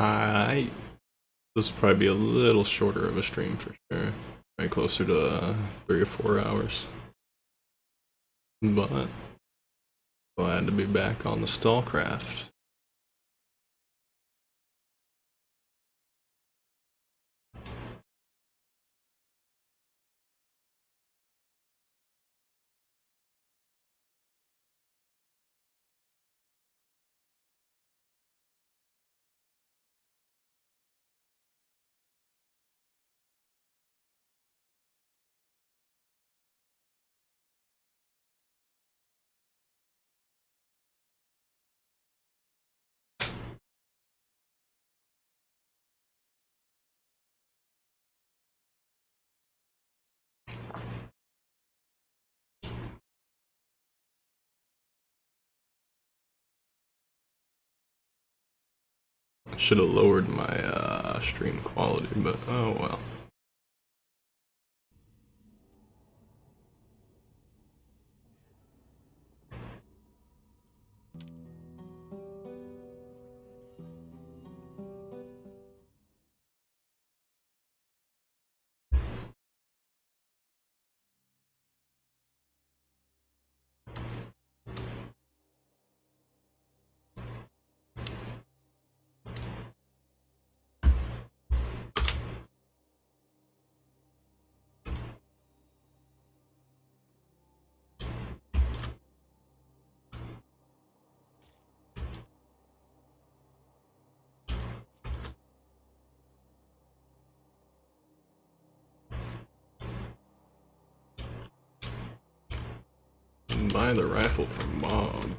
I This will probably be a little shorter of a stream for sure. Right closer to 3 or 4 hours. But glad to be back on the StalCraft. Should have lowered my stream quality, but oh well. Buy the rifle from Bob.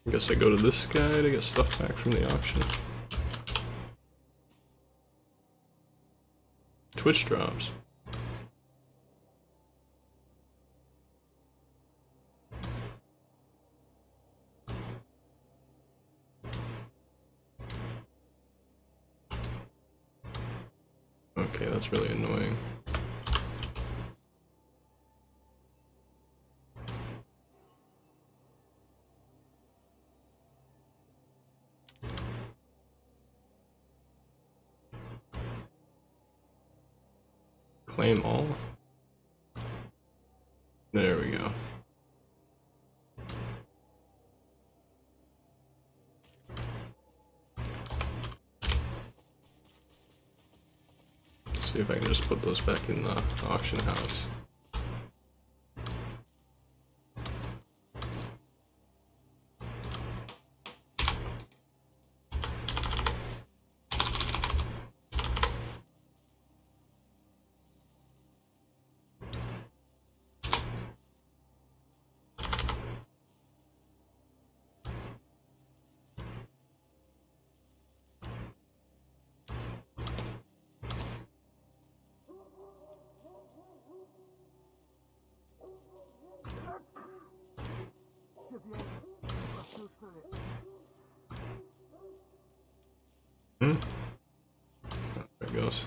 I guess I go to this guy to get stuff back from the auction. Twitch drops. Okay, that's really annoying. Claim all. There we go. See if I can just put those back in the auction house. There it goes.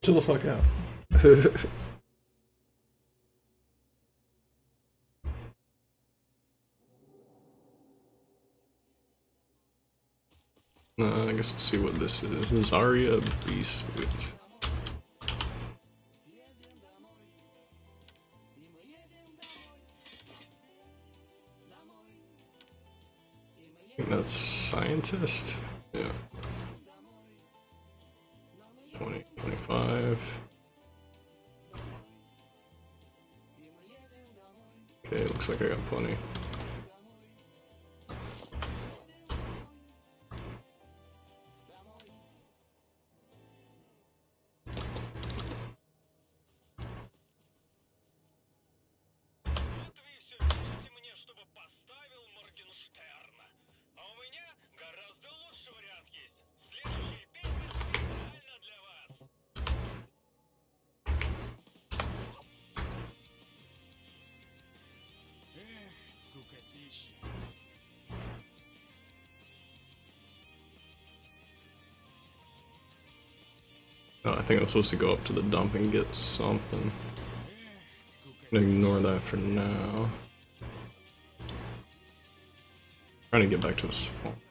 Chill the fuck out. I guess we'll see what this is. Zarya Beast Witch. I think that's scientist. Yeah. 20, 25. Okay, looks like I got plenty. Oh, I think I'm supposed to go up to the dump and get something. I'm gonna ignore that for now. Trying to get back to the swamps.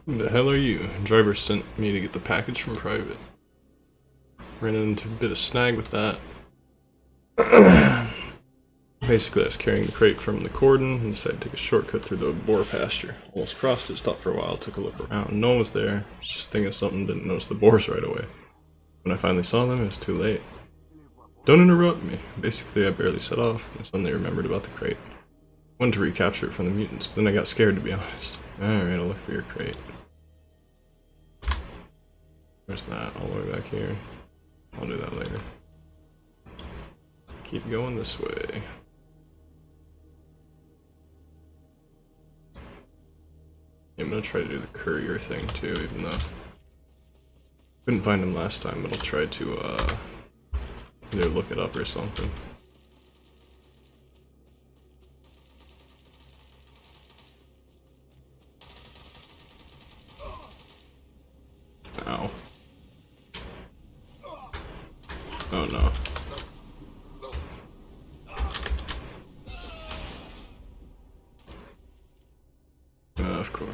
Who the hell are you? Driver sent me to get the package from private. Ran into a bit of snag with that. Basically, I was carrying the crate from the cordon and decided to take a shortcut through the boar pasture. Almost crossed it, stopped for a while, took a look around. No one was there. Was just thinking of something, didn't notice the boars right away. When I finally saw them, it was too late. Don't interrupt me. Basically, I barely set off, and I suddenly remembered about the crate. Wanted to recapture it from the mutants, but then I got scared, to be honest. Alright, I'll look for your crate. Where's that? All the way back here. I'll do that later. Keep going this way. I'm gonna try to do the courier thing too, even though couldn't find him last time, but I'll try to either look it up or something. Ow. Oh no. Of course.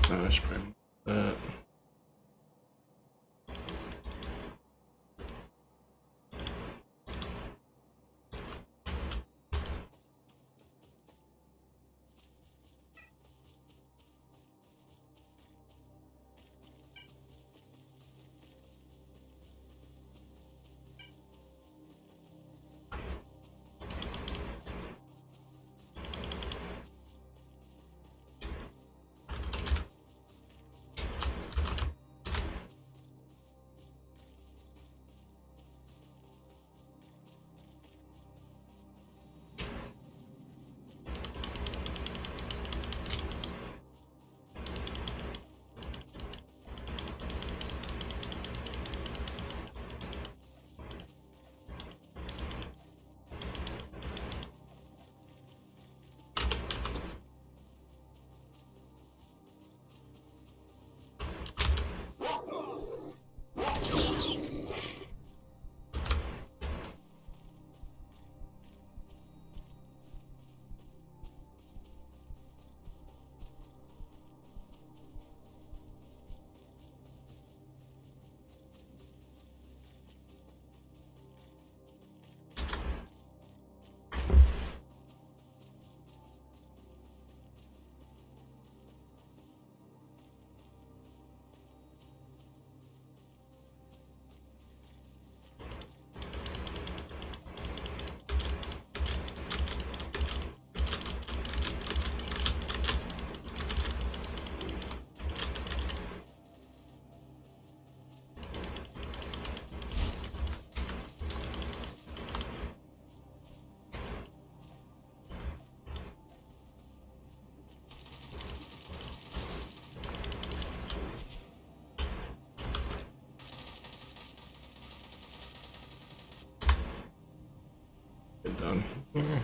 I should probably move that. down here.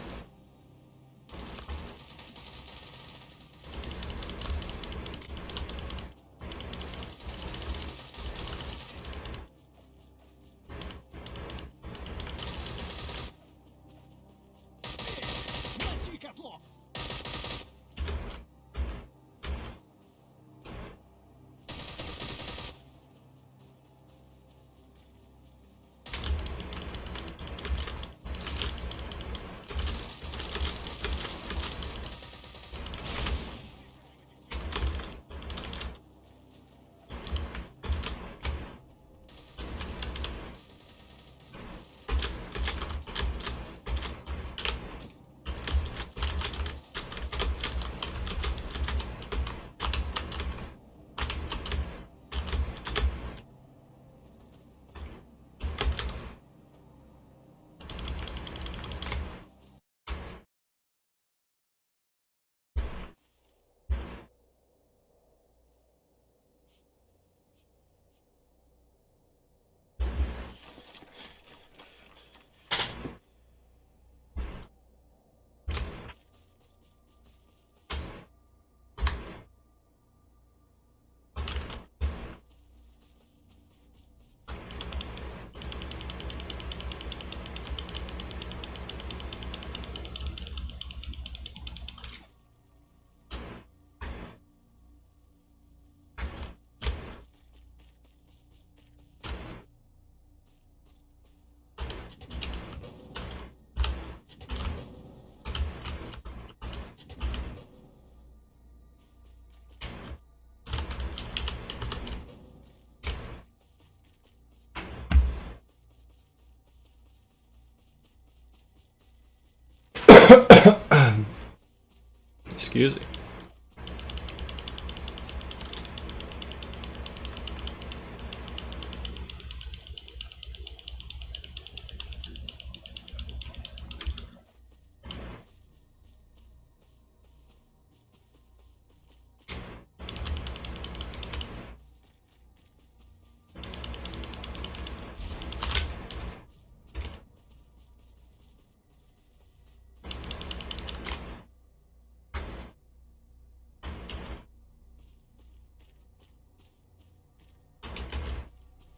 Excuse me.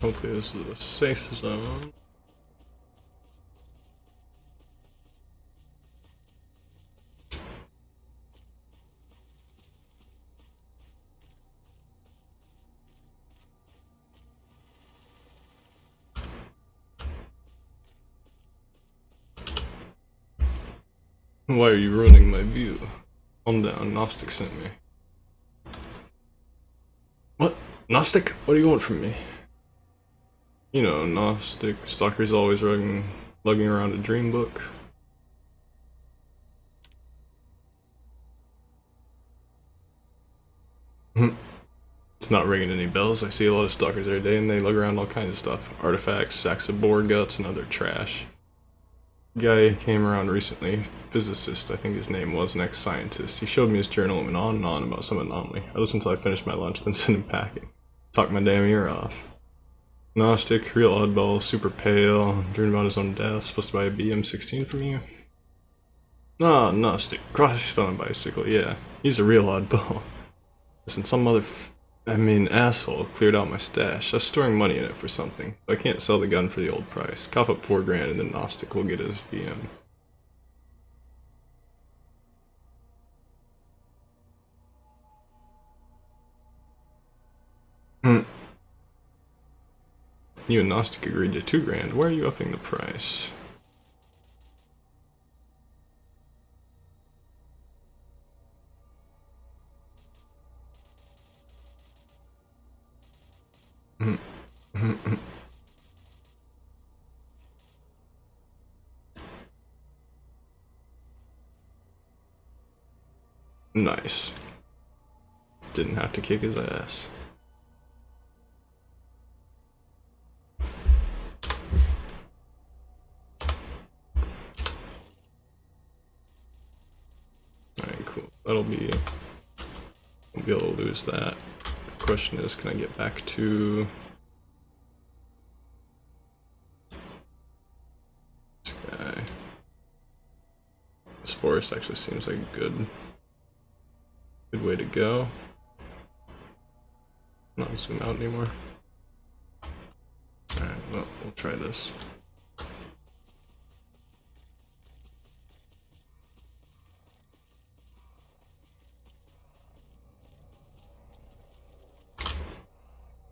Hopefully this is a safe zone. Why are you ruining my view? Calm down, Gnostic sent me. What? Gnostic? What do you want from me? You know, Gnostic, Stalker's always lugging around a dream book. It's not ringing any bells. I see a lot of Stalkers every day and they lug around all kinds of stuff. Artifacts, sacks of boar guts, and other trash. Guy came around recently, physicist I think his name was, an ex-scientist. He showed me his journal and went on and on about some anomaly. I listened until I finished my lunch, then sent him packing. Talked my damn ear off. Gnostic, real oddball, super pale, dreamed about his own death, supposed to buy a BM16 from you. Ah, Gnostic, crossed on a bicycle, yeah. He's a real oddball. Listen, some asshole cleared out my stash. I was storing money in it for something. So I can't sell the gun for the old price. Cough up 4 grand and then Gnostic will get his BM. You and Gnostic agreed to 2 grand. Why are you upping the price? Nice. Didn't have to kick his ass. Alright, cool. That'll be... We'll be able to lose that. The question is, can I get back to... this guy? This forest actually seems like a good way to go. Not zoom out anymore. Alright, well, we'll try this.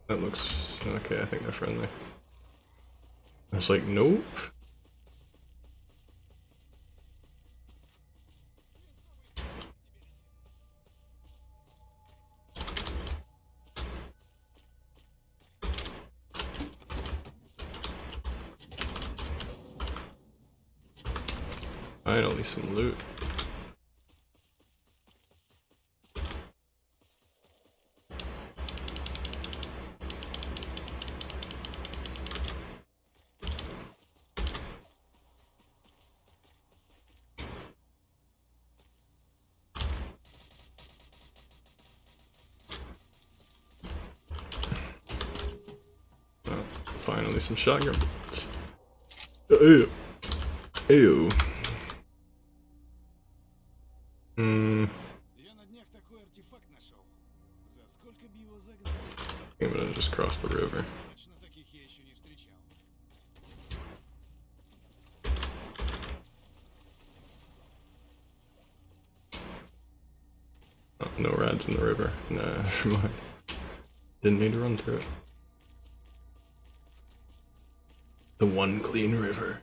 That looks okay. I think they're friendly. I was like, nope. Finally, some loot. Oh, finally, some shotgun bullets. Ew. Ew. I'm gonna just cross the river. Oh, no rads in the river. Nah, never mind. Didn't need to run through it. The one clean river.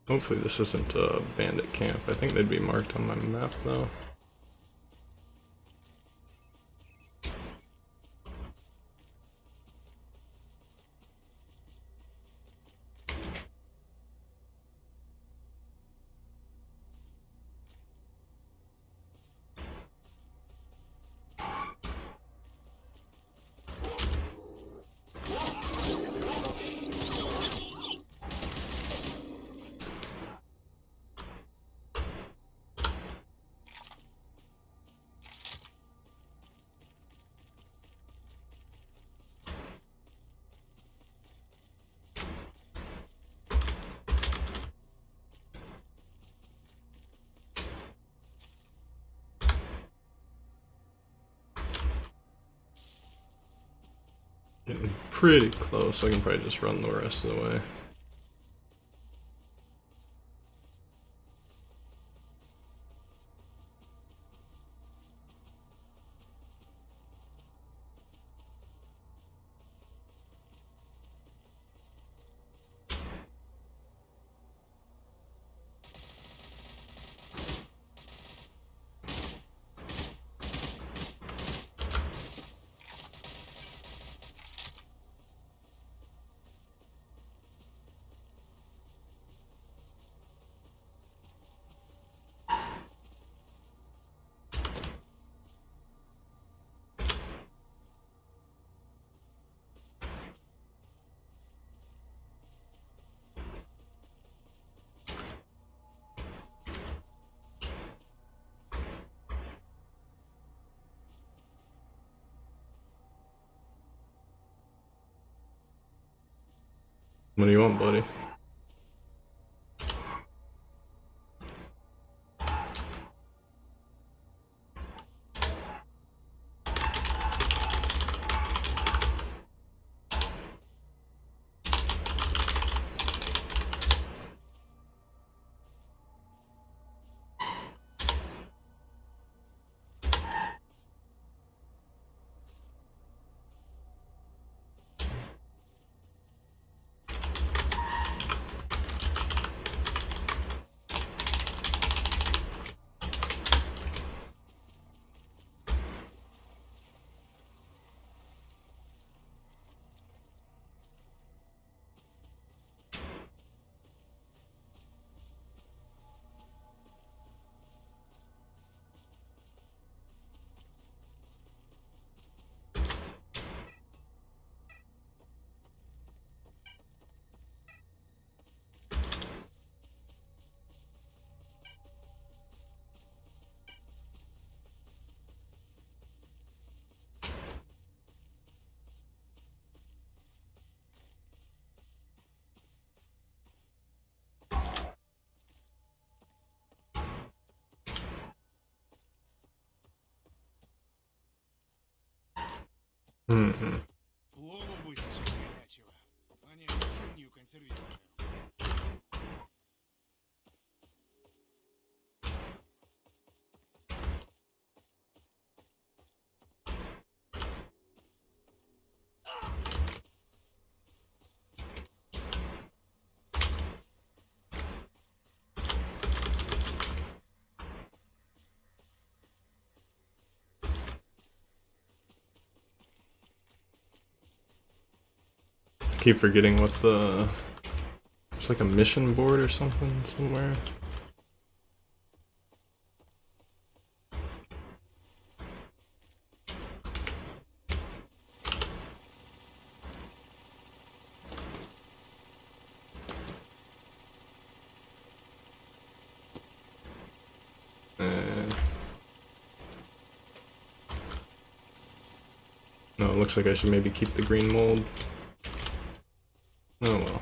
Hopefully this isn't a bandit camp. I think they'd be marked on my map though. Getting pretty close, so I can probably just run the rest of the way. What do you want, buddy? Mm-hmm. Keep forgetting what the... There's like a mission board or something somewhere. No, it looks like I should maybe keep the green mold. Oh well.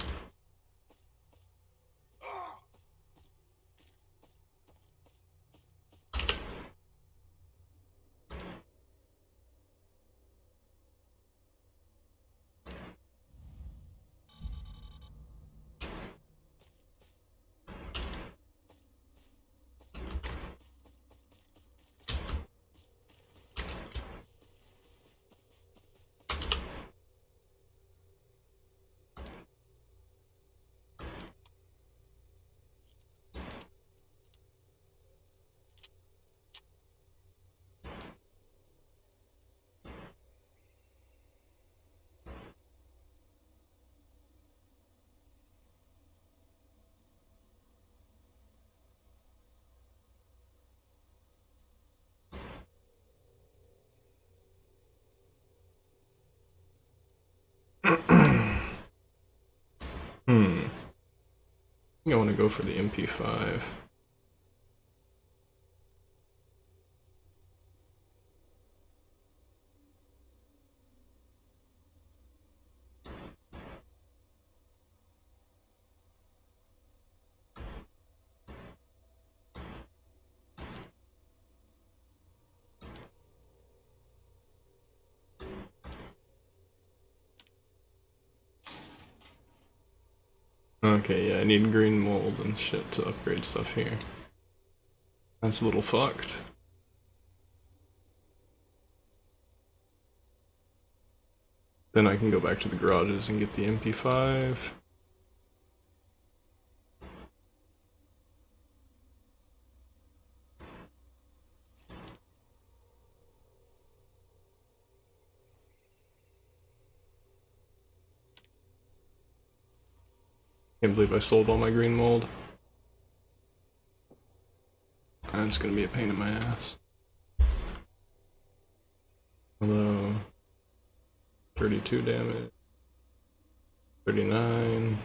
I think I want to go for the MP5. Okay, yeah, I need green mold and shit to upgrade stuff here. That's a little fucked. Then I can go back to the garages and get the MP5. Can't believe I sold all my green mold. That's gonna be a pain in my ass. Although 32 damage. 39.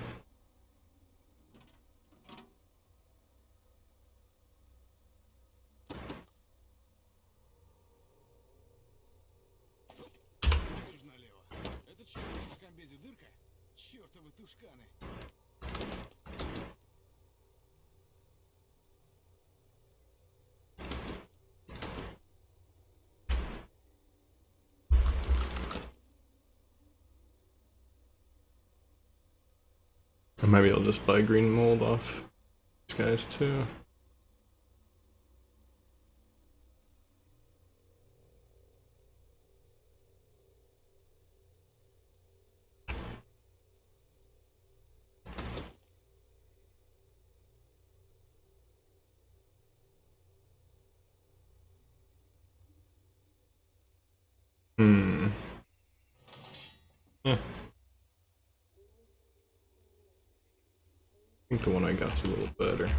Or maybe I'll just buy green mold off these guys too. Yeah. I think the one I got's a little better.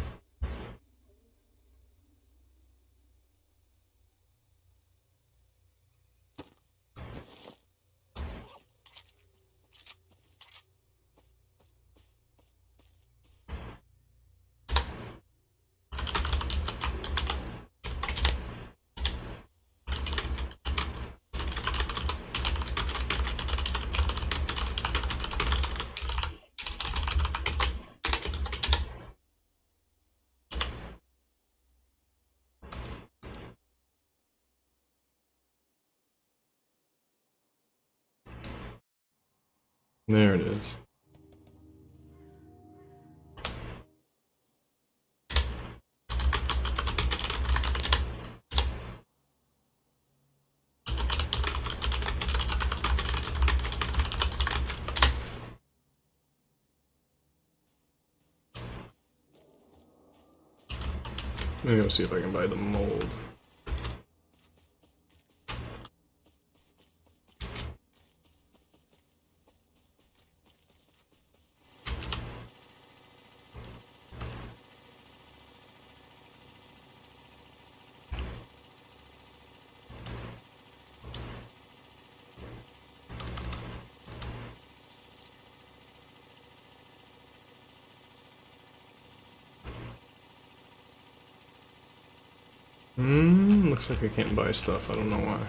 There it is. Maybe I'll see if I can buy the mold. Looks like I can't buy stuff, I don't know why.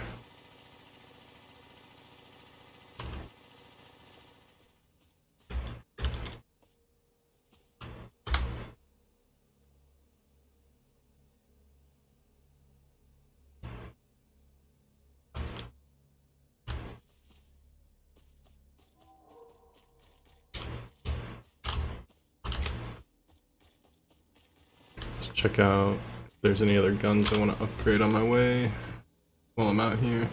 Let's check out if there's any other guns I want to upgrade on my way while I'm out here.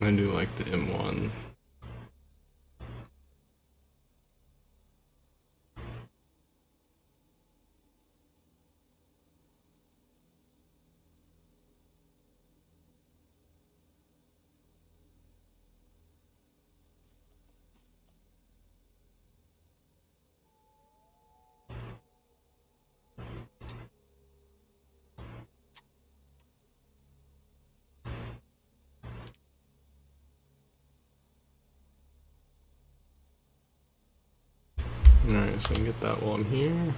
I do like the M1. Alright, so I can get that while I'm here.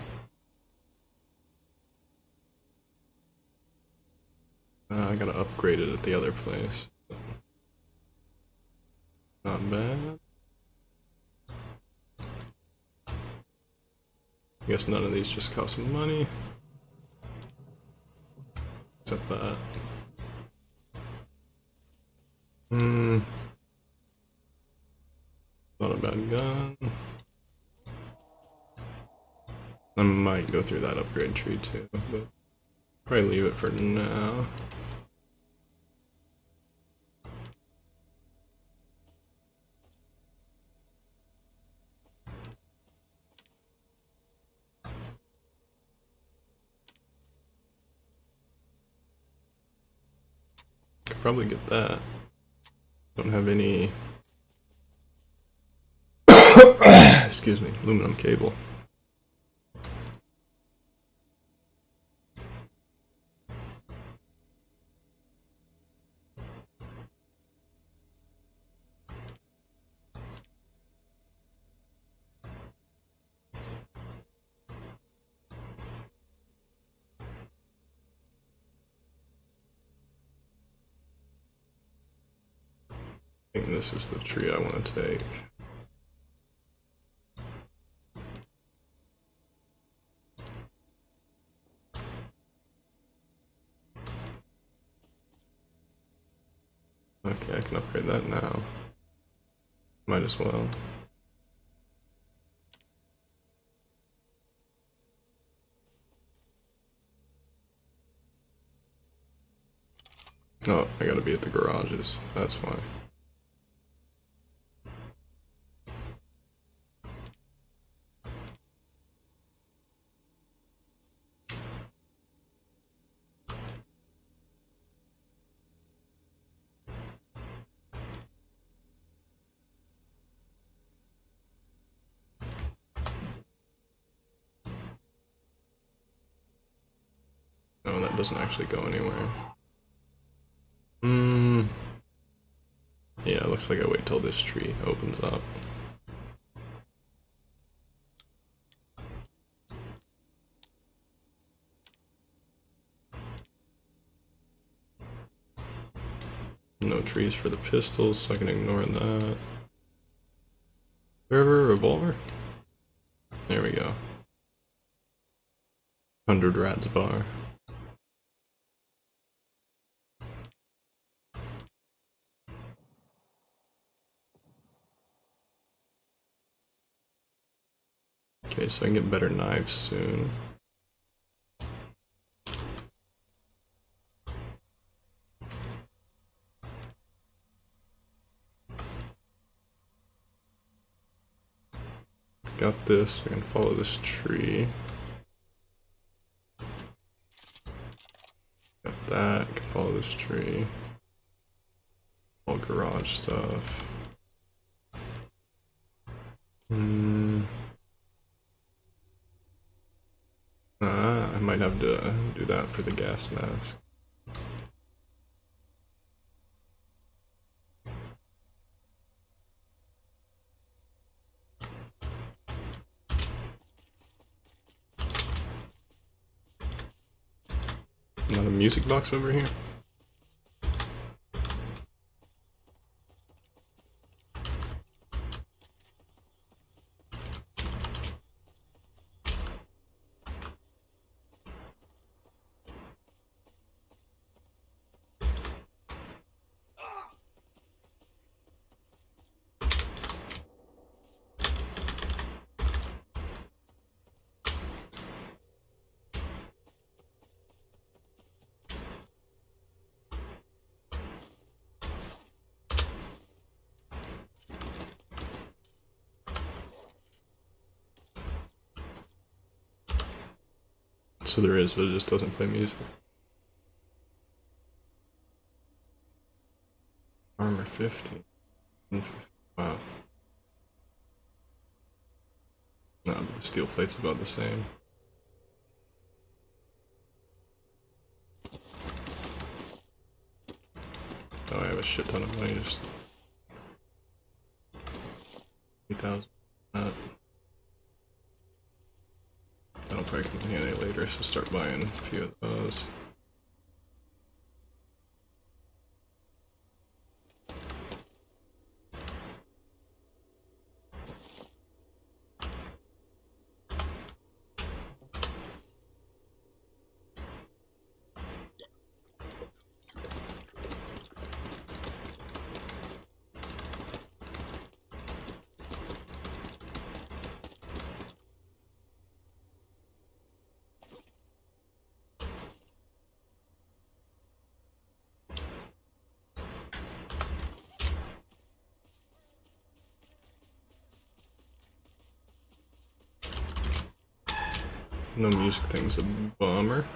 I gotta upgrade it at the other place. Not bad. I guess none of these just cost money. Except that. Not a bad gun. I might go through that upgrade tree too, but probably leave it for now. Could probably get that. Don't have any excuse me, aluminum cable. I think this is the tree I want to take. Okay, I can upgrade that now. Might as well. Oh, I gotta be at the garages, that's why. No, that doesn't actually go anywhere. Yeah, it looks like I wait till this tree opens up. No trees for the pistols, so I can ignore that. Server revolver? There we go. 100 rats bar. Okay, so I can get better knives soon. Got this, we're gonna follow this tree. Got that, can follow this tree. All garage stuff. I might have to do that for the gas mask. Not a music box over here? So there is, but it just doesn't play music. Armor 50. Wow. No, but the steel plate's about the same. Oh, I have a shit ton of money, just 3,000. That'll probably come in handy later, so start buying a few of those. No music thing's a bummer.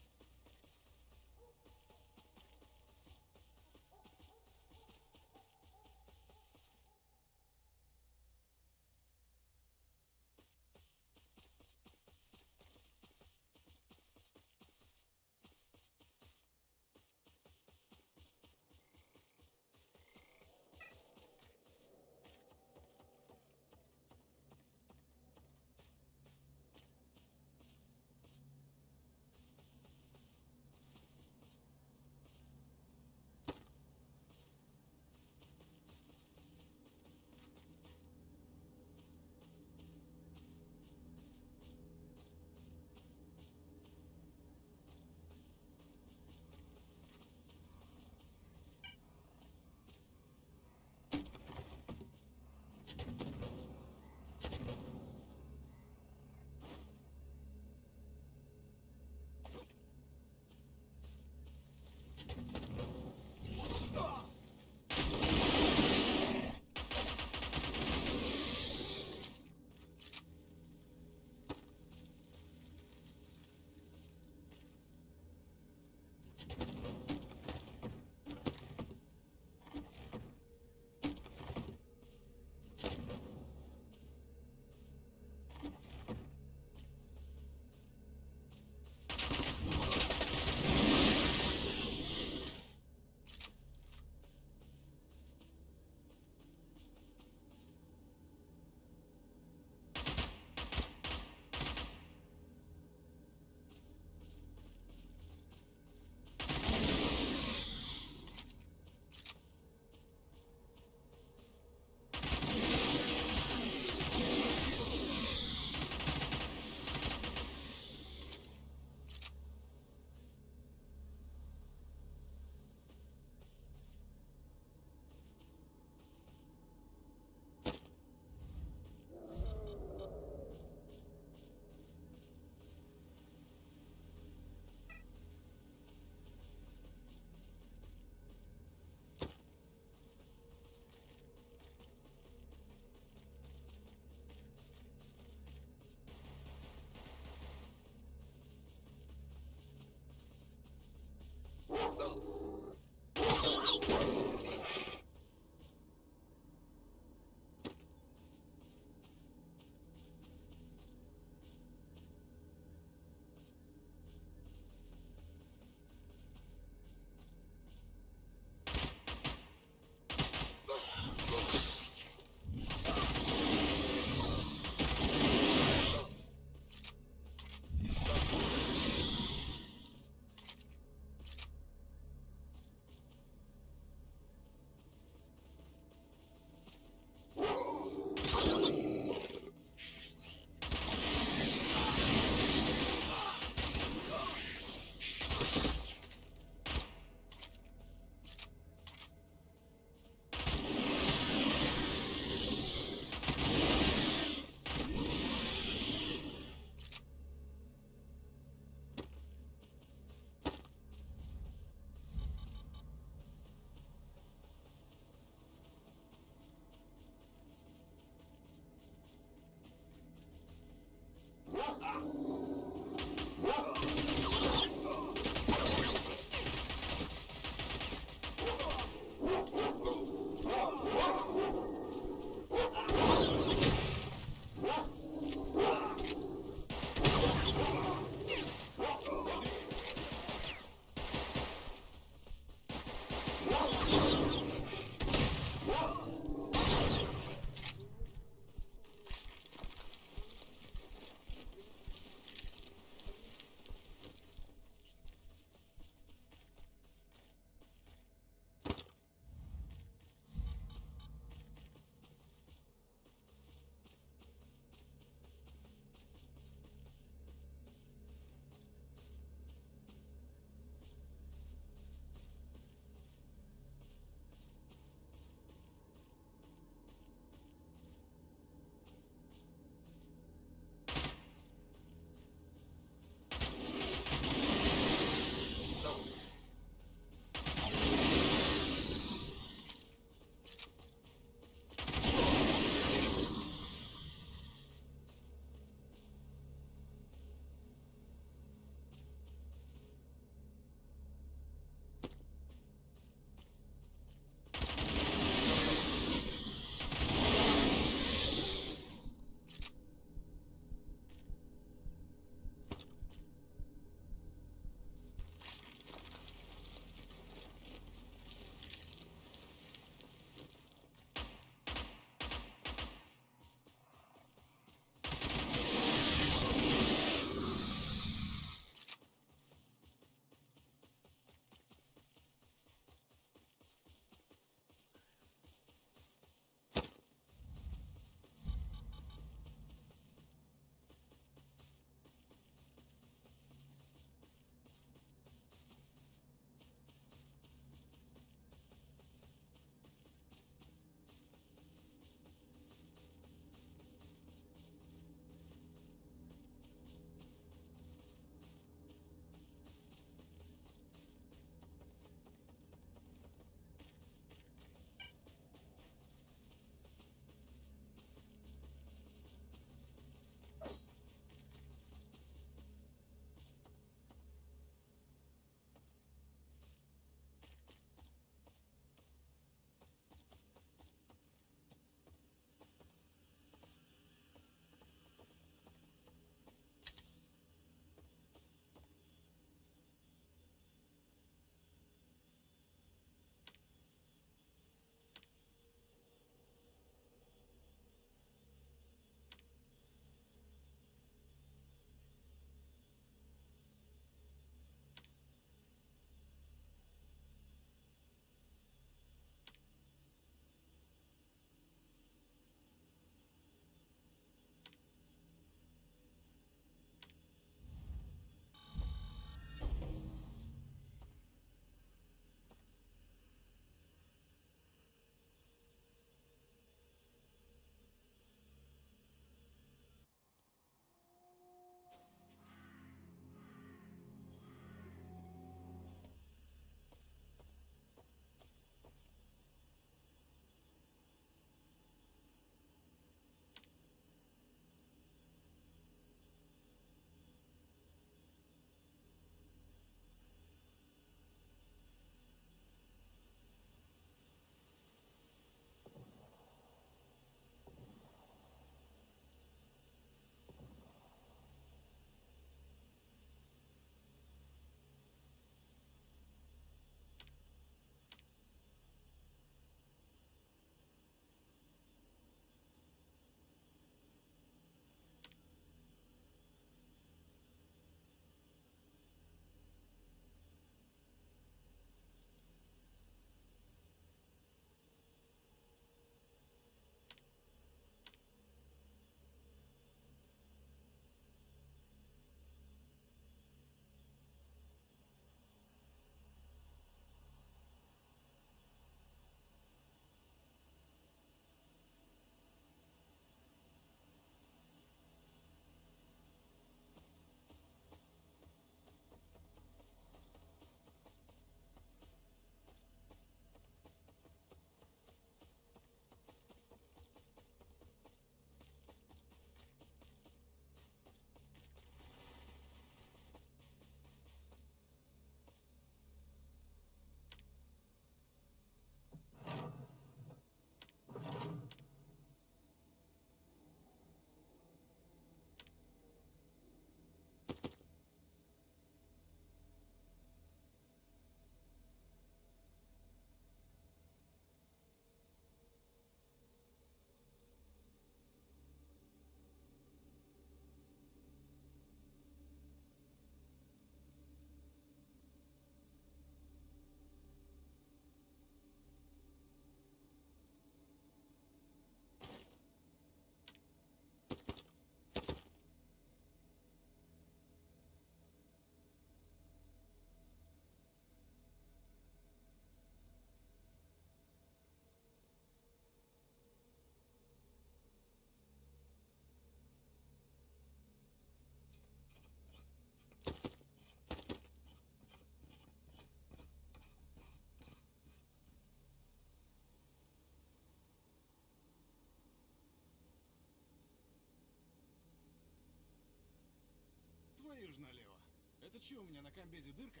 твою ж налево. Это что, у меня на комбезе дырка?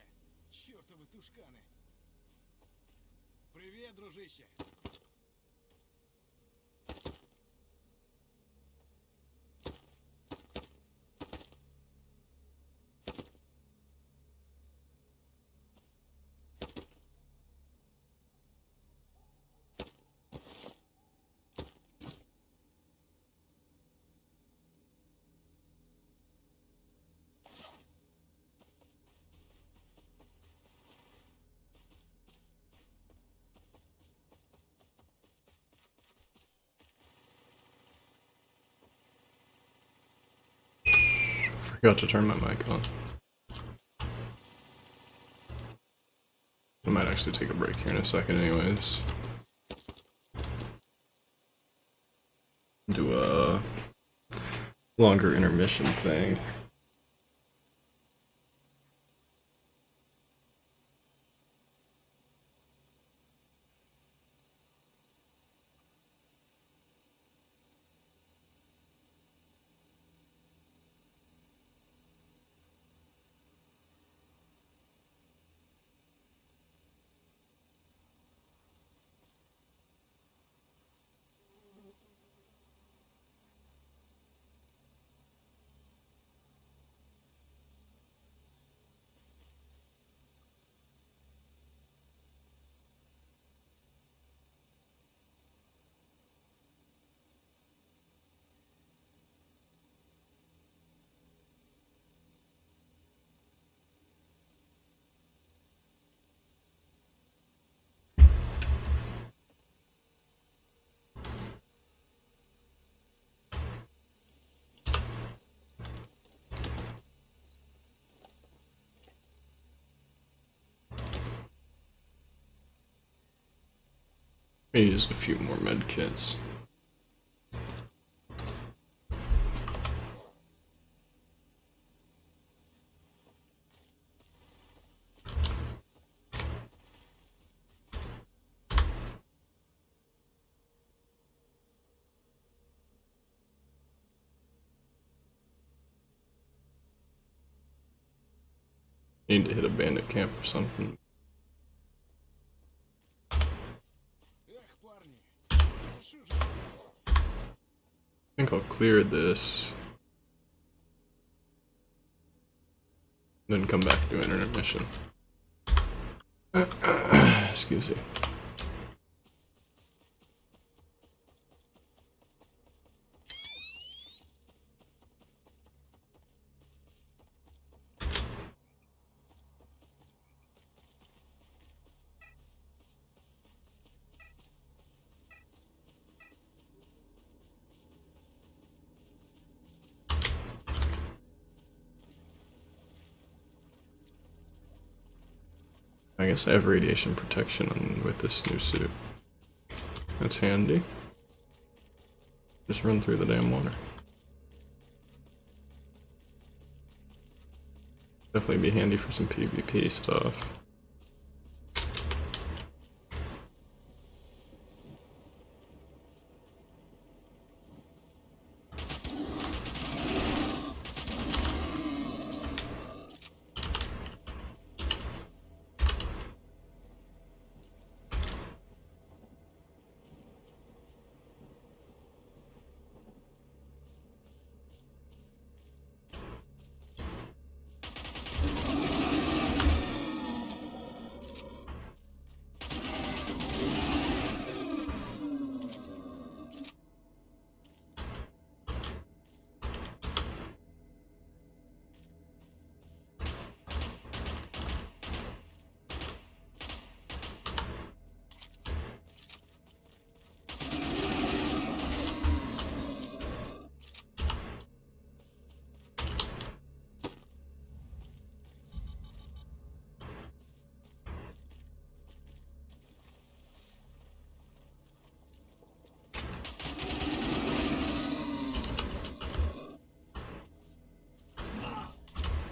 Чёртовы тушканы. Привет, дружище. Forgot to turn my mic on. I might actually take a break here in a second anyways. Do a longer intermission thing. Let me use a few more med kits. Need to hit a bandit camp or something. I think I'll clear this, then come back to an intermission. Excuse me. I guess I have radiation protection with this new suit. That's handy. Just run through the damn water. Definitely be handy for some PvP stuff.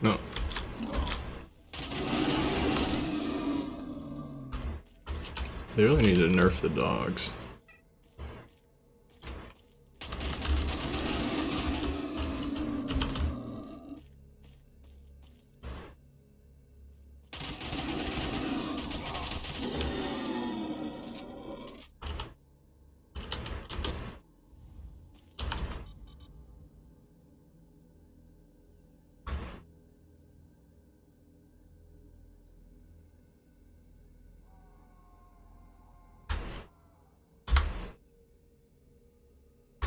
No. They really need to nerf the dogs.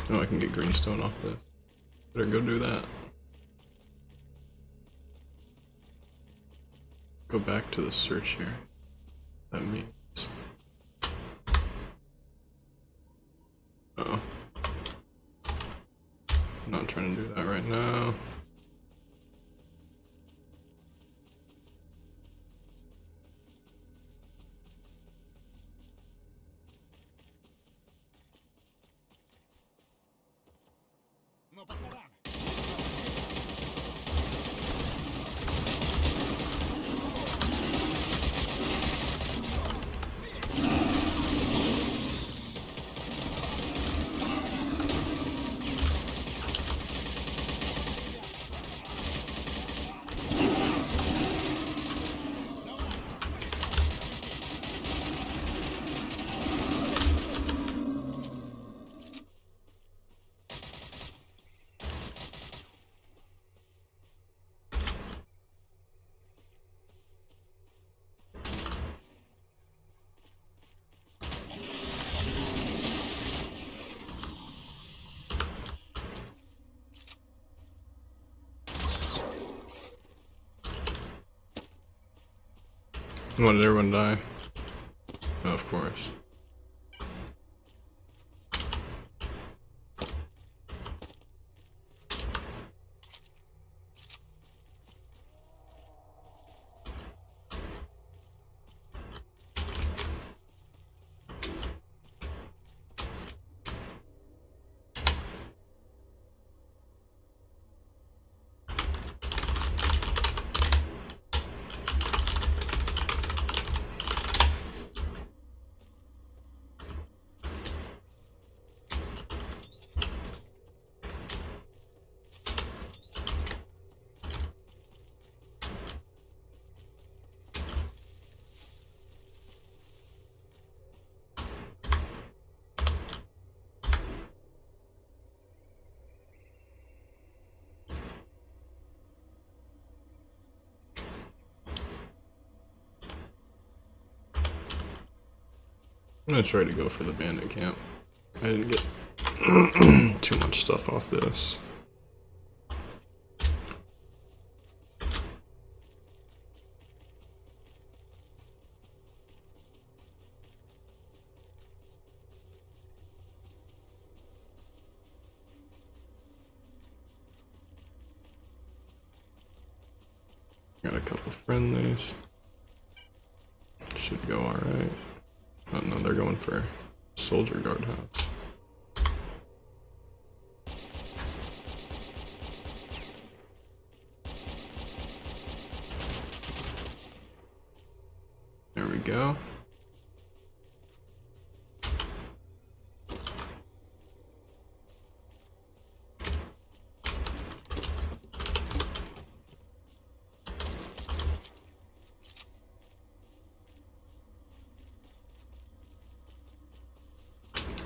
Oh, I can get greenstone off this. Better go do that. Go back to the search here. That means. Uh-oh. Not trying to do that right now. Ну, пасаран! What, did everyone die? Oh, of course. I'm gonna try to go for the bandit camp. I didn't get too much stuff off this. Got a couple friendlies. Should go alright. Oh no, they're going for soldier guardhouse. There we go.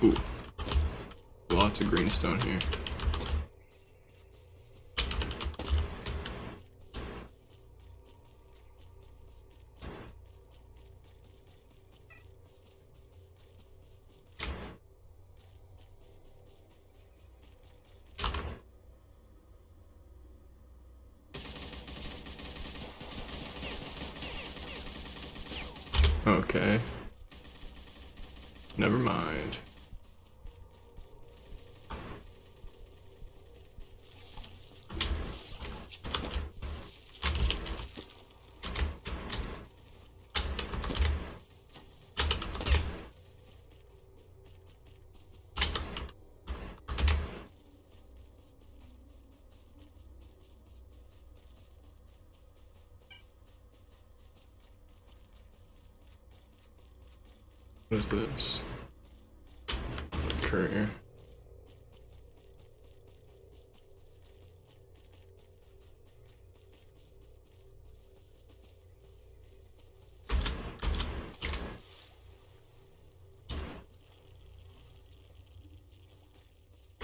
Ooh, lots of greenstone here. Okay. Never mind. What is this? Courier.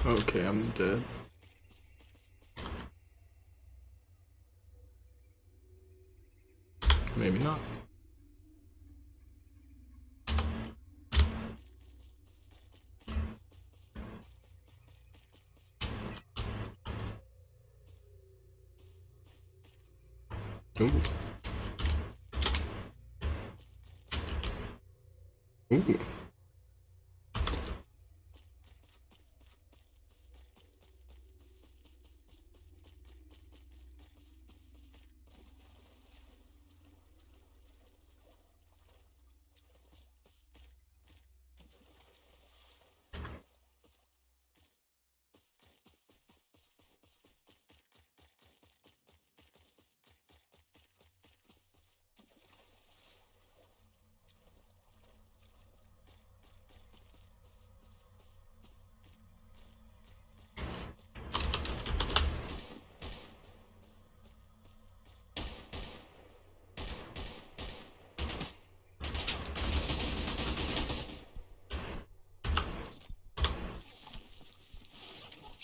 Okay, I'm dead. Maybe not. Ooh. Ooh.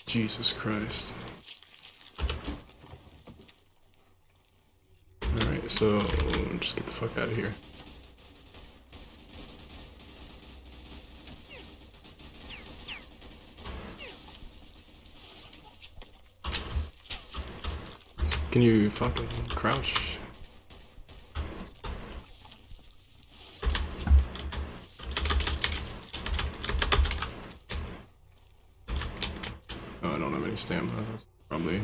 Jesus Christ. Alright, so just get the fuck out of here. Can you fucking crouch? Oh, I don't have any stamina. That's probably.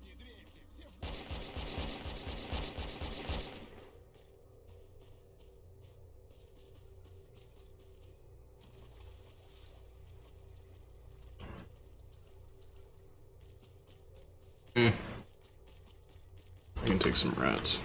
Не дрейфьте, все в бой! I can take some rats.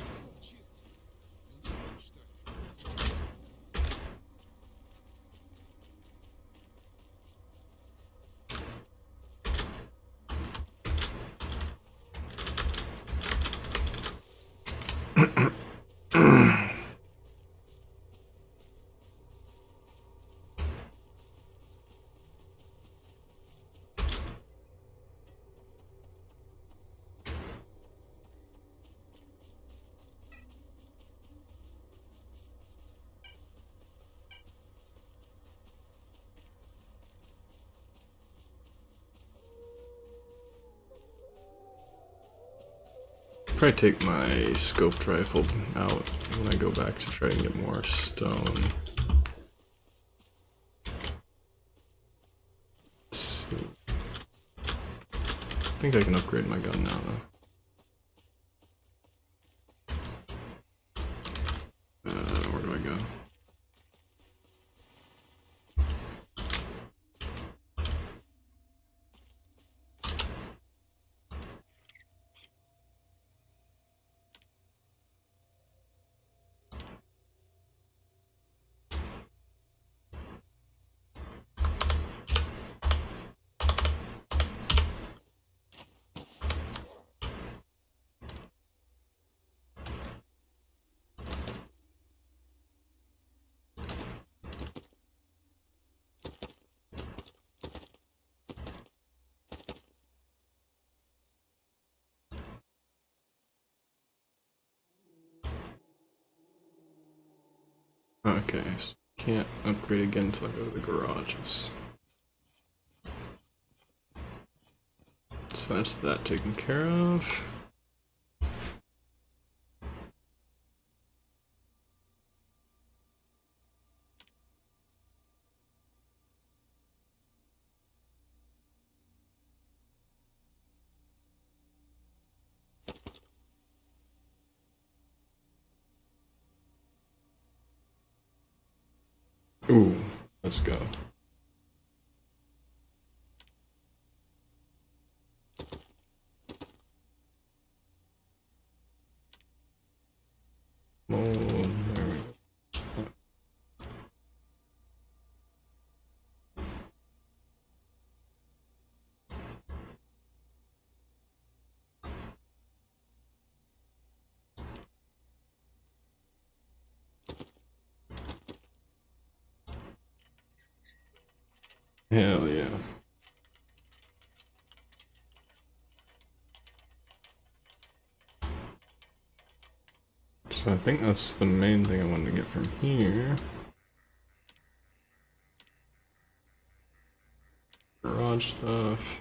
Горизонт чист. Вздохнуть, что ли? Probably take my scoped rifle out when I go back to try and get more stone. Let's see. I think I can upgrade my gun now though. Where do I go? Okay, so can't upgrade again until I go to the garages. So that's that taken care of. Ooh, let's go. Oh, there we go. Hell yeah. So I think that's the main thing I wanted to get from here. Garage stuff.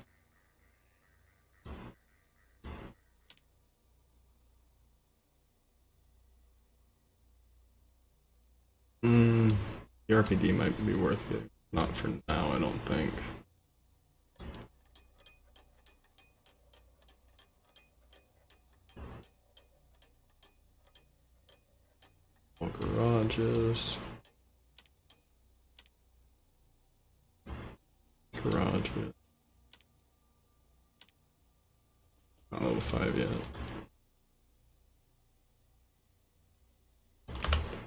The RPD might be worth it. Not for now, I don't think. All garages. Garages. Not level 5 yet.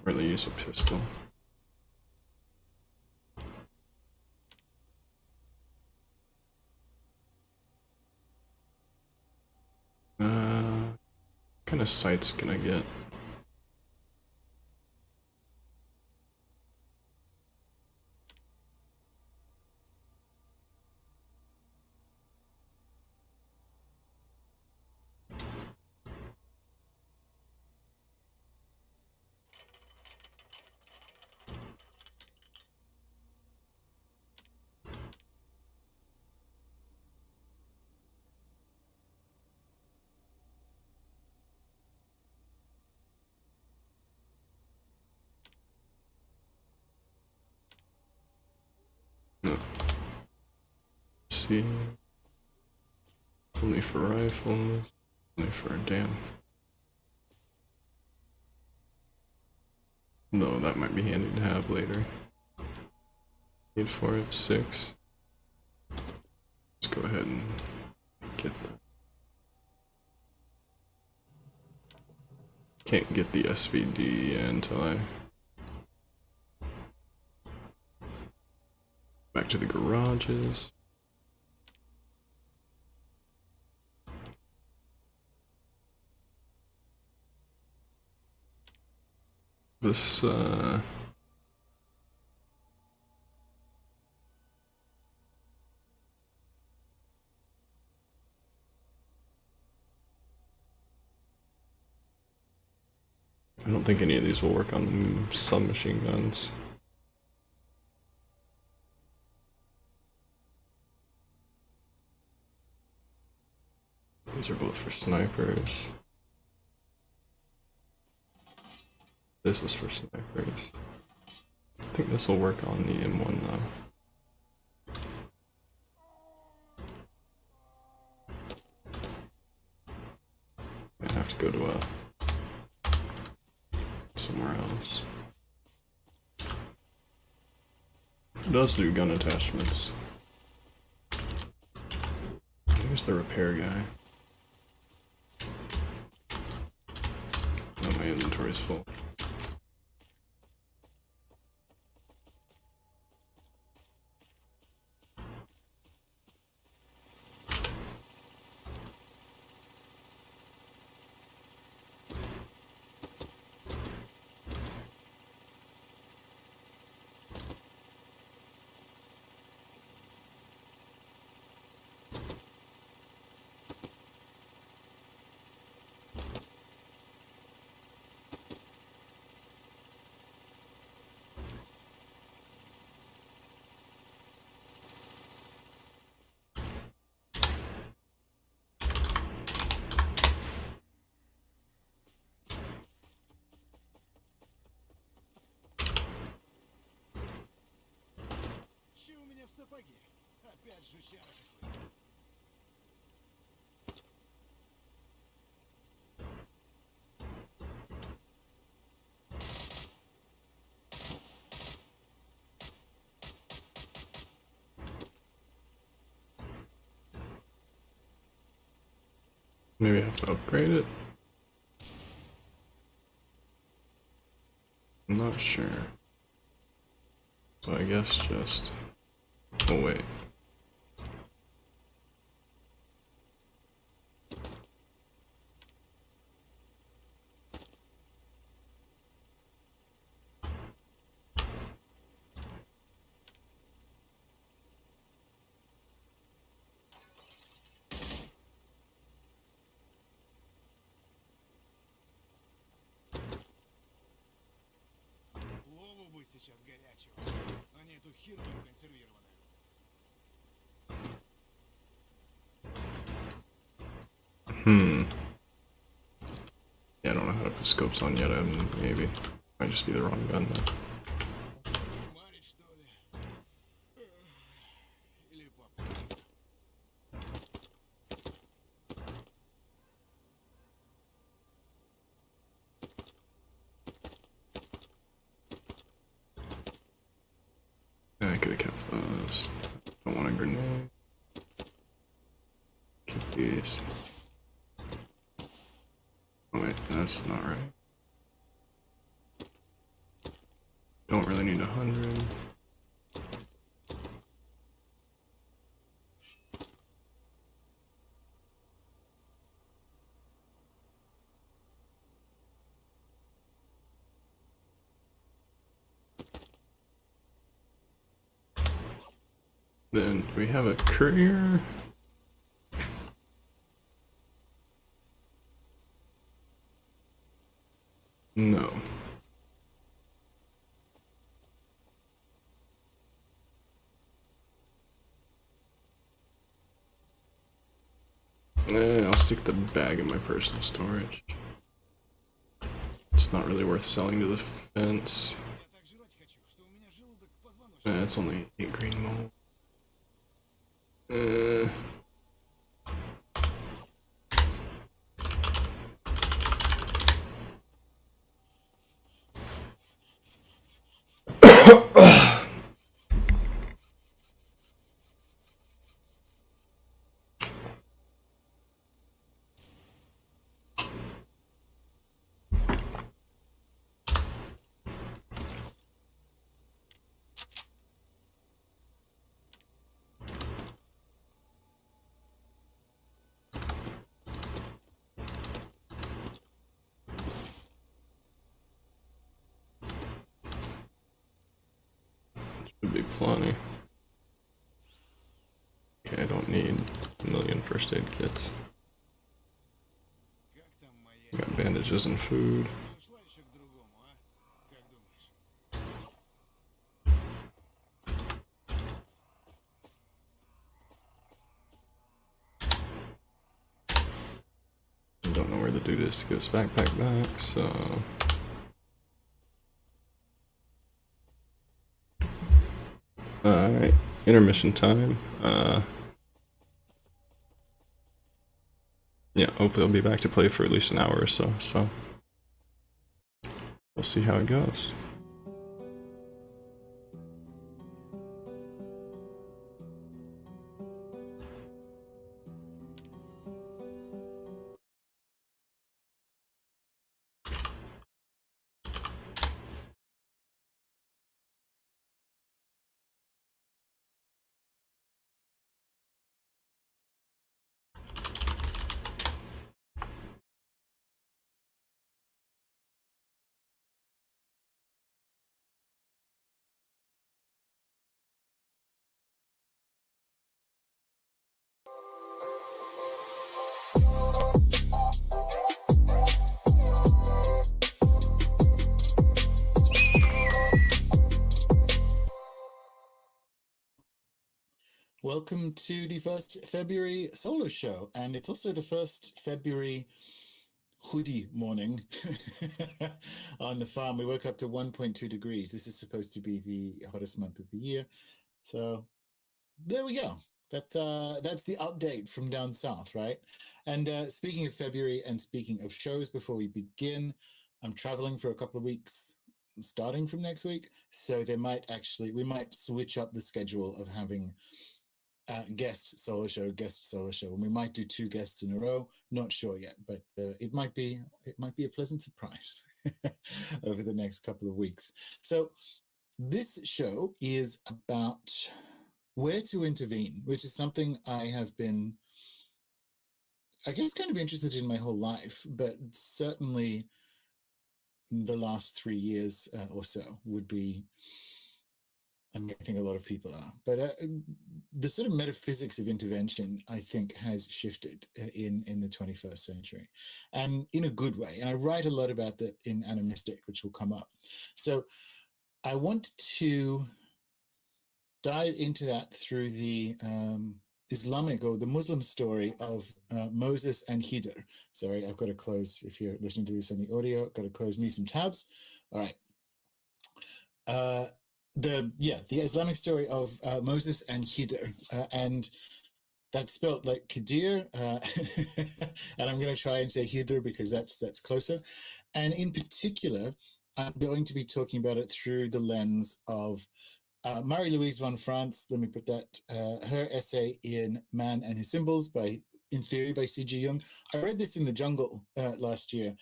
Really use a pistol. What kind of sights can I get? No. Let's see. Only for rifles. Only for a damn. Though that might be handy to have later. Need for it 6. Let's go ahead and get that. Can't get the SVD until I back to the garages. This I don't think any of these will work on submachine guns. These are both for snipers. This is for snipers. I think this will work on the M1 though. I have to go to somewhere else. It does do gun attachments. There's the repair guy. Oh, my inventory's full. в сапоги. Опять жучара какой-то. Maybe I have to upgrade it? I'm not sure. So I guess just... Oh wait. Плову бы сейчас горячего, а не эту херню консервированную. Yeah, I don't know how to put scopes on yet. Maybe. Might just be the wrong gun though. Марить, что ли? Или папа? I could have kept those. Don't want a grenade. Keep these. Oh wait, that's not right. Don't really need 100. Then, do we have a courier? No. I'll stick the bag in my personal storage. It's not really worth selling to the fence. Я так жрать хочу, что у меня желудок позвоночник. It's only 8 green mold. Should be plenty. Okay, I don't need a million first aid kits. Как там моя... Got bandages and food. Не ушла еще к другому, а? Как думаешь? Don't know where the dude is to get his backpack back, so... Alright, intermission time. Yeah, hopefully I'll be back to play for at least an hour or so, we'll see how it goes. Welcome to the first February solo show, and it's also the first February hoodie morning on the farm. We woke up to 1.2 degrees. This is supposed to be the hottest month of the year, so there we go. That's the update from down south, right? And speaking of February and speaking of shows, before we begin, I'm traveling for a couple of weeks starting from next week. So we might switch up the schedule of having guest solo show, and we might do 2 guests in a row. Not sure yet, but it might be a pleasant surprise over the next couple of weeks. So this show is about where to intervene, which is something I have been, I guess, kind of interested in my whole life, but certainly the last 3 years or so would be, I think a lot of people are, but the sort of metaphysics of intervention, I think, has shifted in the 21st century, and in a good way. And I write a lot about that in Animistic, which will come up. So I want to dive into that through the Islamic or the Muslim story of Moses and Khidr. Sorry, I've got to close, if you're listening to this on the audio, I've got to close me some tabs. All right. The Islamic story of Moses and Khidr, and that's spelled like Kadir, and I'm going to try and say Khidr because that's closer. And in particular, I'm going to be talking about it through the lens of Marie-Louise von France. Let me put that, her essay in Man and His Symbols in Theory by C.G. Jung. I read this in the jungle last year,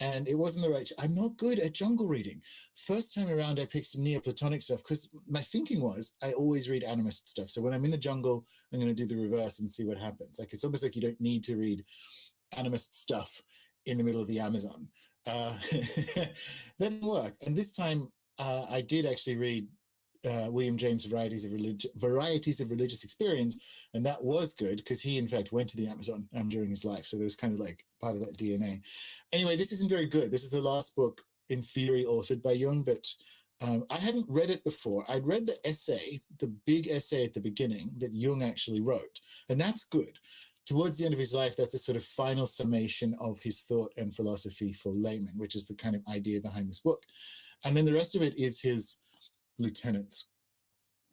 and it wasn't the right. I'm not good at jungle reading. First time around, I picked some Neoplatonic stuff because my thinking was I always read animist stuff. So when I'm in the jungle, I'm going to do the reverse and see what happens. Like, it's almost like you don't need to read animist stuff in the middle of the Amazon. That didn't work. And this time, I did actually read William James' Varieties of Religious Experience, and that was good because he, in fact, went to the Amazon during his life. So there was kind of like part of that DNA. Anyway, this isn't very good. This is the last book in theory authored by Jung, but I hadn't read it before. I'd read the essay, the big essay at the beginning that Jung actually wrote, and that's good. Towards the end of his life, that's a sort of final summation of his thought and philosophy for laymen, which is the kind of idea behind this book. And then the rest of it is his lieutenants.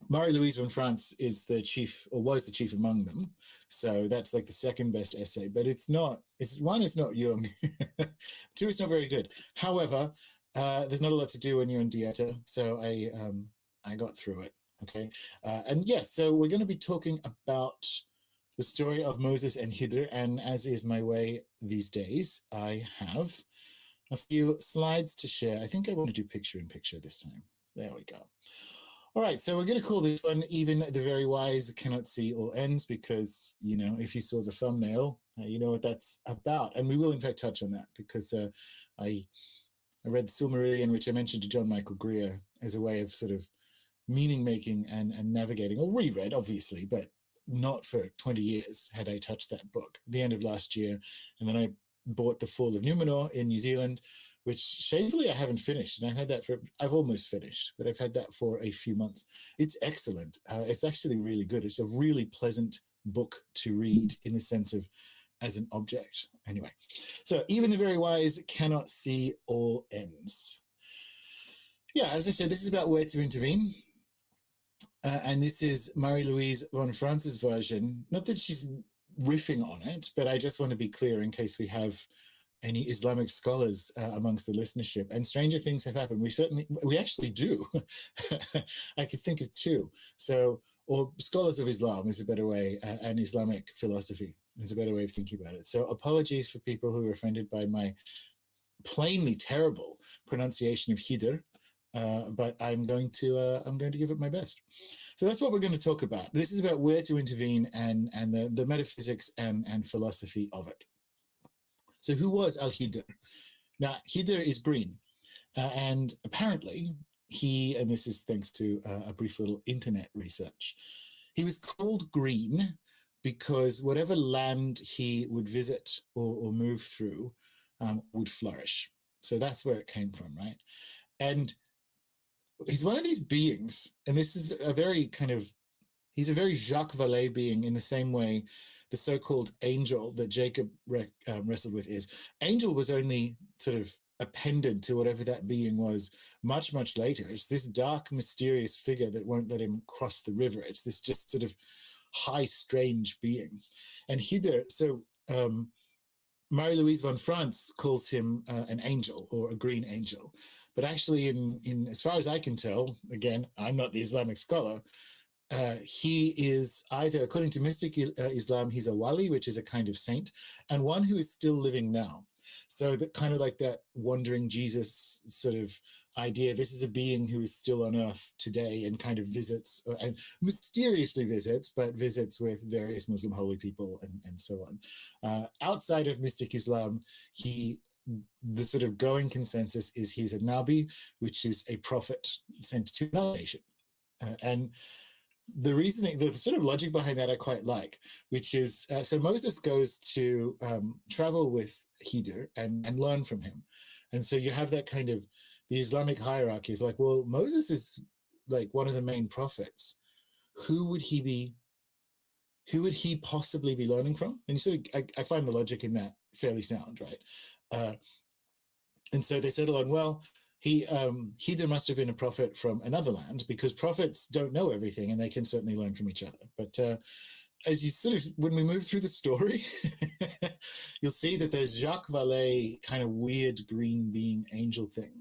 Marie-Louise von France is the chief, or was the chief among them. So that's like the second best essay, but it's not Jung. 2, it's not very good. However, there's not a lot to do when you're in Dieta, so I got through it. Okay. And yes, so we're going to be talking about the story of Moses and Khidr, and as is my way these days, I have a few slides to share. I think I want to do picture-in-picture this time. There we go. All right, so we're going to call this one Even the Very Wise Cannot See All Ends, because, you know, if you saw the thumbnail, you know what that's about. And we will, in fact, touch on that because I read the Silmarillion, which I mentioned to John Michael Greer, as a way of sort of meaning-making and navigating, or reread, obviously, but not for 20 years had I touched that book. At the end of last year, and then I bought The Fall of Numenor in New Zealand, which shamefully I haven't finished. And I've almost finished, but I've had that for a few months. It's excellent. It's actually really good. It's a really pleasant book to read in the sense of as an object. Anyway, so Even the Very Wise Cannot See All Ends. Yeah, as I said, this is about where to intervene. And this is Marie-Louise von France's version. Not that she's riffing on it, but I just want to be clear in case we have any Islamic scholars amongst the listenership. And stranger things have happened. We actually do. I could think of 2. So, or scholars of Islam is a better way, and Islamic philosophy is a better way of thinking about it. So apologies for people who are offended by my plainly terrible pronunciation of Khidr. But I'm going to give it my best. So that's what we're going to talk about. This is about where to intervene and the metaphysics and philosophy of it. So who was Al-Khidr? Now, Khidr is green, and apparently and this is thanks to a brief little internet research, he was called green because whatever land he would visit or move through would flourish. So that's where it came from, right? And he's one of these beings, and this is he's a very Jacques Vallée being in the same way the so-called angel that Jacob wrestled with is. Angel was only sort of appended to whatever that being was much, much later. It's this dark, mysterious figure that won't let him cross the river. It's this just sort of high, strange being. And Hither, so Marie-Louise von Franz calls him an angel or a green angel. But actually, in as far as I can tell, again, I'm not the Islamic scholar, he is either, according to mystic Islam, he's a wali, which is a kind of saint, and one who is still living now. So that kind of like that wandering Jesus sort of idea. This is a being who is still on earth today and kind of visits, and mysteriously visits, but visits with various Muslim holy people and so on. Outside of mystic Islam, the sort of going consensus is he's a Nabi, which is a prophet sent to another nation. And the reasoning, the sort of logic behind that I quite like, which is, so Moses goes to travel with Khidir and learn from him. And so you have that kind of, the Islamic hierarchy of like, well, Moses is like one of the main prophets. Who would he possibly be learning from? And you sort of, I find the logic in that fairly sound, right? And so they settle on, well, Khidir must have been a prophet from another land, because prophets don't know everything and they can certainly learn from each other. But as you sort of, when we move through the story, you'll see that there's Jacques Vallée kind of weird green being angel thing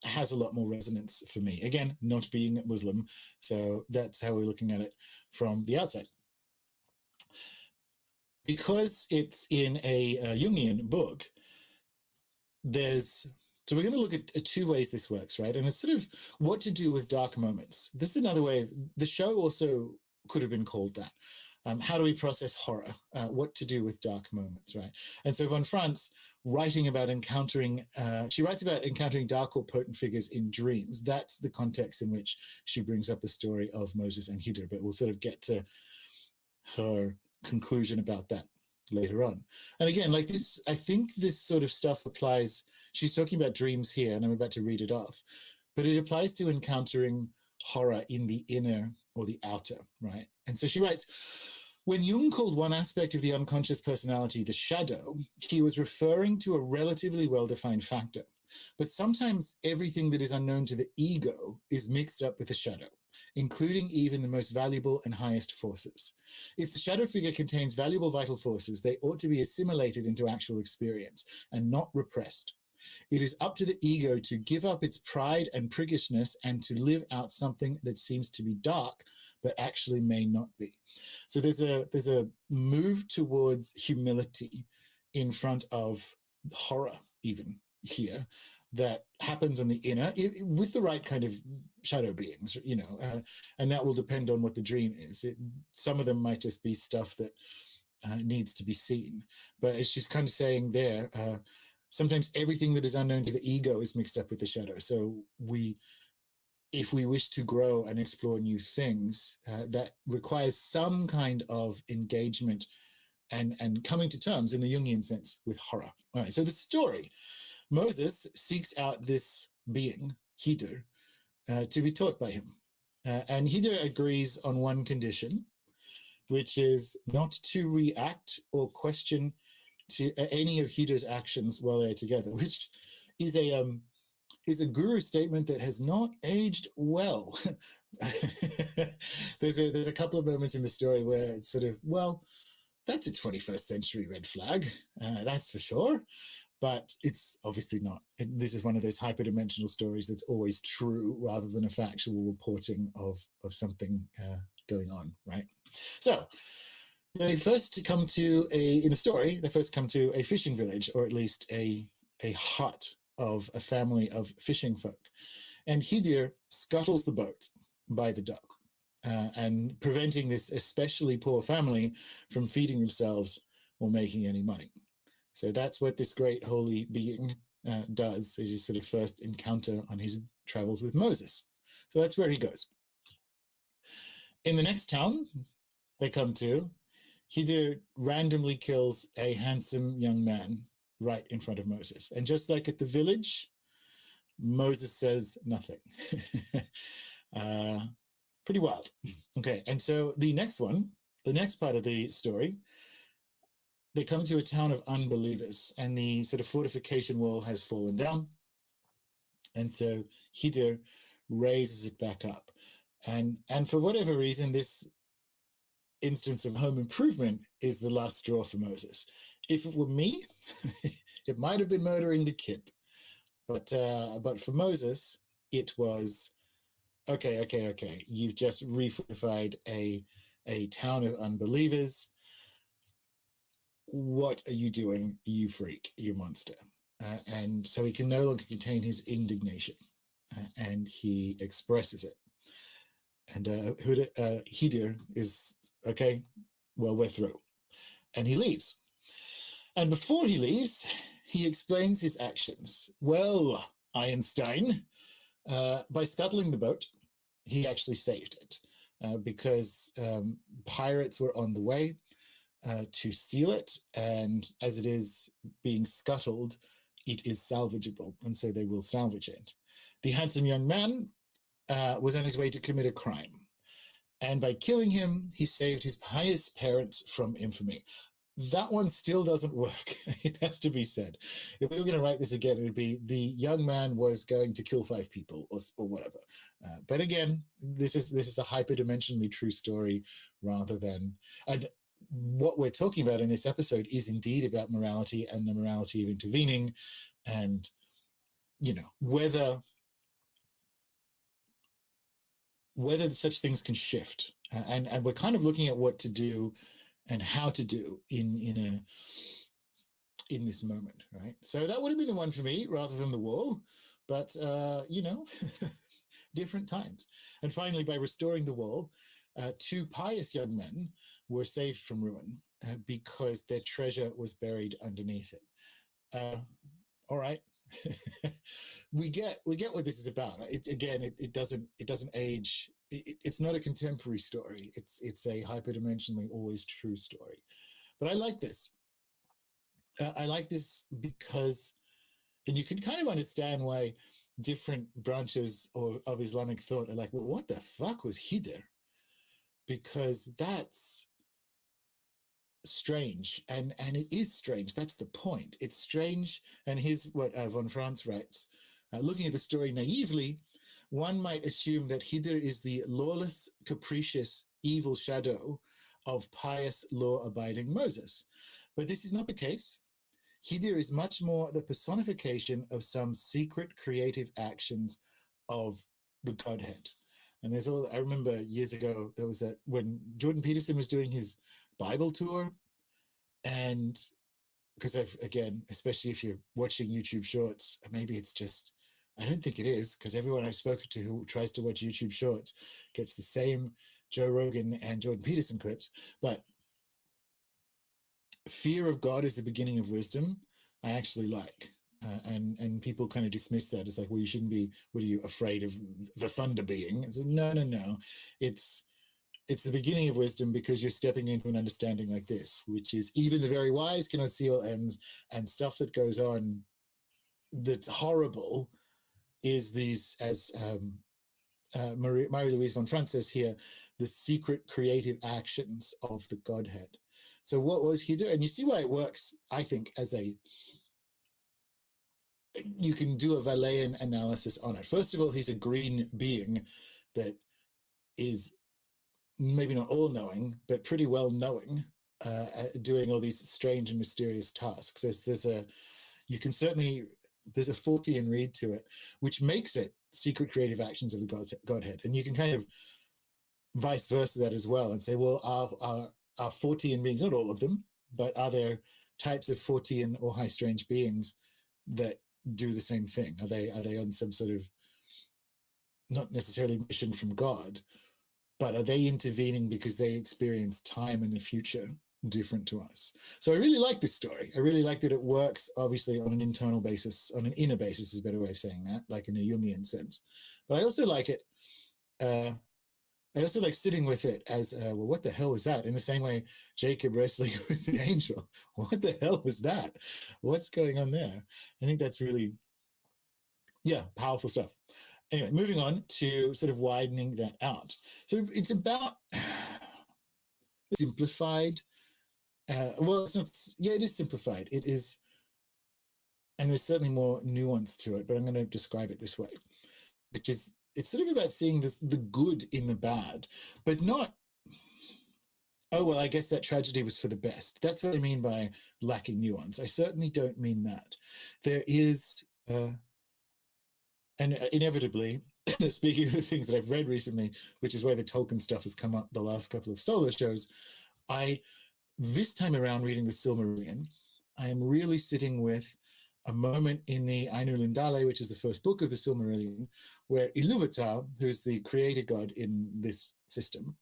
has a lot more resonance for me. Again, not being Muslim, so that's how we're looking at it from the outside. Because it's in a Jungian book, so we're going to look at two ways this works, right? And it's sort of what to do with dark moments. This is another way. The show also could have been called that. How do we process horror? What to do with dark moments, right? And so von Franz, writing about encountering, she writes about encountering dark or potent figures in dreams. That's the context in which she brings up the story of Moses and Khidir, but we'll sort of get to her conclusion about that later on. And again, like this, I think this sort of stuff applies. She's talking about dreams here, and I'm about to read it off, but it applies to encountering horror in the inner or the outer, right? And so she writes, when Jung called one aspect of the unconscious personality the shadow, he was referring to a relatively well-defined factor. But sometimes everything that is unknown to the ego is mixed up with the shadow, including even the most valuable and highest forces. If the shadow figure contains valuable vital forces, they ought to be assimilated into actual experience and not repressed. It is up to the ego to give up its pride and priggishness and to live out something that seems to be dark, but actually may not be. So there's a move towards humility in front of horror, even here, that happens on the inner with the right kind of shadow beings, you know, and that will depend on what the dream is. Some of them might just be stuff that needs to be seen, but it's just kind of saying there, sometimes everything that is unknown to the ego is mixed up with the shadow. So if we wish to grow and explore new things, that requires some kind of engagement and coming to terms in the Jungian sense with horror. All right, so the story, Moses seeks out this being, Khidir, to be taught by him. And Khidir agrees on one condition, which is not to react or question to any of Khidir's actions while they're together, which is a guru statement that has not aged well. There's a couple of moments in the story where it's sort of, well, that's a 21st century red flag, that's for sure, but it's obviously not. This is one of those hyperdimensional stories that's always true rather than a factual reporting of something going on, right? So they first come to in the story, they first come to a fishing village, or at least a hut of a family of fishing folk. And Khidir scuttles the boat by the dock, and preventing this especially poor family from feeding themselves or making any money. So that's what this great holy being does, is his sort of first encounter on his travels with Moses. So that's where he goes. In the next town they come to, Khidir randomly kills a handsome young man right in front of Moses. And just like at the village, Moses says nothing. Pretty wild. Okay, and so the next part of the story, they come to a town of unbelievers, and the sort of fortification wall has fallen down. And so Hidir raises it back up. And for whatever reason, this instance of home improvement is the last straw for Moses. If it were me, it might have been murdering the kid. But for Moses, it was, okay. You've just refortified a town of unbelievers. What are you doing, you freak, you monster? And so he can no longer contain his indignation, and he expresses it. And Hidir is, okay, well, we're through. And he leaves. And before he leaves, he explains his actions. Well, Einstein, by scuttling the boat, he actually saved it because pirates were on the way to steal it. And as it is being scuttled, it is salvageable. And so they will salvage it. The handsome young man was on his way to commit a crime. And by killing him, he saved his pious parents from infamy. That one still doesn't work. It has to be said. If we were going to write this again, it would be the young man was going to kill 5 people or whatever. But again, this is a hyperdimensionally true story rather than... And what we're talking about in this episode is indeed about morality and the morality of intervening, and, you know, whether such things can shift. And we're kind of looking at what to do and how to do in this moment, right? So that would have been the one for me rather than the wall, but you know, different times. And finally, by restoring the wall, 2 pious young men were saved from ruin because their treasure was buried underneath it. All right. we get what this is about. It doesn't age. It's not a contemporary story. It's a hyperdimensionally always true story. But I like this. I like this because, and you can kind of understand why different branches of Islamic thought are like, well, what the fuck was Hidir? Because that's strange, and it is strange. That's the point. It's strange. And here's what von Franz writes: looking at the story naively, one might assume that Hidir is the lawless, capricious, evil shadow of pious, law-abiding Moses. But this is not the case. Hidir is much more the personification of some secret creative actions of the Godhead. And I remember years ago, there was when Jordan Peterson was doing his Bible tour, and because again, especially if you're watching YouTube shorts, maybe it's just, I don't think it is, because everyone I've spoken to who tries to watch YouTube shorts gets the same Joe Rogan and Jordan Peterson clips. But fear of God is the beginning of wisdom, I actually like. And people kind of dismiss that as like, well, you shouldn't be, what are you, afraid of the thunder being? It's like, no. It's the beginning of wisdom, because you're stepping into an understanding like this, which is even the very wise cannot see all ends, and stuff that goes on that's horrible is these, as Marie-Louise von Franz says here, the secret creative actions of the Godhead. So what was he doing? And you see why it works, I think, you can do a Valean analysis on it. First of all, he's a green being that is maybe not all-knowing, but pretty well-knowing, doing all these strange and mysterious tasks. There's a Fortean read to it, which makes it secret creative actions of the Godhead. And you can kind of vice versa that as well and say, well, are Fortean beings, not all of them, but are there types of Fortean or high strange beings that do the same thing? Are they on some sort of, not necessarily mission from God, but are they intervening because they experience time in the future different to us? So I really like this story. I really like that it works, obviously, on an internal basis, on an inner basis is a better way of saying that, like in a Jungian sense. But I also like it, I also like sitting with it as, well, what the hell was that? In the same way, Jacob wrestling with the angel. What the hell was that? What's going on there? I think that's really, yeah, powerful stuff. Anyway, moving on to sort of widening that out. So it's about simplified well, it's not. Yeah, it is simplified. It is, and there's certainly more nuance to it. But I'm going to describe it this way, which is it's sort of about seeing the good in the bad, but not. Oh well, I guess that tragedy was for the best. That's what I mean by lacking nuance. I certainly don't mean that. There is, and inevitably, speaking of the things that I've read recently, which is where the Tolkien stuff has come up the last couple of solo shows, this time around reading the Silmarillion, I am really sitting with a moment in the Ainulindale, which is the first book of the Silmarillion, where Ilúvatar, who's the creator god in this system,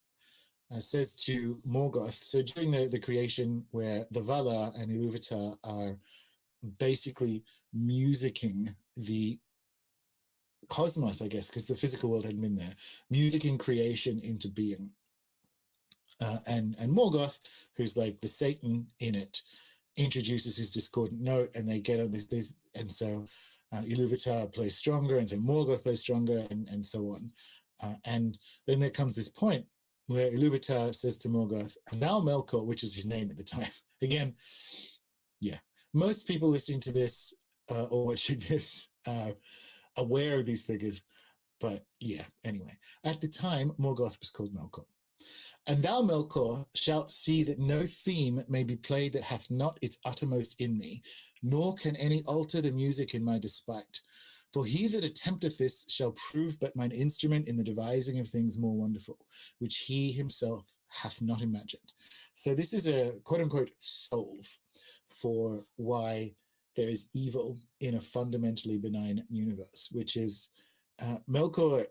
says to Morgoth, so during the creation where the Valar and Ilúvatar are basically musicking the cosmos, I guess, because the physical world hadn't been there, musicking creation into being. And Morgoth, who's like the Satan in it, introduces his discordant note, and they get on this, and so Ilúvatar plays stronger, and so Morgoth plays stronger, and so on. And then there comes this point where Ilúvatar says to Morgoth, "Now Melkor," which was his name at the time. Again, yeah, most people listening to this or watching this are aware of these figures, but yeah, anyway. At the time, Morgoth was called Melkor. "And thou, Melkor, shalt see that no theme may be played that hath not its uttermost in me, nor can any alter the music in my despite. For he that attempteth this shall prove but mine instrument in the devising of things more wonderful, which he himself hath not imagined." So this is a quote-unquote solve for why there is evil in a fundamentally benign universe, which is Melkor,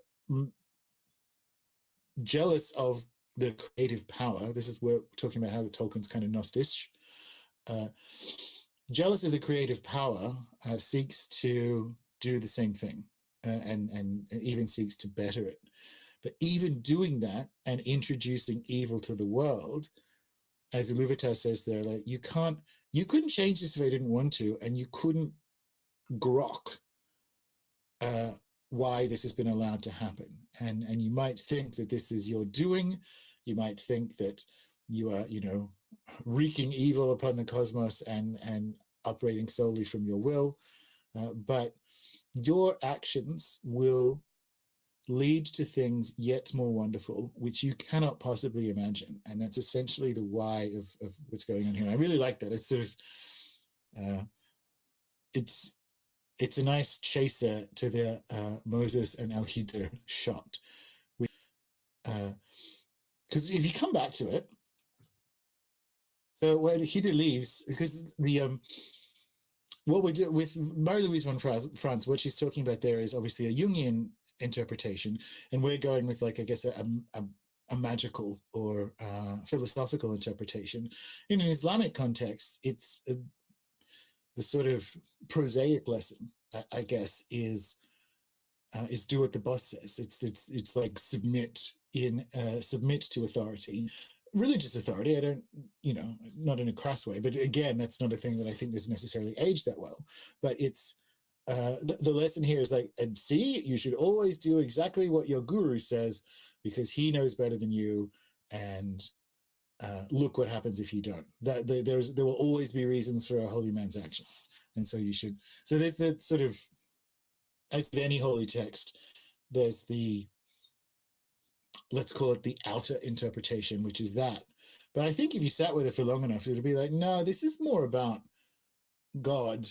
jealous of the creative power. This is where we're talking about how Tolkien's kind of Gnostish. Jealous of the creative power, seeks to do the same thing, and even seeks to better it. But even doing that and introducing evil to the world, as Ilúvatar says there, like you couldn't change this if I didn't want to, and you couldn't grok why this has been allowed to happen. And you might think that this is your doing. You might think that you are, wreaking evil upon the cosmos and operating solely from your will. But your actions will lead to things yet more wonderful, which you cannot possibly imagine. And that's essentially the why of what's going on here. I really like that. It's sort of, it's a nice chaser to the Moses and Elhidr shot. Because if you come back to it, so when Elhidr leaves, because what we do with Marie-Louise von Franz, what she's talking about there is obviously a Jungian interpretation, and we're going with, like, I guess, a magical or philosophical interpretation. In an Islamic context, it's the sort of prosaic lesson, I guess, is do what the boss says. It's like submit to authority, religious authority. I don't, not in a crass way, but again, that's not a thing that I think has necessarily aged that well. But it's the lesson here is like, and see, you should always do exactly what your guru says because he knows better than you, and look what happens if you don't. There will always be reasons for a holy man's actions, and so you should. So there's that sort of, as with any holy text, there's the, let's call it the outer interpretation, which is that. But I think if you sat with it for long enough, it'll be like, no, this is more about God,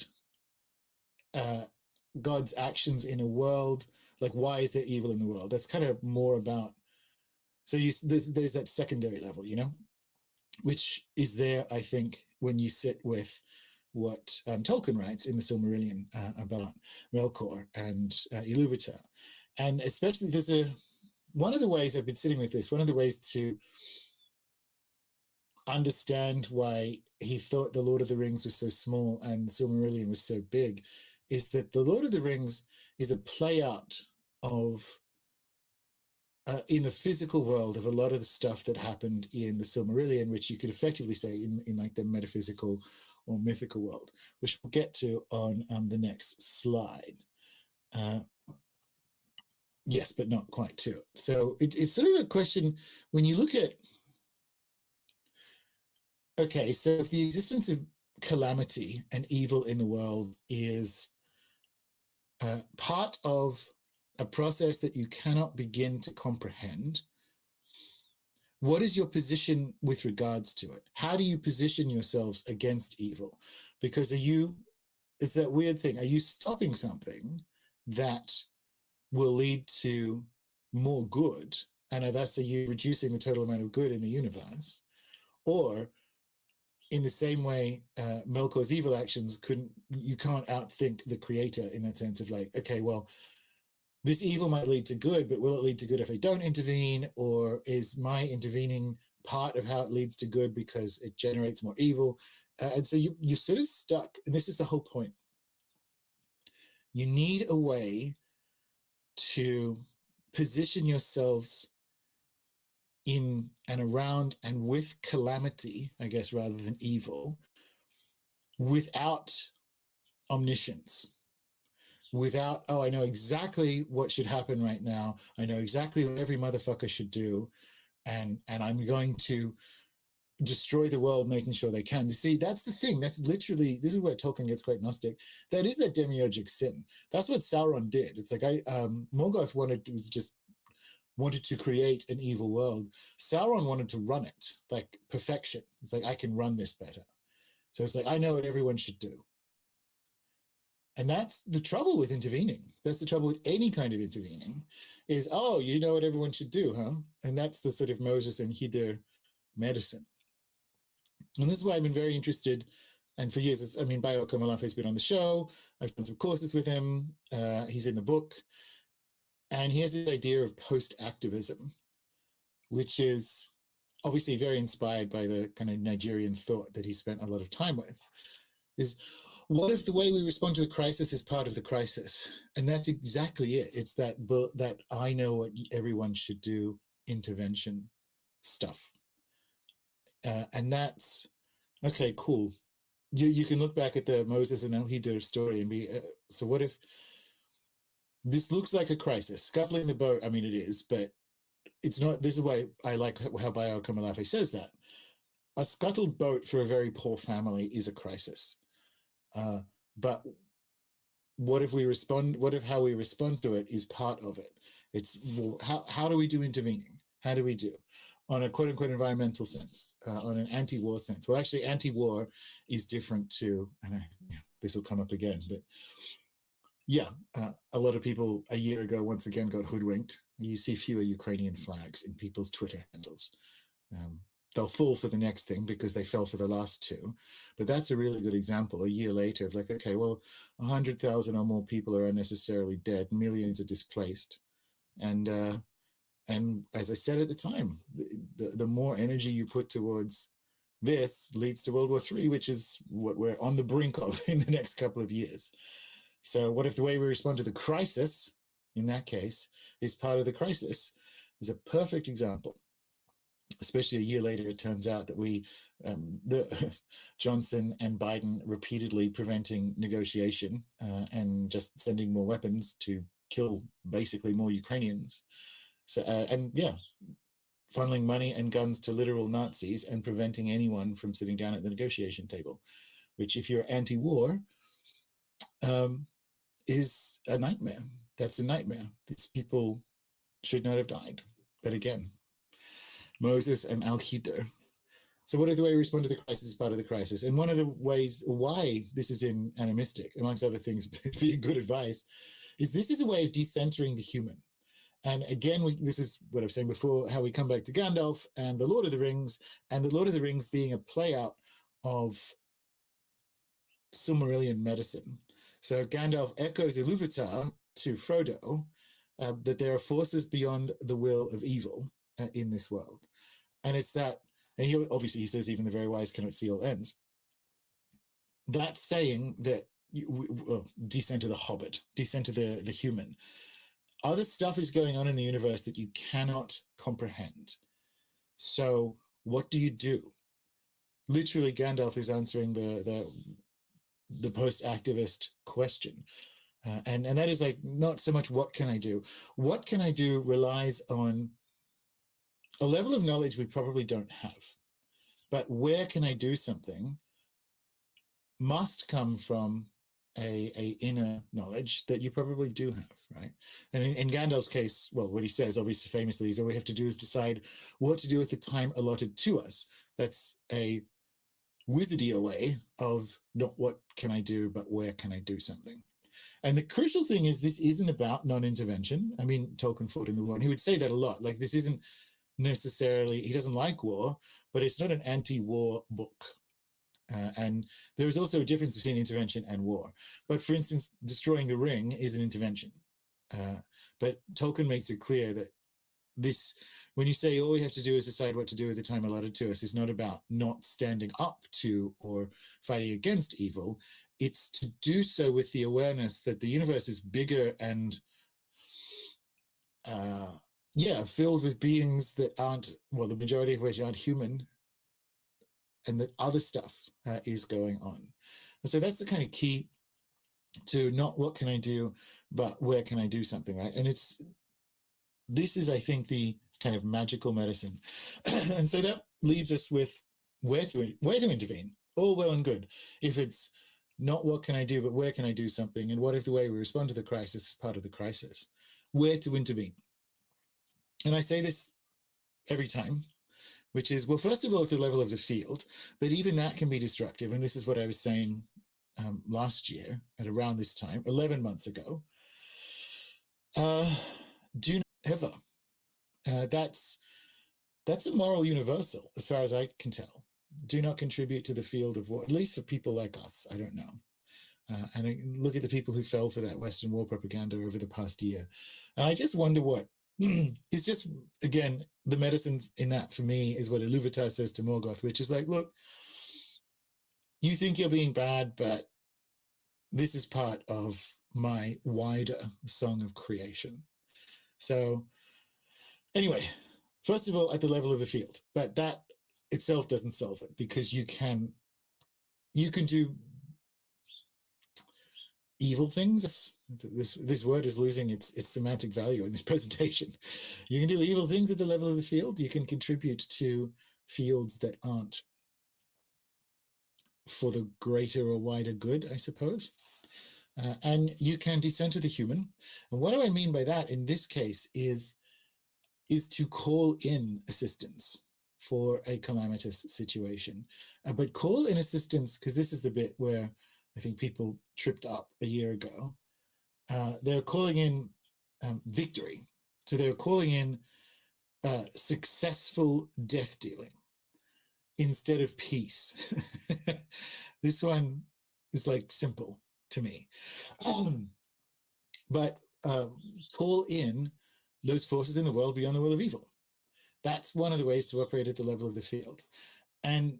God's actions in a world. Like, why is there evil in the world? That's kind of more about. So there's that secondary level, which is there, I think, when you sit with what Tolkien writes in the Silmarillion about Melkor and Ilúvatar. And especially one of the ways I've been sitting with this, one of the ways to understand why he thought the Lord of the Rings was so small and the Silmarillion was so big, is that the Lord of the Rings is a play out of, in the physical world, of a lot of the stuff that happened in the Silmarillion, which you could effectively say in like the metaphysical or mythical world, which we'll get to on the next slide. Yes, but not quite to it. So it's sort of a question, when you look at Okay, so if the existence of calamity and evil in the world is part of a process that you cannot begin to comprehend, what is your position with regards to it? How do you position yourselves against evil? Because it's that weird thing. Are you stopping something that will lead to more good? And thus are you reducing the total amount of good in the universe? Or in the same way, Melkor's evil actions you can't outthink the creator in that sense of like, okay, well, this evil might lead to good, but will it lead to good if I don't intervene? Or is my intervening part of how it leads to good because it generates more evil? And so you're sort of stuck. And this is the whole point. You need a way to position yourselves in and around and with calamity, I guess, rather than evil, without omniscience. Without, oh, I know exactly what should happen right now. I know exactly what every motherfucker should do. And I'm going to destroy the world, making sure they can. You see, that's the thing. That's literally, this is where Tolkien gets quite Gnostic. That is that demiurgic sin. That's what Sauron did. It's like Morgoth wanted to create an evil world. Sauron wanted to run it, like perfection. It's like, I can run this better. So it's like, I know what everyone should do. And that's the trouble with intervening. That's the trouble with any kind of intervening is, oh, you know what everyone should do, huh? And that's the sort of Moses and Hyder medicine. And this is why I've been very interested. And for years, Bayo Kamalafe has been on the show. I've done some courses with him. He's in the book. And he has this idea of post-activism, which is obviously very inspired by the kind of Nigerian thought that he spent a lot of time with, is what if the way we respond to the crisis is part of the crisis? And that's exactly it. It's that I know what everyone should do intervention stuff. And that's, okay, cool. You can look back at the Moses and El-Hidr story and be, so what if this looks like a crisis? Scuttling the boat, it is, but it's not. This is why I like how Bayo Kamalafe says that. A scuttled boat for a very poor family is a crisis. But what if how we respond to it is part of it? It's, well, how do we do intervening? How do we do on a quote unquote environmental sense, on an anti-war sense? Well, actually anti-war is different to, and this will come up again, but yeah, a lot of people a year ago, once again, got hoodwinked. You see fewer Ukrainian flags in people's Twitter handles. They'll fall for the next thing because they fell for the last two. But that's a really good example a year later of like, okay, well, 100,000 or more people are unnecessarily dead, millions are displaced. And as I said at the time, the more energy you put towards this leads to World War III, which is what we're on the brink of in the next couple of years. So what if the way we respond to the crisis, in that case, is part of the crisis? Is a perfect example. Especially a year later, it turns out that Johnson and Biden repeatedly preventing negotiation and just sending more weapons to kill basically more Ukrainians. So, funneling money and guns to literal Nazis and preventing anyone from sitting down at the negotiation table, which if you're anti-war, is a nightmare. That's a nightmare. These people should not have died. But again, Moses and El-Hidr. So what if the way we respond to the crisis is part of the crisis? And one of the ways why this is in animistic, amongst other things being good advice, is this is a way of decentering the human. And again, this is what I was saying before, how we come back to Gandalf and the Lord of the Rings, and the Lord of the Rings being a play out of Silmarillion medicine. So Gandalf echoes Iluvatar to Frodo that there are forces beyond the will of evil in this world. And it's that, and he says even the very wise cannot see all ends. That's saying that, descend to the hobbit, descend to the human. Other stuff is going on in the universe that you cannot comprehend. So what do you do? Literally, Gandalf is answering the post-activist question. And that is like, not so much what can I do? What can I do relies on a level of knowledge we probably don't have. but where can I do something must come from a inner knowledge that you probably do have, right? And in Gandalf's case, well, what he says, obviously famously, is all we have to do is decide what to do with the time allotted to us. That's a wizardier way of not what can I do, but where can I do something. And the crucial thing is this isn't about non-intervention. I mean, Tolkien fought in the war, and he would say that a lot. Like, this isn't necessarily, he doesn't like war, but it's not an anti-war book. And there is also a difference between intervention and war. But for instance, destroying the ring is an intervention. But Tolkien makes it clear that this, when you say all we have to do is decide what to do with the time allotted to us, is not about not standing up to or fighting against evil. It's to do so with the awareness that the universe is bigger and filled with beings that aren't, well, the majority of which aren't human, and that other stuff is going on. And so that's the kind of key to not what can I do, but where can I do something, right? And this is, I think, the kind of magical medicine. And so that leaves us with where to intervene. All well and good. If it's not what can I do, but where can I do something, and what if the way we respond to the crisis is part of the crisis? Where to intervene? And I say this every time, which is, well, first of all, at the level of the field, but even that can be destructive. And this is what I was saying last year at around this time, 11 months ago. Do not ever. That's a moral universal, as far as I can tell. Do not contribute to the field of war, at least for people like us. I don't know. And I look at the people who fell for that Western war propaganda over the past year. And I just wonder what, it's just, again, the medicine in that for me is what Iluvatar says to Morgoth, which is like, look, you think you're being bad, but this is part of my wider song of creation. So anyway, first of all, at the level of the field, but that itself doesn't solve it, because you can do evil things. This word is losing its semantic value in this presentation. You can do evil things at the level of the field. You can contribute to fields that aren't for the greater or wider good, I suppose. And you can decenter the human. And what do I mean by that in this case is to call in assistance for a calamitous situation. But call in assistance, because this is the bit where I think people tripped up a year ago. They're calling in victory. So they're calling in successful death dealing instead of peace. This one is like simple to me. But call in those forces in the world beyond the will of evil. That's one of the ways to operate at the level of the field. And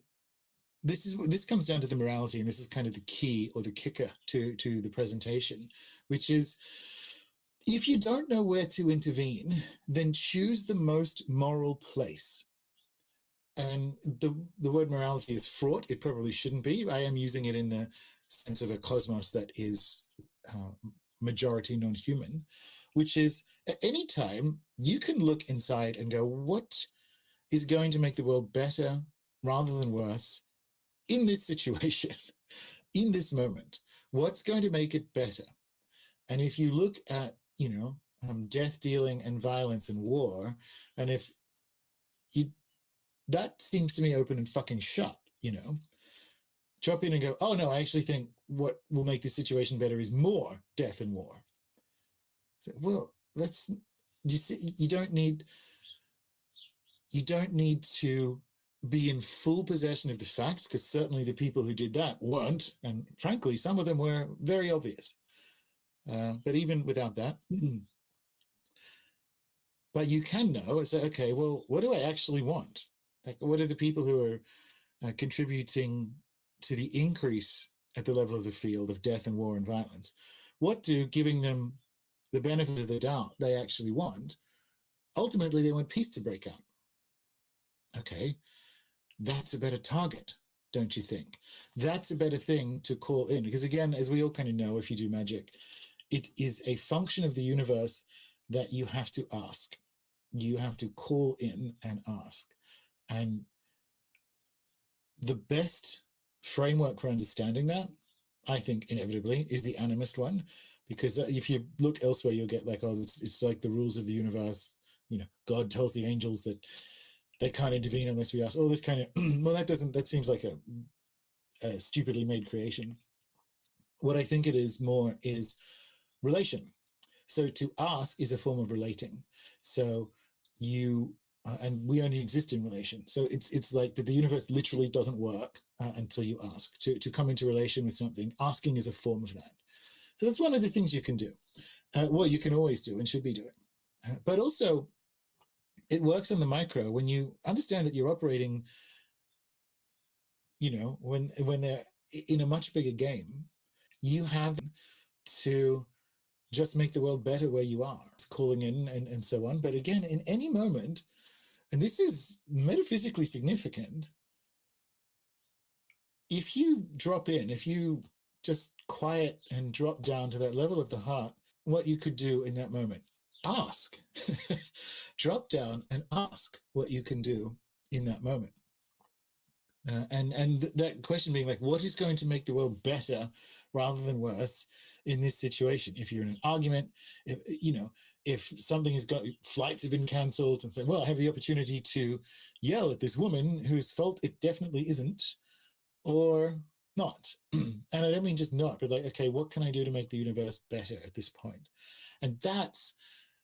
this comes down to the morality, and this is kind of the key or the kicker to the presentation, which is, if you don't know where to intervene, then choose the most moral place. And the word morality is fraught. It probably shouldn't be. I am using it in the sense of a cosmos that is majority non-human, which is, at any time you can look inside and go, what is going to make the world better rather than worse in this situation, in this moment? What's going to make it better? And if you look at, death dealing and violence and war, and if that seems to me open and fucking shut, drop in and go, oh no, I actually think what will make this situation better is more death and war. So, well, you see, you don't need to be in full possession of the facts, because certainly the people who did that weren't, and frankly, some of them were very obvious. But even without that, but you can know and say, okay, well, what do I actually want? Like, what are the people who are contributing to the increase at the level of the field of death and war and violence? What do, giving them the benefit of the doubt, they actually want? Ultimately, they want peace to break out. Okay, that's a better target, don't you think? That's a better thing to call in, because again, as we all kind of know, if you do magic, it is a function of the universe that you have to ask. You have to call in and ask. And The best framework for understanding that, I think, inevitably, is the animist one, because if you look elsewhere, you'll get like, oh, it's like the rules of the universe. You know, God tells the angels that they can't intervene unless we ask. All this kind of well, that seems like a stupidly made creation. What I think it is more is relation. So to ask is a form of relating. So you and we only exist in relation. So it's like the universe literally doesn't work until you ask. To come into relation with something, asking is a form of that. So that's one of the things you can do. What you can always do and should be doing. But also, it works on the micro when you understand that you're operating. You know, when they're in a much bigger game, you have to just make the world better where you are. It's calling in and so on. But again, in any moment, and this is metaphysically significant, if you drop in, if you just quiet and drop down to that level of the heart, what you could do in that moment, ask. Drop down and ask what you can do in that moment. And that question being like, what is going to make the world better rather than worse in this situation? If you're in an argument, if something has got, flights have been cancelled, and say, well, I have the opportunity to yell at this woman whose fault it definitely isn't, or not. And I don't mean just not, but like, okay, what can I do to make the universe better at this point? And that's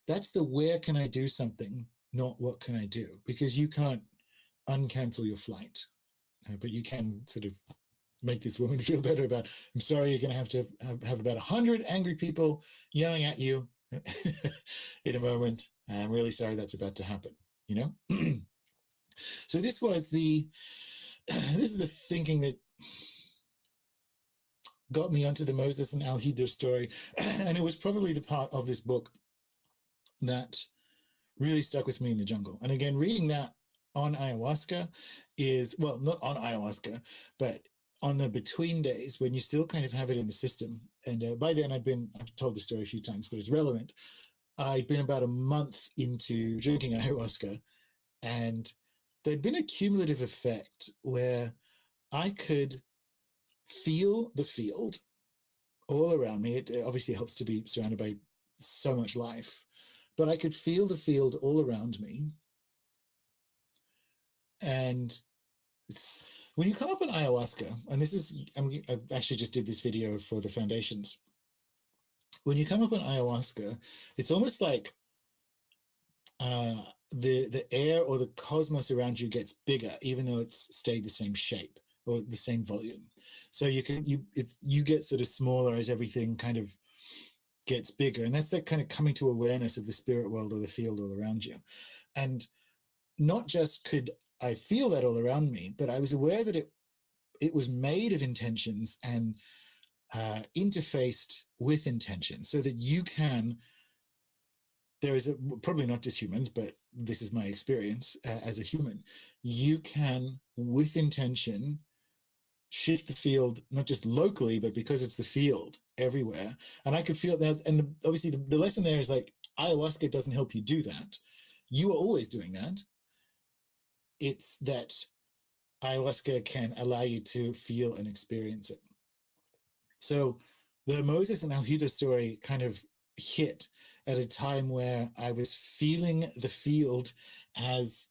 the where can I do something, not what can I do, because you can't uncancel your flight. But you can sort of make this woman feel better about, I'm sorry, you're going to have about 100 angry people yelling at you in a moment. I'm really sorry that's about to happen, you know? So this is the thinking that got me onto the Moses and Al-Hidr story. And it was probably the part of this book that really stuck with me in the jungle. And again, reading that on ayahuasca is, well, not on ayahuasca, but on the between days when you still kind of have it in the system. And by then I've told the story a few times, but it's relevant. I'd been about a month into drinking ayahuasca, and there'd been a cumulative effect where I could feel the field all around me. It obviously helps to be surrounded by so much life, but I could feel the field all around me. And when you come up on ayahuasca, and this is, I actually just did this video for the foundations. When you come up on ayahuasca, it's almost like the air or the cosmos around you gets bigger, even though it's stayed the same shape or the same volume. So you get sort of smaller as everything kind of gets bigger, and that's that kind of coming to awareness of the spirit world or the field all around you. And not just could I feel that all around me, but I was aware that it was made of intentions and interfaced with intention, so that you can, there is probably not just humans, but this is my experience as a human, you can, with intention, shift the field, not just locally, but because it's the field everywhere. And I could feel that. And obviously the lesson there is like, ayahuasca doesn't help you do that. You are always doing that. It's that ayahuasca can allow you to feel and experience it. So the Moses and Al-Hidr story kind of hit at a time where I was feeling the field as,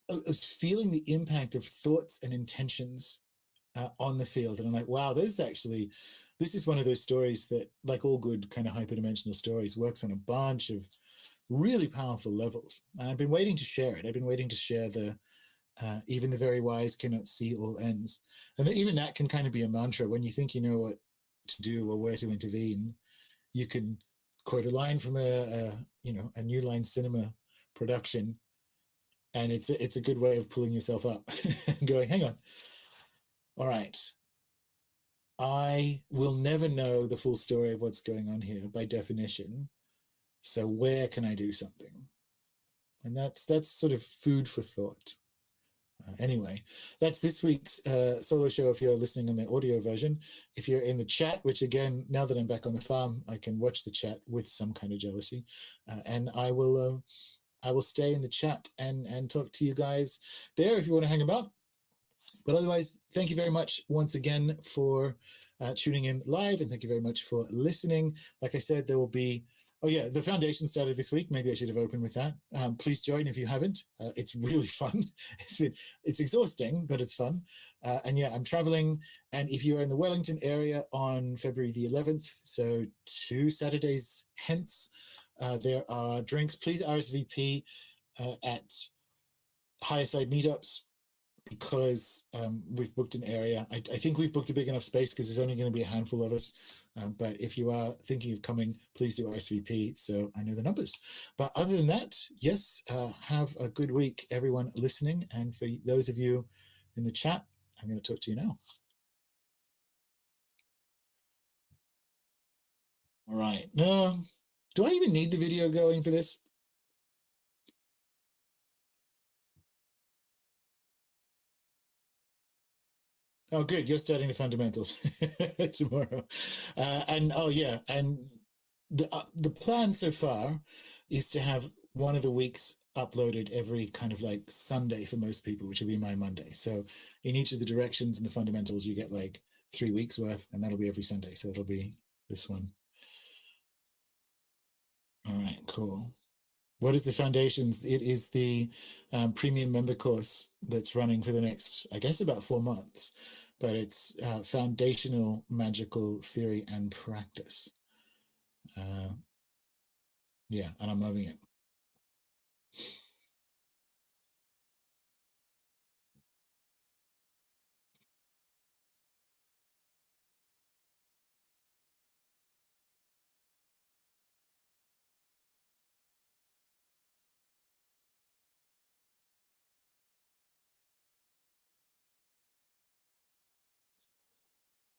I was feeling the impact of thoughts and intentions on the field. And I'm like, wow, this is one of those stories that, like all good kind of hyperdimensional stories, works on a bunch of really powerful levels. And I've been waiting to share it. I've been waiting to share the even the very wise cannot see all ends. And even that can kind of be a mantra. When you think you know what to do or where to intervene, you can quote a line from a New Line Cinema production, and it's a good way of pulling yourself up and going, hang on, all right, I will never know the full story of what's going on here by definition, so where can I do something? And that's sort of food for thought. Anyway, that's this week's solo show if you're listening on the audio version. If you're in the chat, which again, now that I'm back on the farm, I can watch the chat with some kind of jealousy. And I will stay in the chat and talk to you guys there if you want to hang about. But otherwise, thank you very much once again for tuning in live, and thank you very much for listening. Like I said, there will be, oh yeah, the foundation started this week. Maybe I should have opened with that. Please join if you haven't. It's really fun. It's exhausting, but it's fun. And yeah, I'm traveling. And if you are in the Wellington area on February the 11th, so 2 Saturdays hence, there are drinks. Please RSVP at higher side meetups, because we've booked an area. I think we've booked a big enough space because there's only going to be a handful of us. But if you are thinking of coming, please do RSVP so I know the numbers. But other than that, yes, have a good week, everyone listening. And for those of you in the chat, I'm going to talk to you now. All right. Do I even need the video going for this? Oh, good. You're studying the fundamentals tomorrow. And oh, yeah. And the plan so far is to have one of the weeks uploaded every kind of like Sunday for most people, which will be my Monday. So in each of the directions and the fundamentals, you get like 3 weeks worth, and that'll be every Sunday. So it'll be this one. All right, cool. What is the foundations? It is the premium member course that's running for the next, I guess, about 4 months. But it's foundational magical theory and practice. Yeah, and I'm loving it.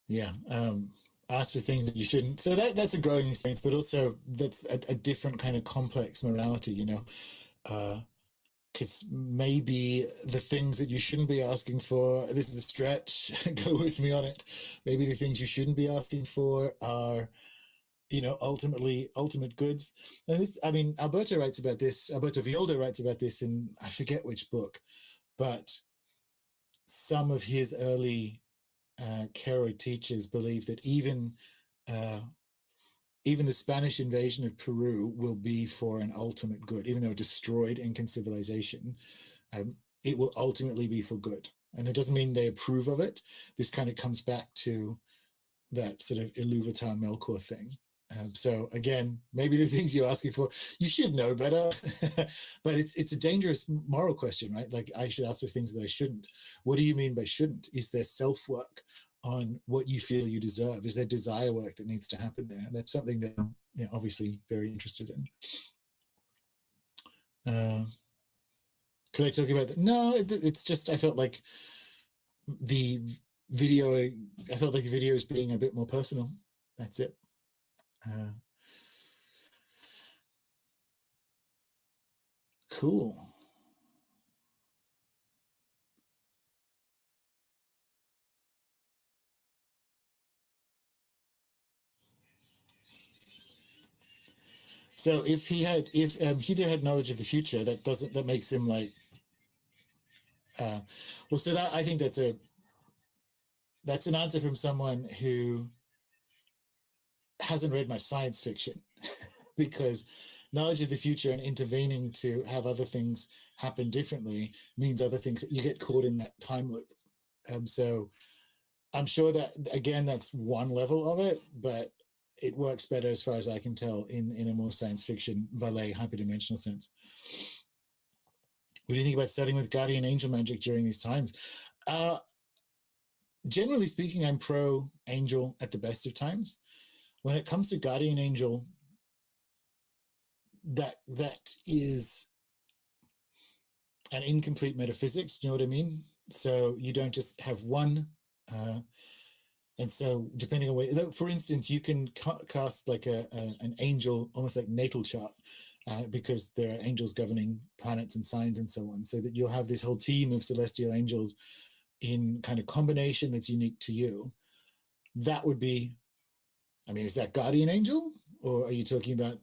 Yeah. Ask for things that you shouldn't. So that's a growing experience, but also that's a different kind of complex morality, you know. Because maybe the things that you shouldn't be asking for, this is a stretch, go with me on it. Maybe the things you shouldn't be asking for are, you know, ultimately ultimate goods. And this, I mean, Alberto Villoldo writes about this in, I forget which book, but some of his early Quero teachers believe that uh, even the Spanish invasion of Peru will be for an ultimate good, even though it destroyed Incan civilization. It will ultimately be for good, and it doesn't mean they approve of it. This kind of comes back to that sort of Iluvatar Melkor thing. So again, maybe the things you're asking for, you should know better, but it's a dangerous moral question, right? Like I should ask for things that I shouldn't. What do you mean by shouldn't? Is there self-work on what you feel you deserve? Is there desire work that needs to happen there? And that's something that I'm, you know, obviously very interested in. Could I talk about that? No, it's just I felt like the I felt like the video is being a bit more personal. That's it. Cool. So if Heater had knowledge of the future, that makes him like, well, so that I think that's an answer from someone who hasn't read much science fiction, because knowledge of the future and intervening to have other things happen differently means other things, you get caught in that time loop. So I'm sure that again that's one level of it, but it works better as far as I can tell in a more science fiction valet hyperdimensional sense. What do you think about studying with guardian angel magic during these times? Generally speaking, I'm pro angel at the best of times. When it comes to guardian angel, that is an incomplete metaphysics. Do you know what I mean? So you don't just have one. And so depending on where, for instance, you can cast like an angel, almost like natal chart, because there are angels governing planets and signs and so on, so that you'll have this whole team of celestial angels in kind of combination that's unique to you. That would be, I mean, is that guardian angel? Or are you talking about,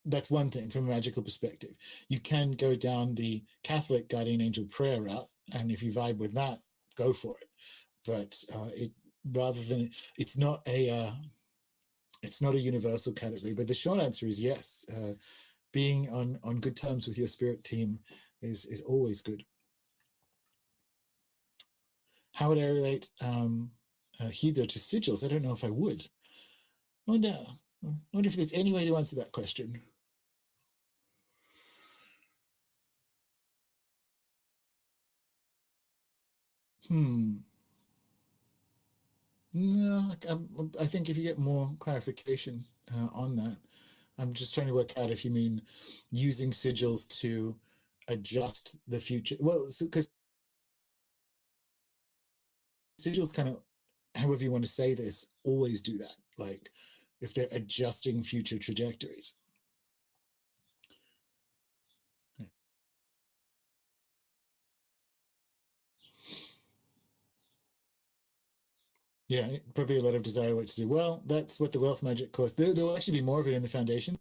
that's one thing from a magical perspective. You can go down the Catholic guardian angel prayer route, and if you vibe with that, go for it. But it rather than it's not a universal category. But the short answer is yes. Being on good terms with your spirit team is always good. How would I relate Hydra to sigils? I don't know if I would. I wonder if there's any way to answer that question. No, I think if you get more clarification on that, I'm just trying to work out if you mean using sigils to adjust the future. Well, because sigils kind of, however you want to say this, always do that. Like if they're adjusting future trajectories. Yeah, probably a lot of desire what to do. Well, that's what the wealth magic course. There'll actually be more of it in the foundation.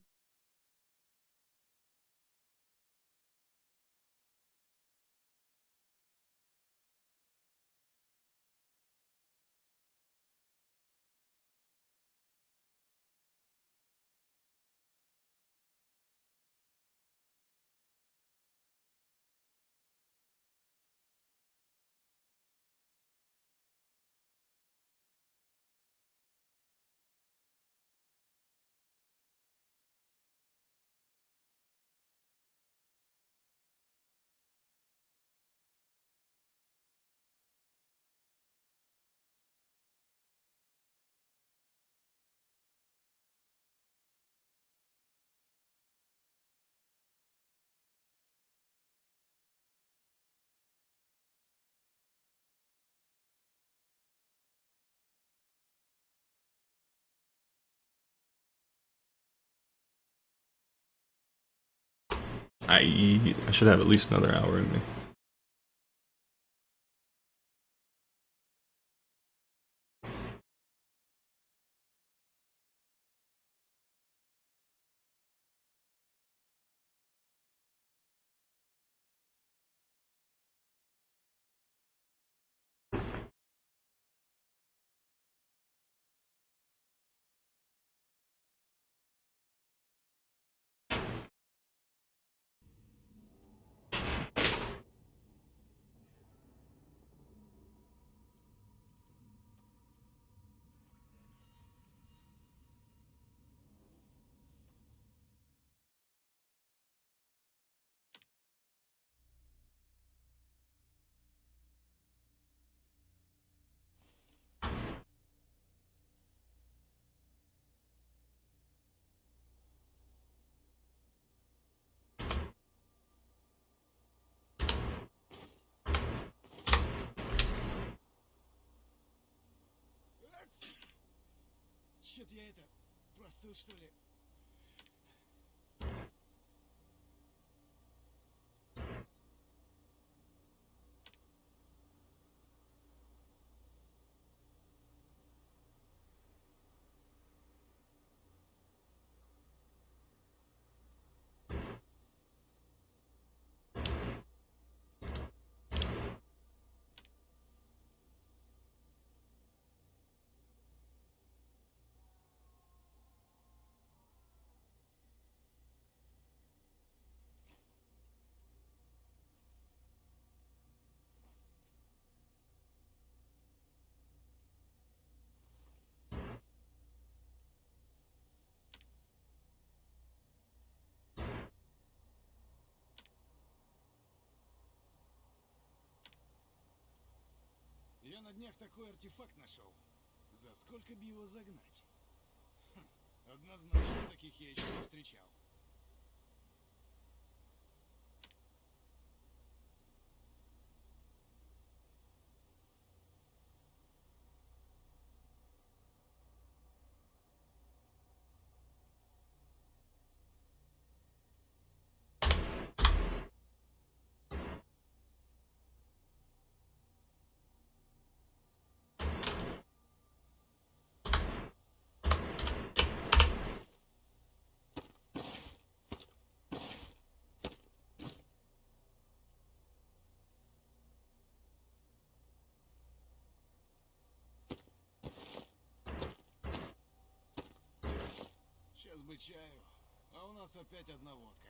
I should have at least another hour in me. Чё-то я простыл, что ли? Я на днях такой артефакт нашел. За сколько бы его загнать? Однозначно таких я еще не встречал. Отвечаю. А у нас опять одна водка.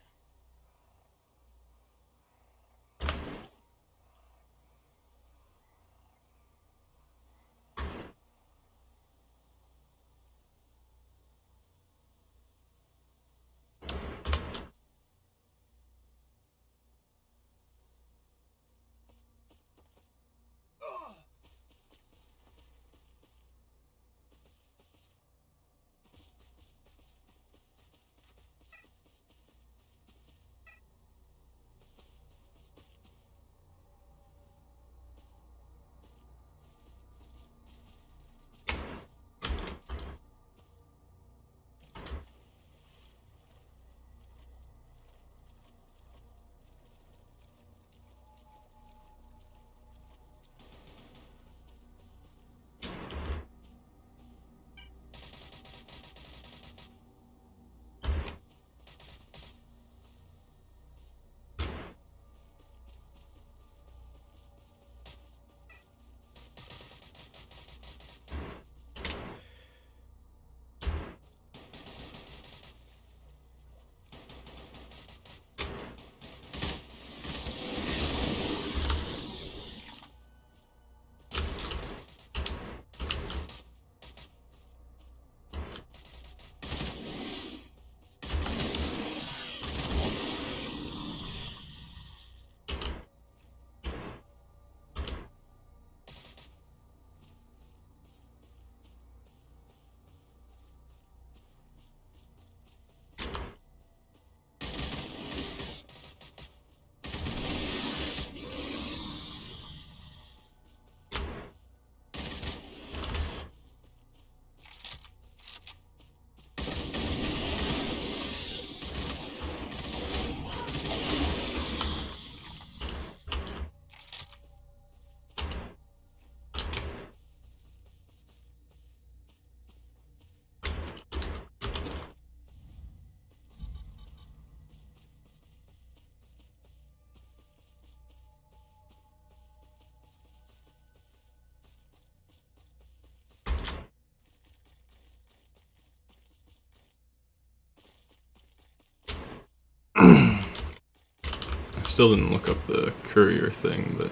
I still didn't look up the courier thing, but if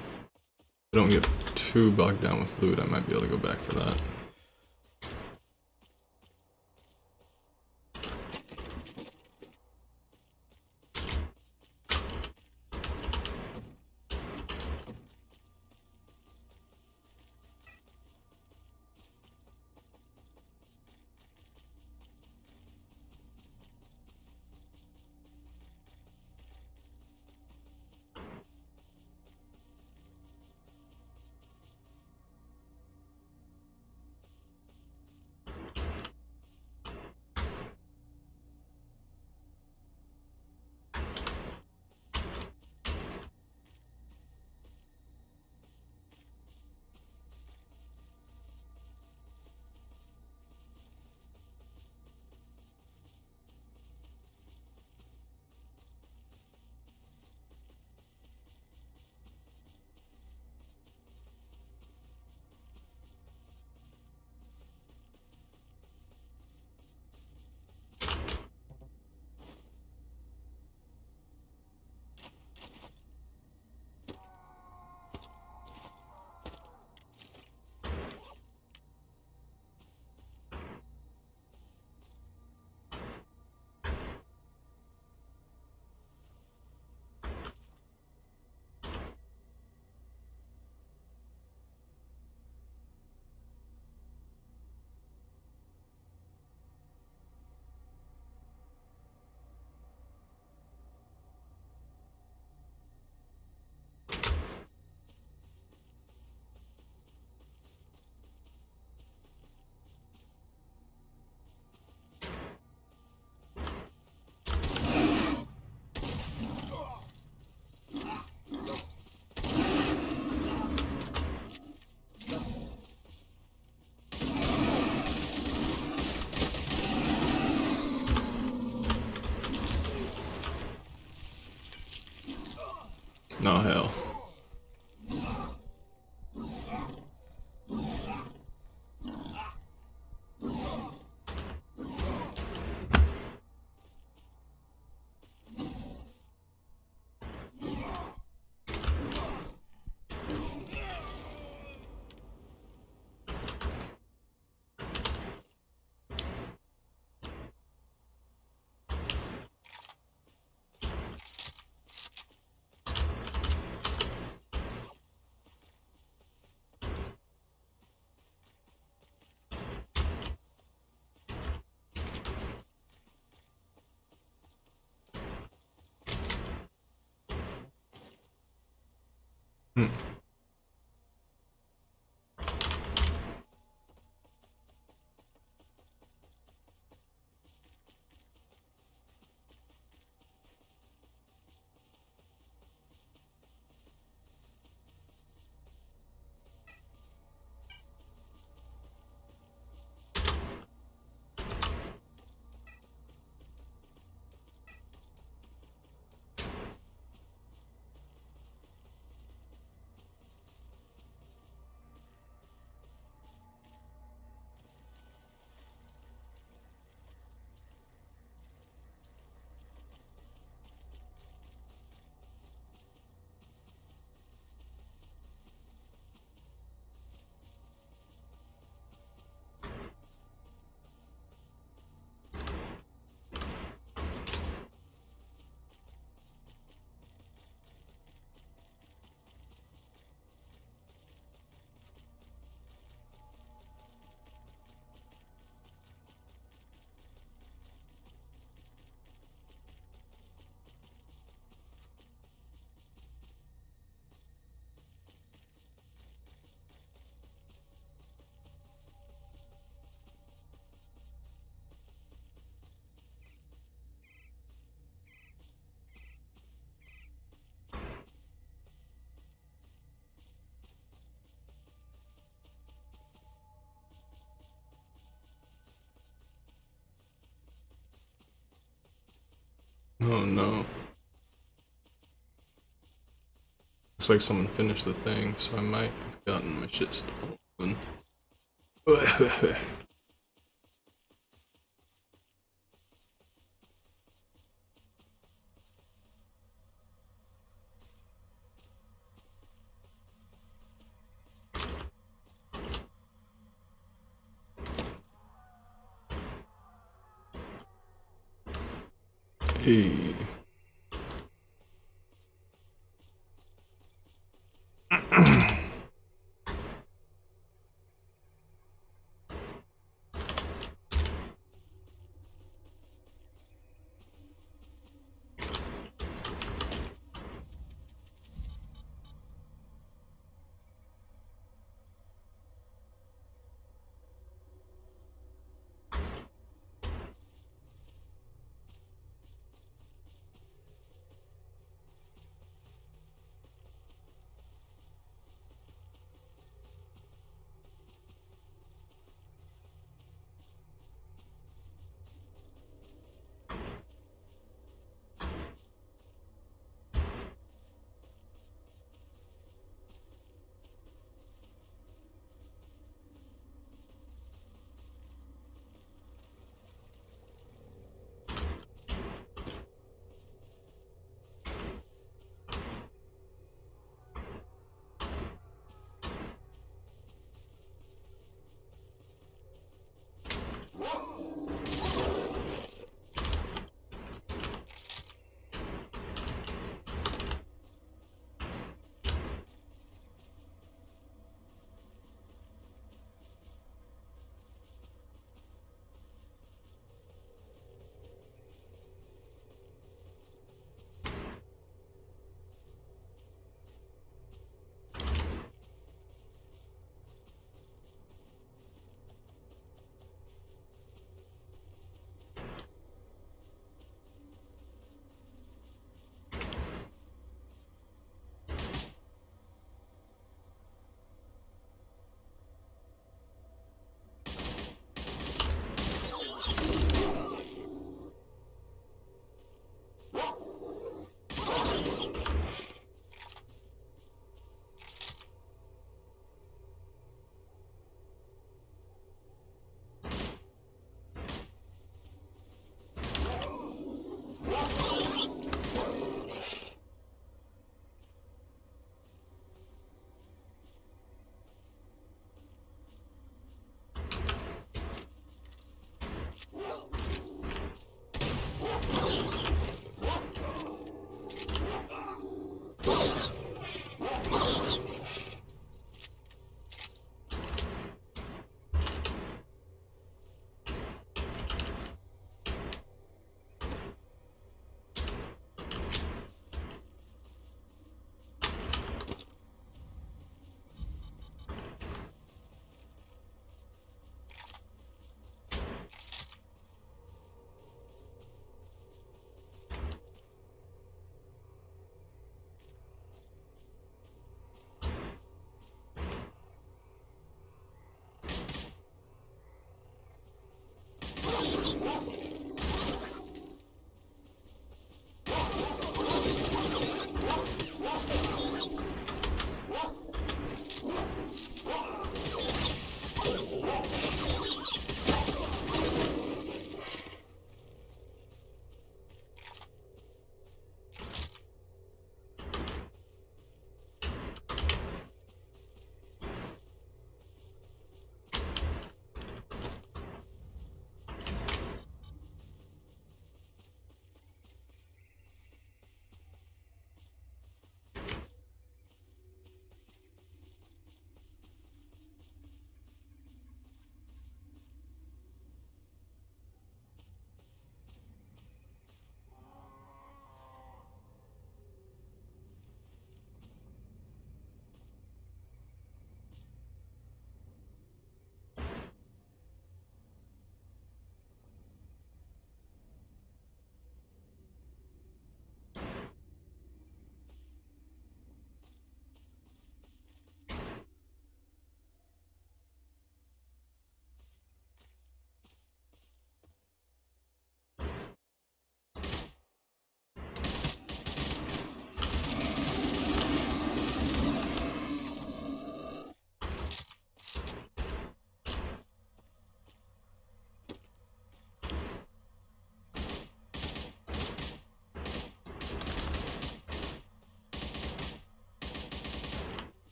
I don't get too bogged down with loot, I might be able to go back for that. Oh hell. Oh no. Looks like someone finished the thing, so I might have gotten my shit stolen. Hey.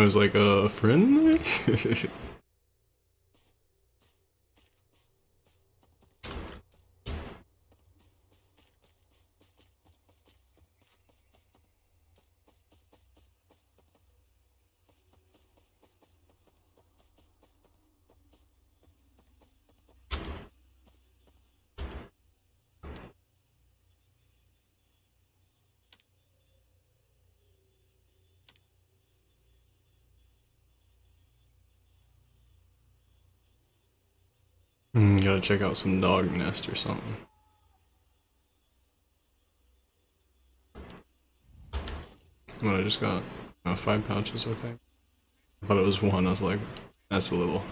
I was like, friendly? Gotta check out some dog nest or something. Well, I just got 5 pouches, I think. I thought it was 1. I was like, that's a little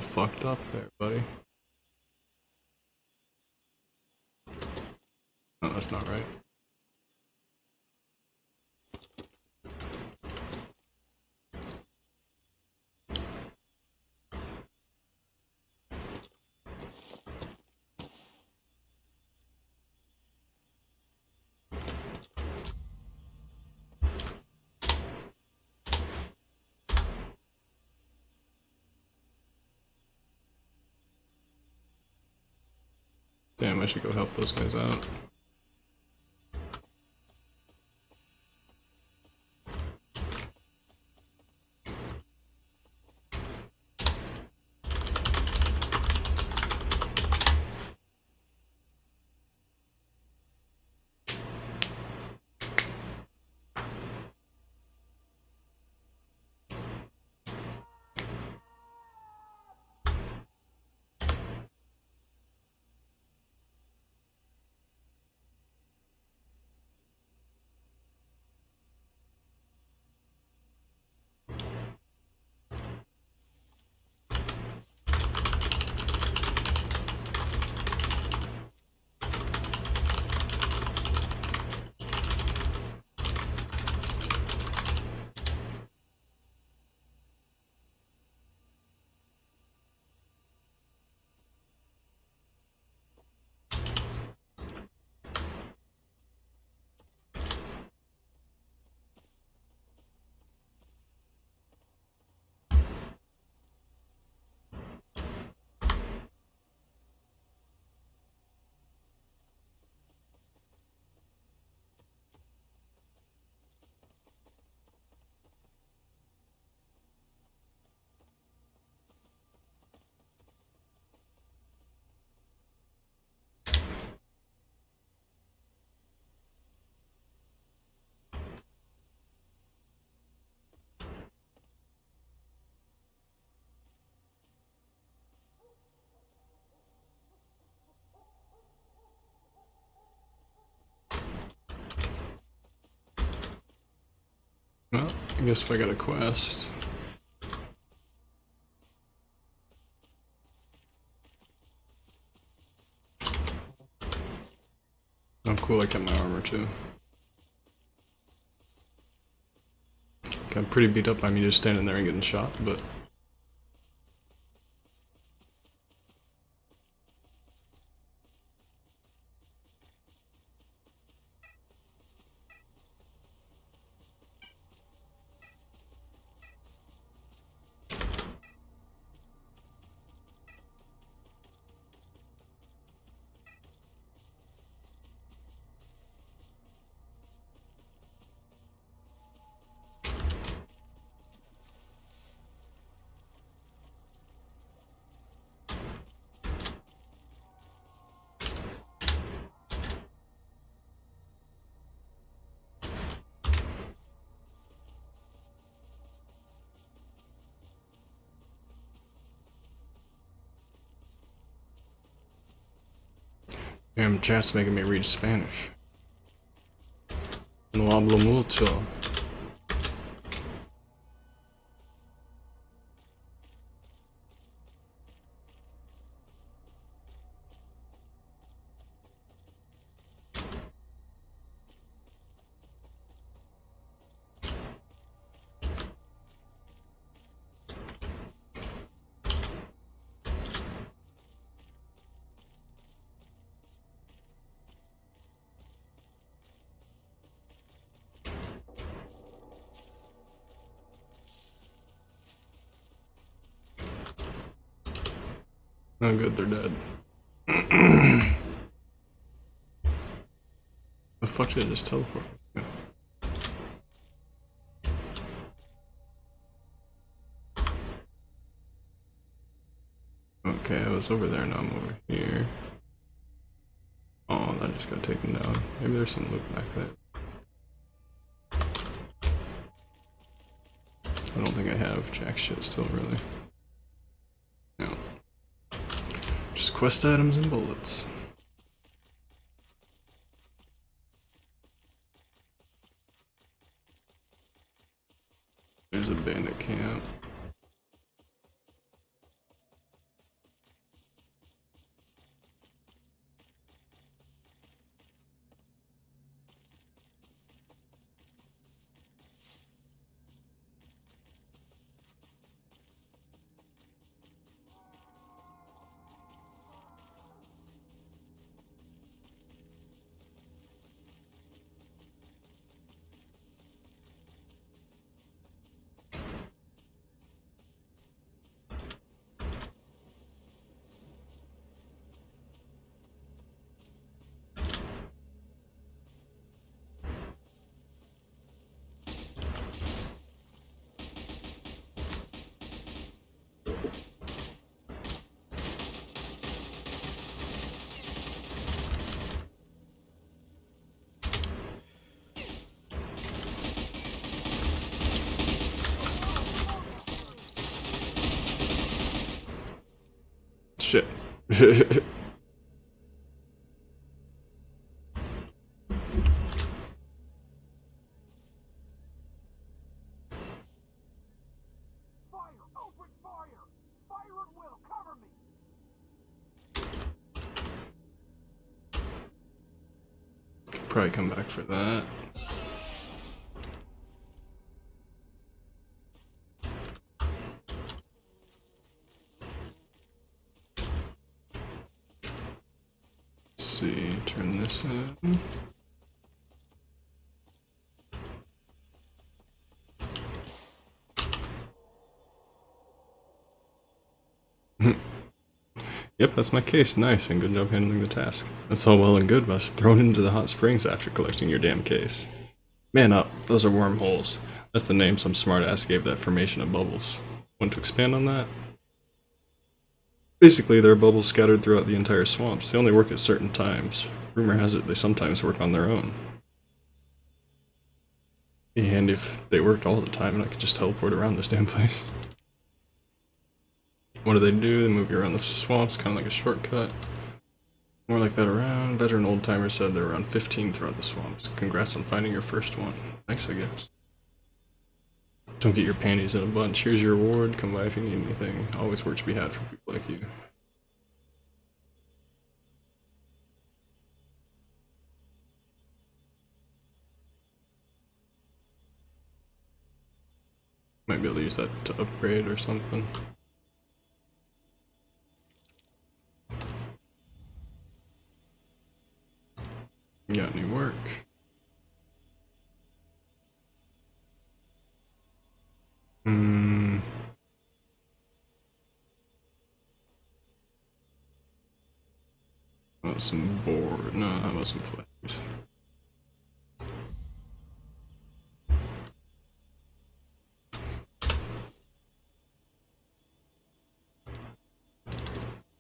fucked up there, buddy. No, that's not right. Damn, I should go help those guys out. Well, I guess if I got a quest. Oh cool, I kept my armor too. Got pretty beat up by me just standing there and getting shot, but... Damn, chat's making me read Spanish. No hablo mucho. Oh good, they're dead. The fuck did it just teleport? Yeah. Okay, I was over there, now I'm over here. Oh, that just got taken down. Maybe there's some loot back there. I don't think I have jack shit still, really. No. Just quest items and bullets. There's a bandit camp. Shit. Could probably come back for that. Let's see, turn this in. Yep, that's my case. Nice, and good job handling the task. That's all well and good, but I was thrown into the hot springs after collecting your damn case. Man up, those are wormholes. That's the name some smartass gave that formation of bubbles. Want to expand on that? Basically, there are bubbles scattered throughout the entire swamps. They only work at certain times. Rumor has it they sometimes work on their own. Be handy if they worked all the time and I could just teleport around this damn place. What do? They move you around the swamps, kind of like a shortcut. More like that around. Veteran old-timer said there were around 15 throughout the swamps. Congrats on finding your first one. Thanks, I guess. Don't get your panties in a bunch. Here's your reward. Come by if you need anything. Always work to be had for people like you. Might be able to use that to upgrade or something. Got any work? Oh, some board. No, that wasn't flags.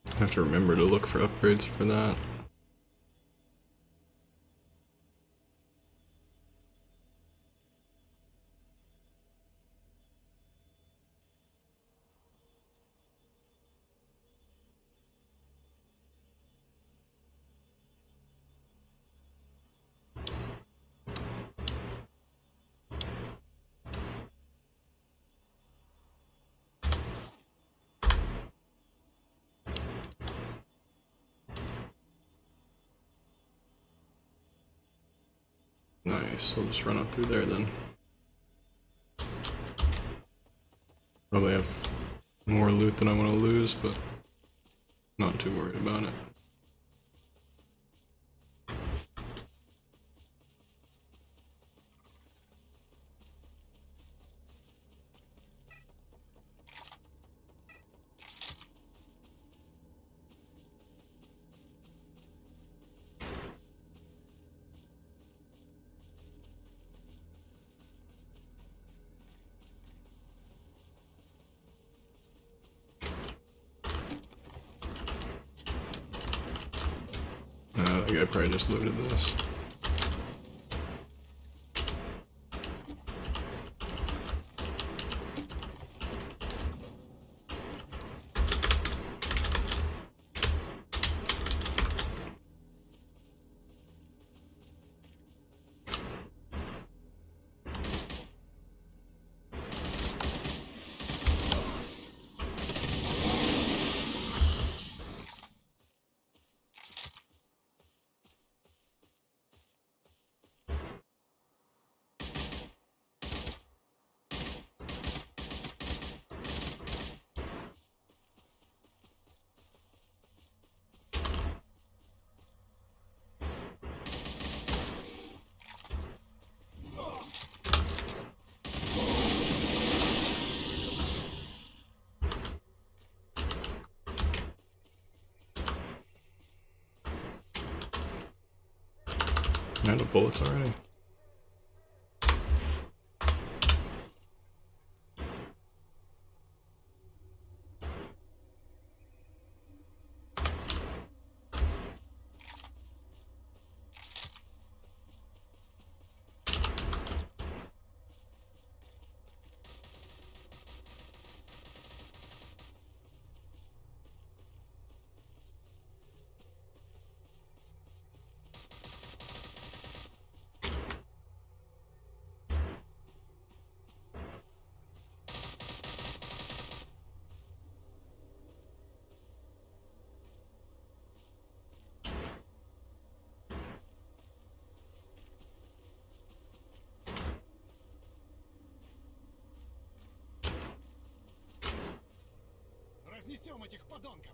I have to remember to look for upgrades for that. Nice, I'll just run up through there then. Probably have more loot than I want to lose, but not too worried about it. think I probably just looted this. Out of bullets already? Разнесем этих подонков!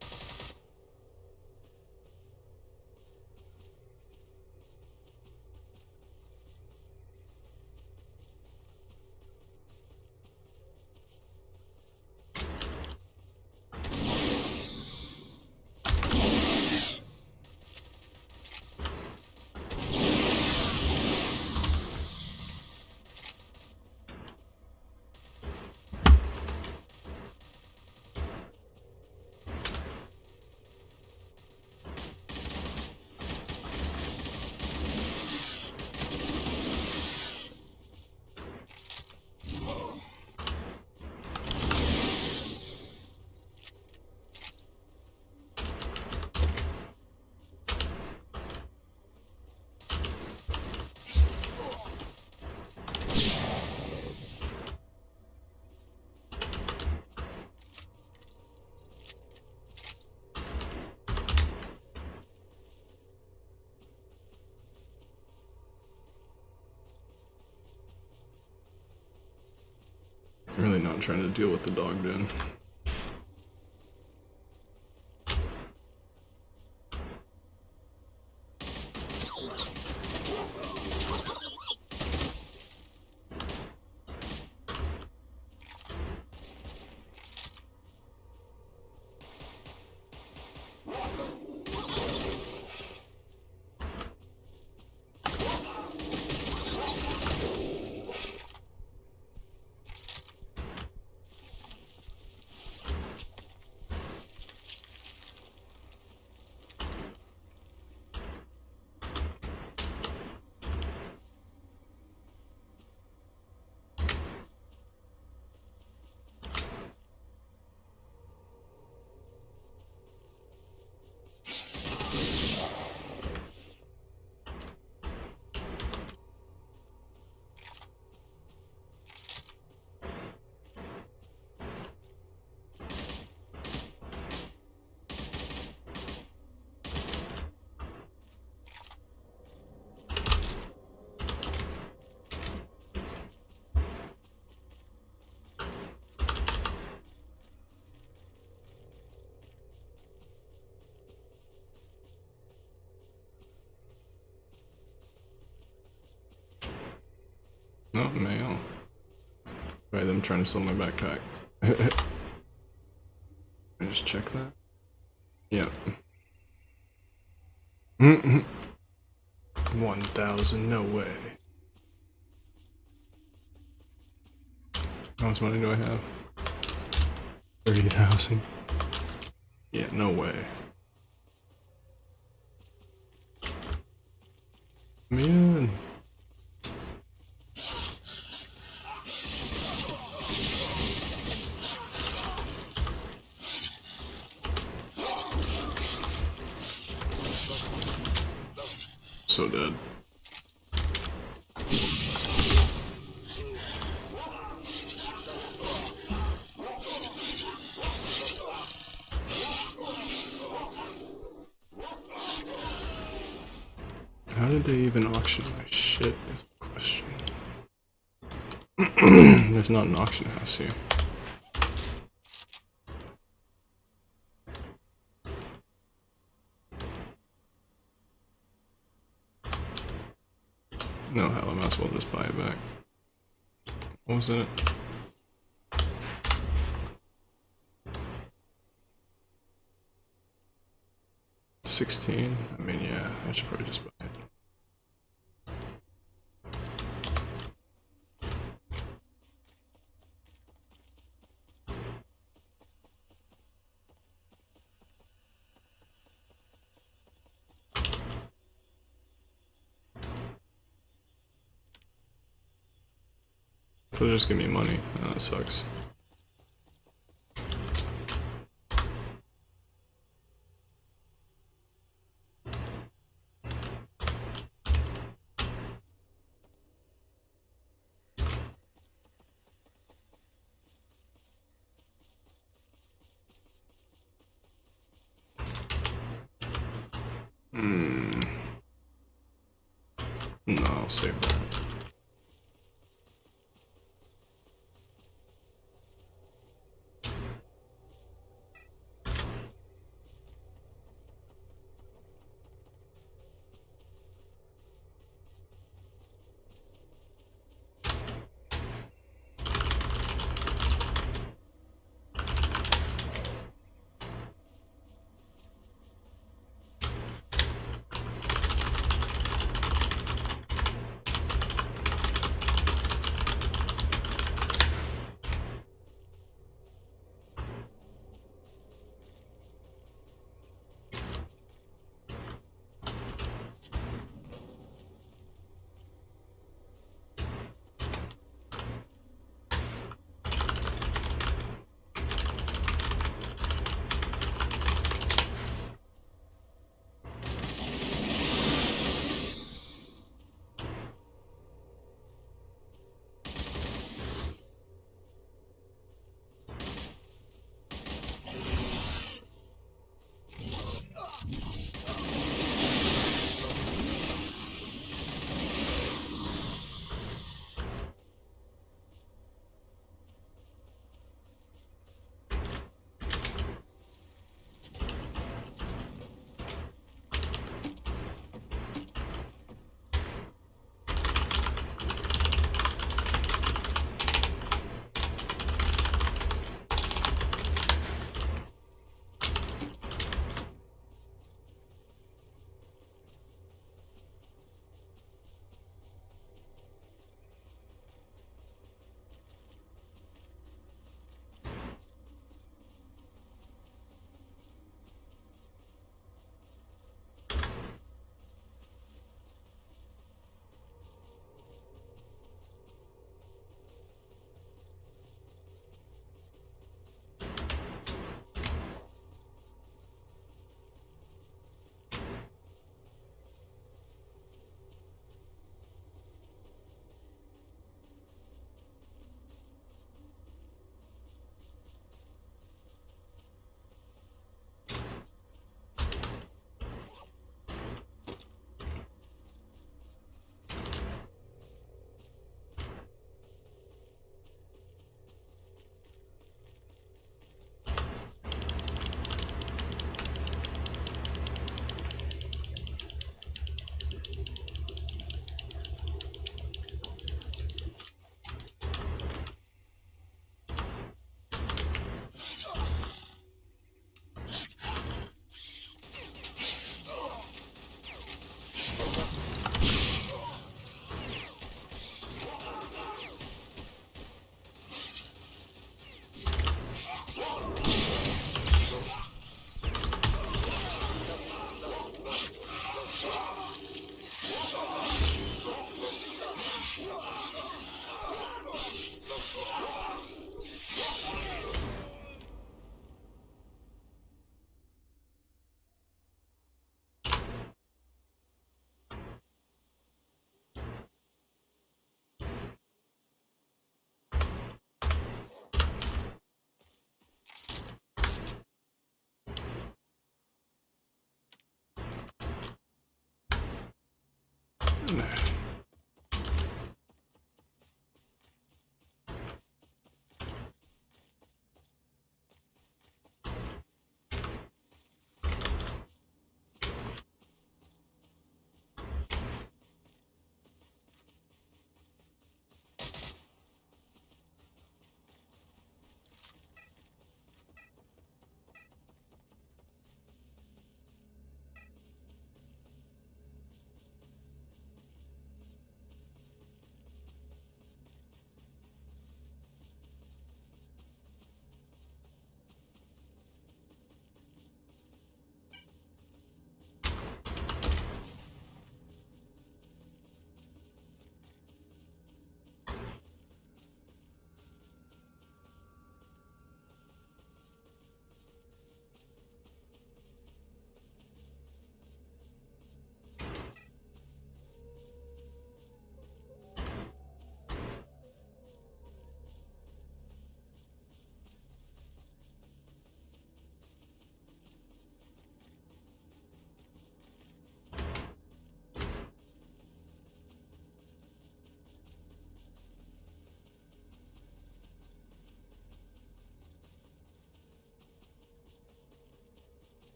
Really not trying to deal with the dog den. Oh, mail. Right, them trying to sell my backpack. I just check that. Yep. 1,000, no way. How much money do I have? 30,000. Yeah, no way. Man. So dead. How did they even auction my shit is the question. There's not an auction house here. No, hell, I might as well just buy it back. What was in it? $16? I mean, yeah, I should probably just buy it. So just give me money. Oh, that sucks. No, I'll save that.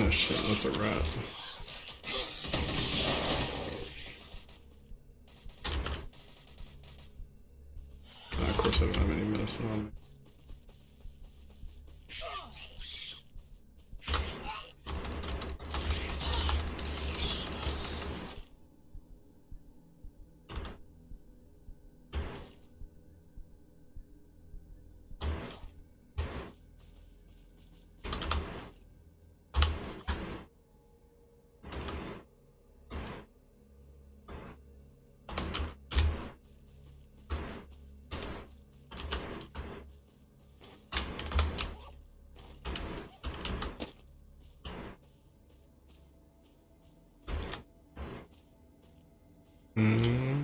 Oh shit, that's a rat. Of course I don't have any medicine on me.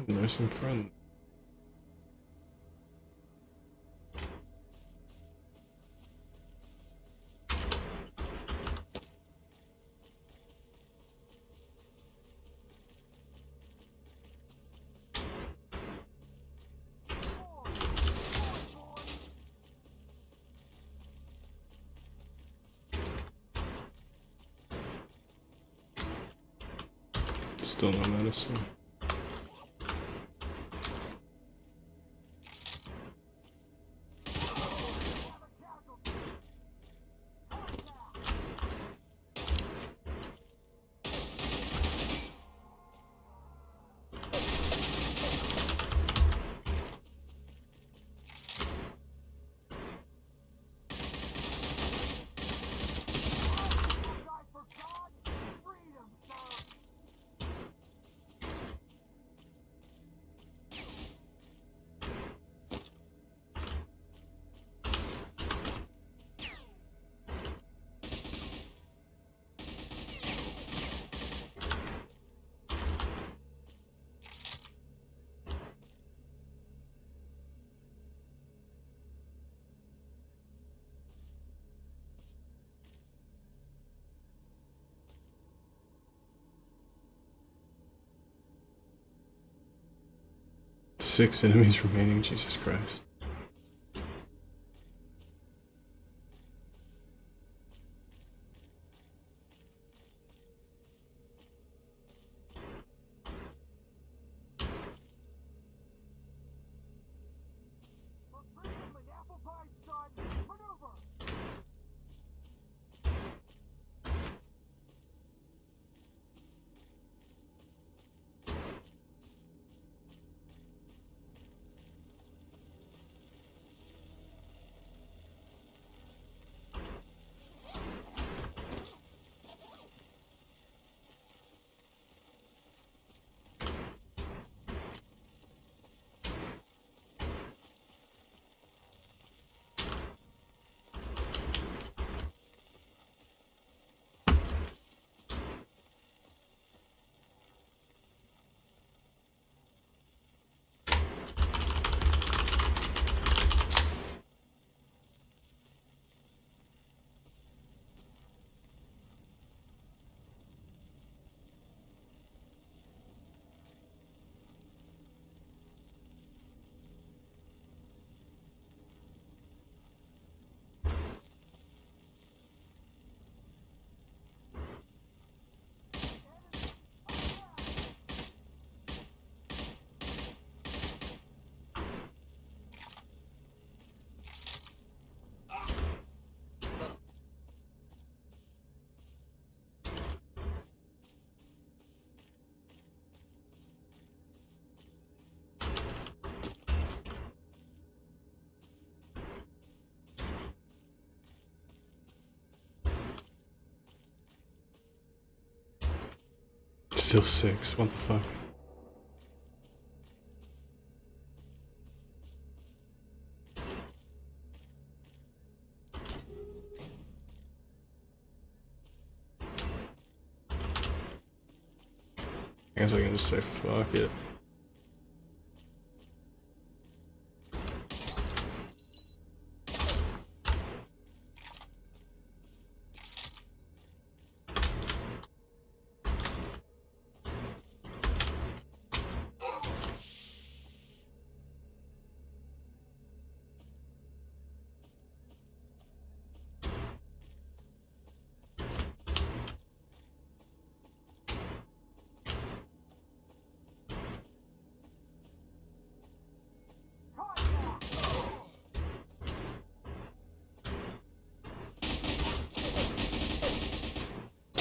Nice and friendly. Still no medicine. Six enemies remaining, Jesus Christ. Still six, what the fuck? I guess I can just say fuck it.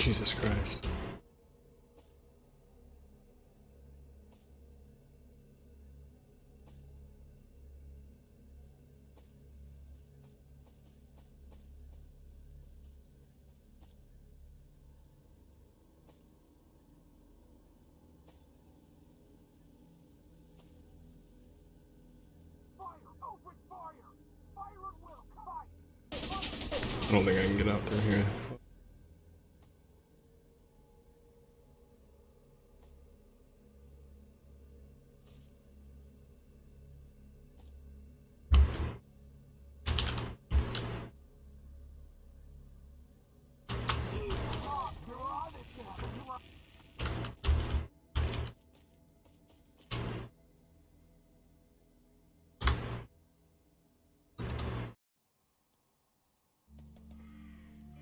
Jesus Christ. I don't think I can get out through here.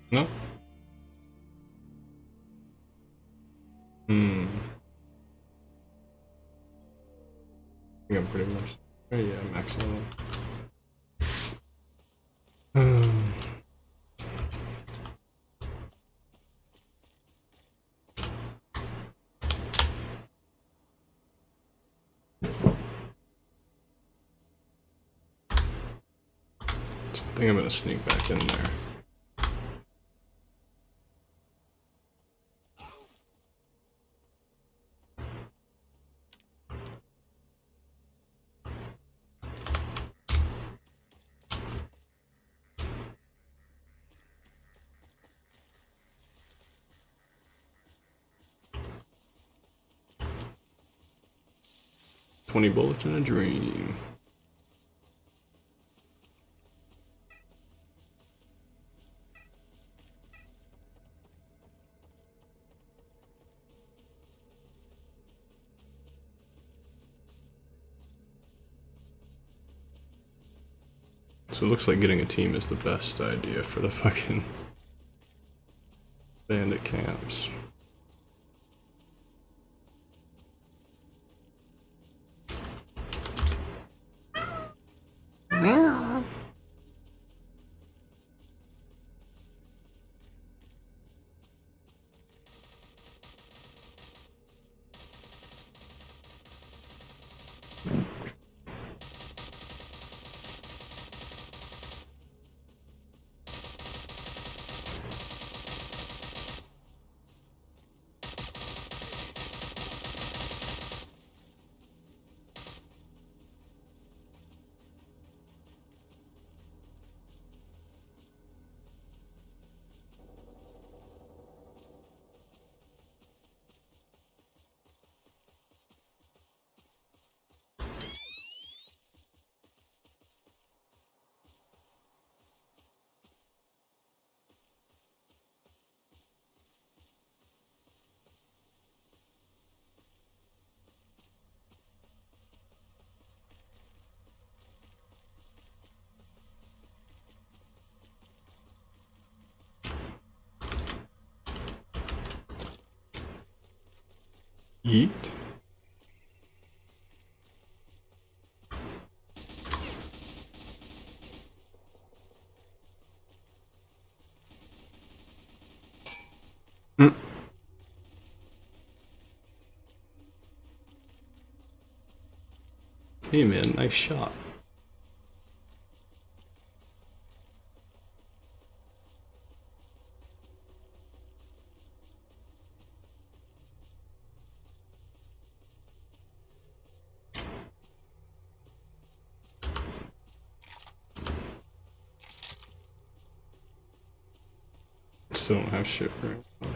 No? I think I'm pretty much. Oh yeah, max level. I think I'm gonna sneak back in there. "20 bullets in a dream." So it looks like getting a team is the best idea for the fucking bandit camps. Eat? Hey man, nice shot. Still don't have shit right now.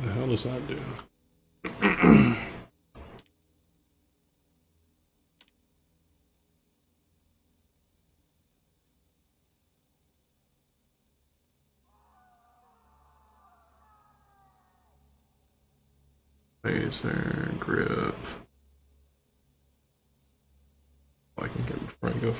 The hell does that do? Laser grip. Oh, I can get before I go.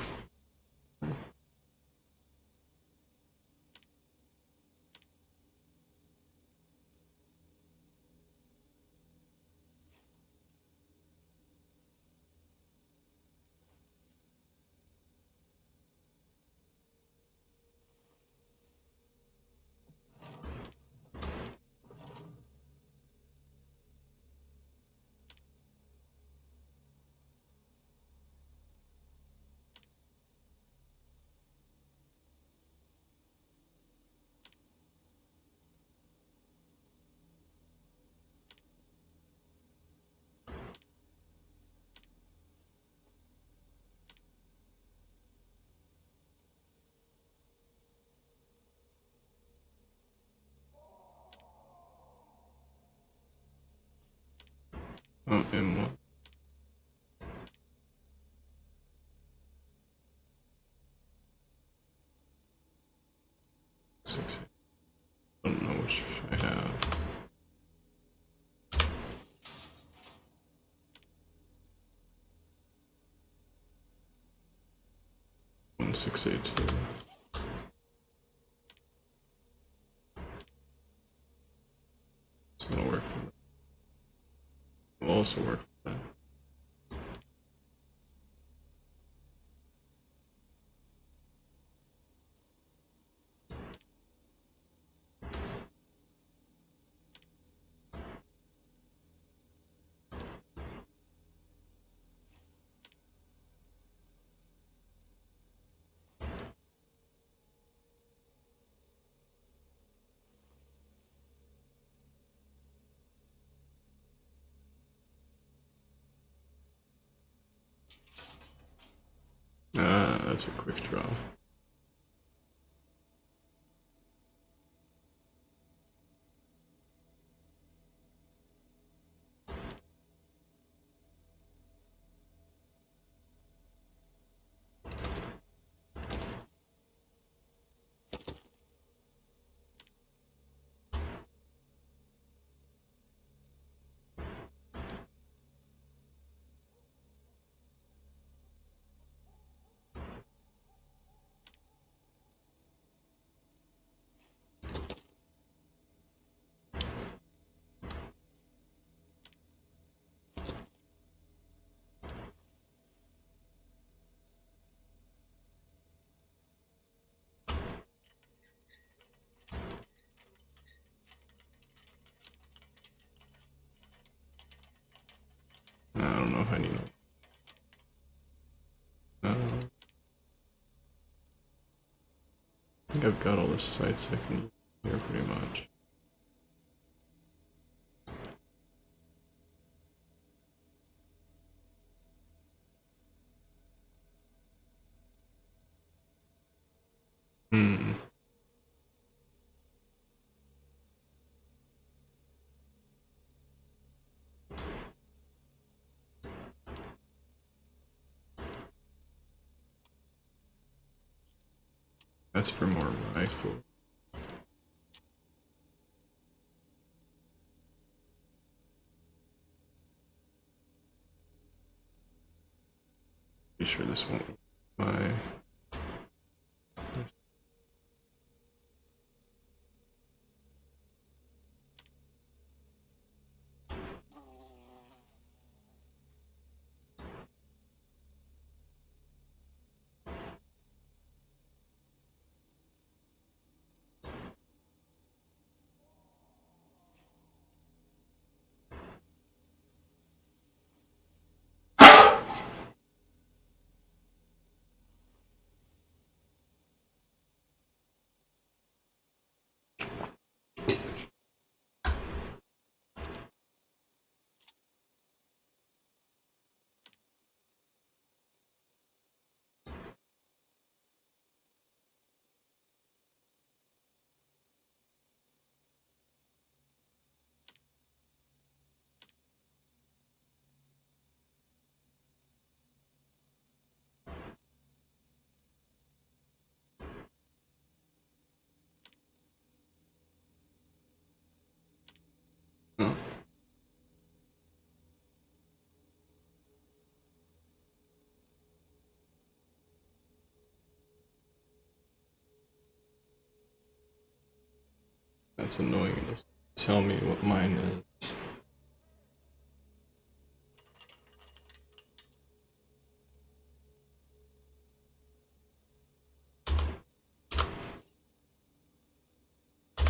Oh, M1. Six. I don't know which I have. One 682. It's gonna work for that. Will also work for that. Ah, that's a quick draw. I don't know if I need it. I think I've got all the sites I can use here pretty much. Hmm. That's for more rifle. Pretty sure this won't. My. That's annoying. It doesn't tell me what mine is.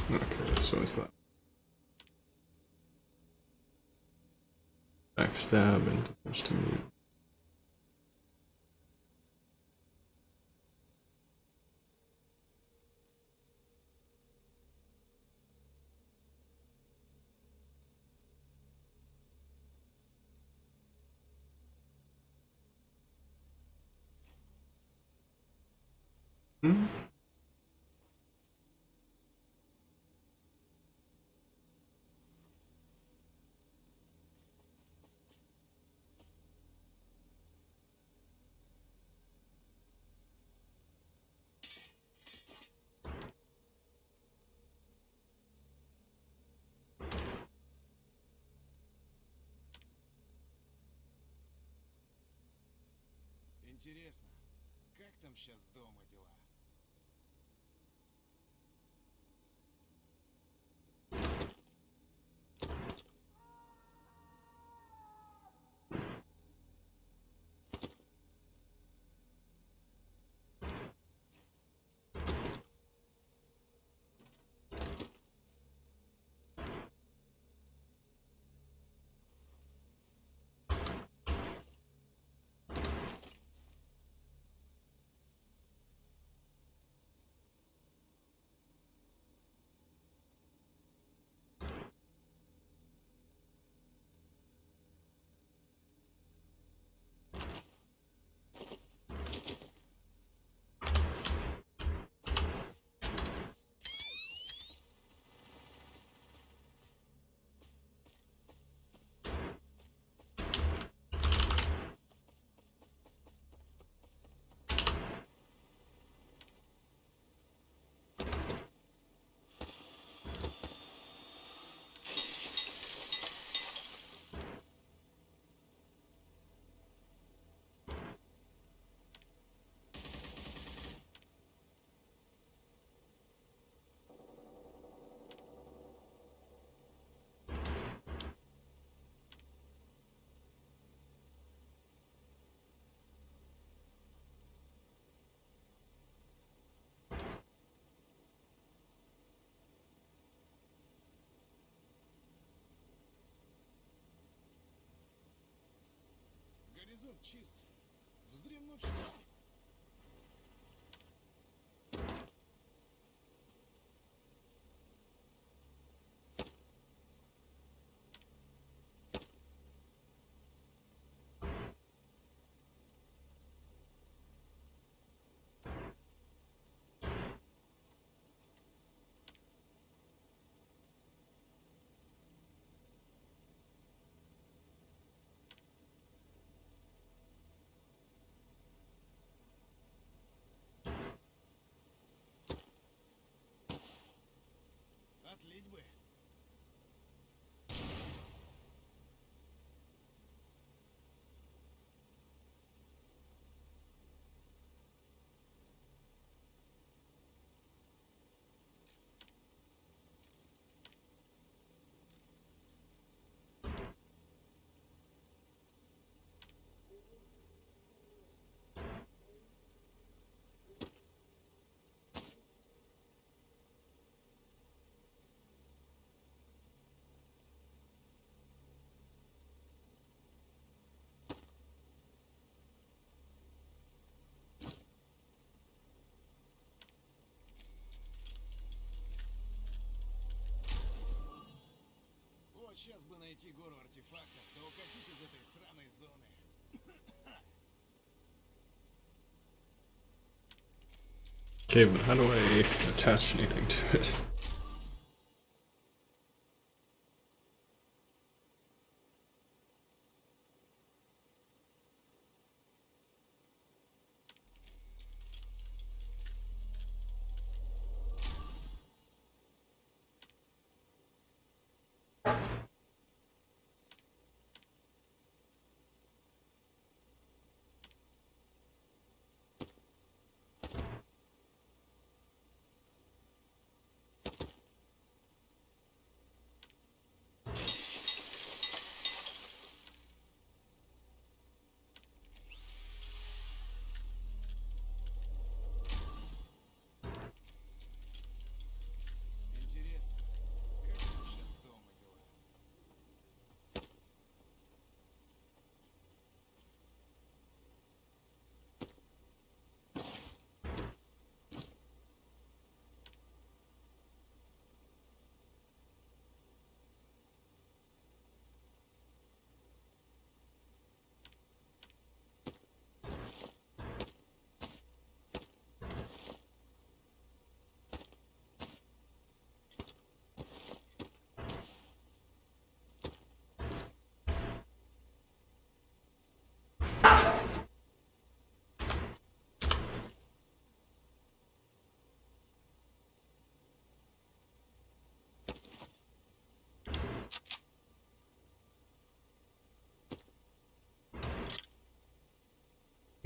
Okay, so it's not. Backstab and damage to me. Hmm? Интересно, как там сейчас дома дела? Горизонт чист. Вздремнуть что ли? Отлить бы. Вот сейчас бы найти гору артефактов, да укатить из этой сраной зоны. Okay, but how do I attach anything to it?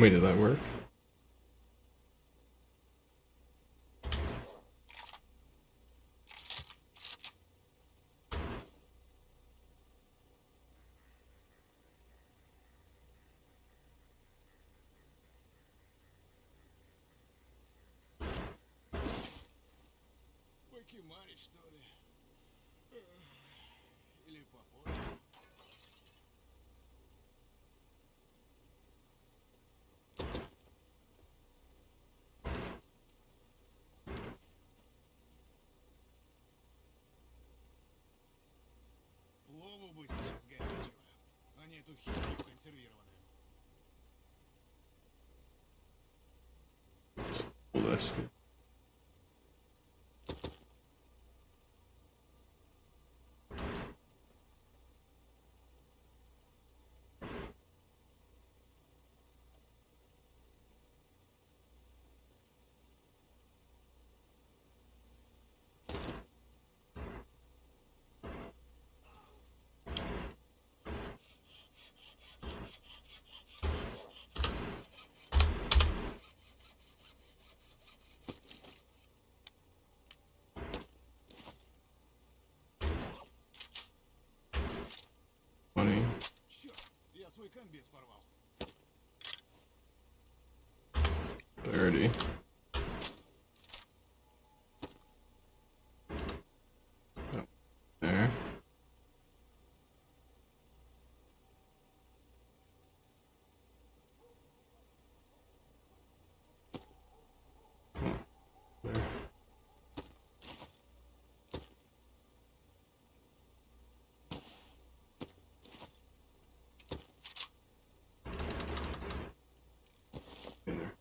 Wait, did that work? Покемарить, что ли? Или попозже? Плову бы сейчас горячего, а не эту херню консервированную. Well, that's good. Funny. Черт, я свой комбез порвал. 30. Oh, there. Oh, there. In there.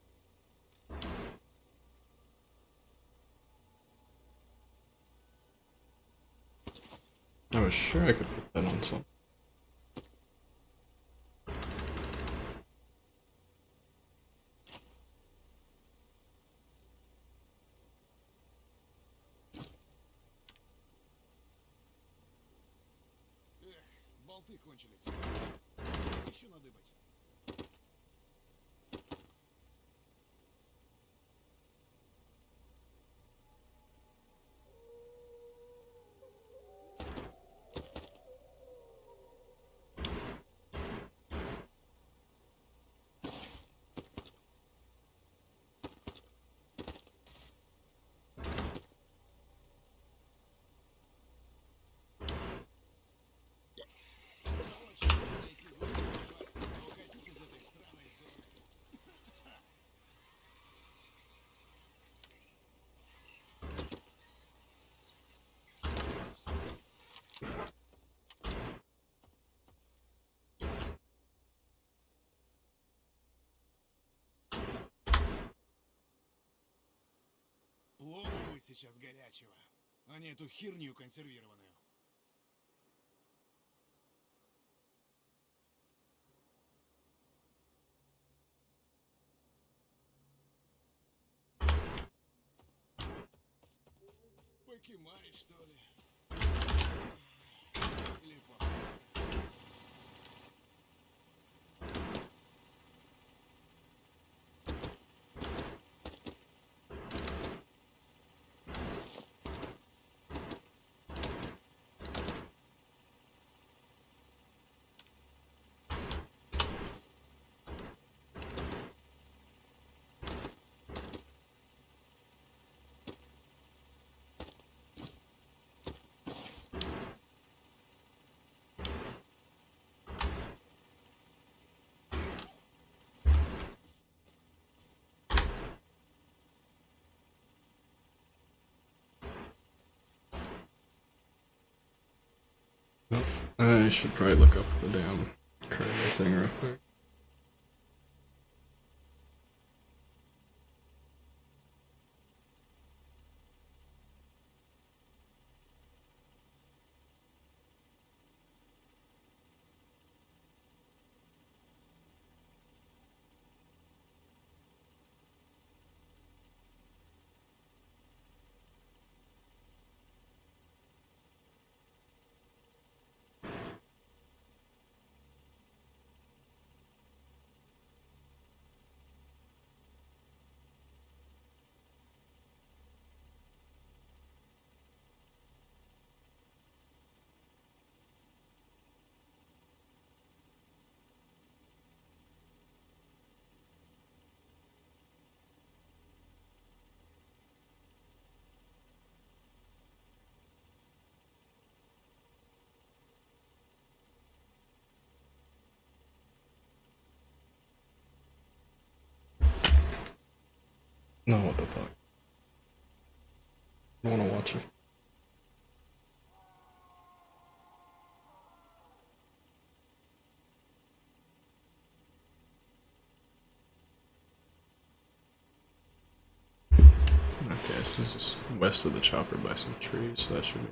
I was sure I could put that on something. Эх, болты кончились. Еще надыбать. Уходите из этой сраной зоны. Плову бы сейчас горячего, а не эту херню консервированную. Покемарить, что ли? Или попозже? Nope. I should probably look up the damn kernel thing real quick. No, what the fuck? I wanna watch it. Okay, this is just west of the chopper by some trees, so that should be.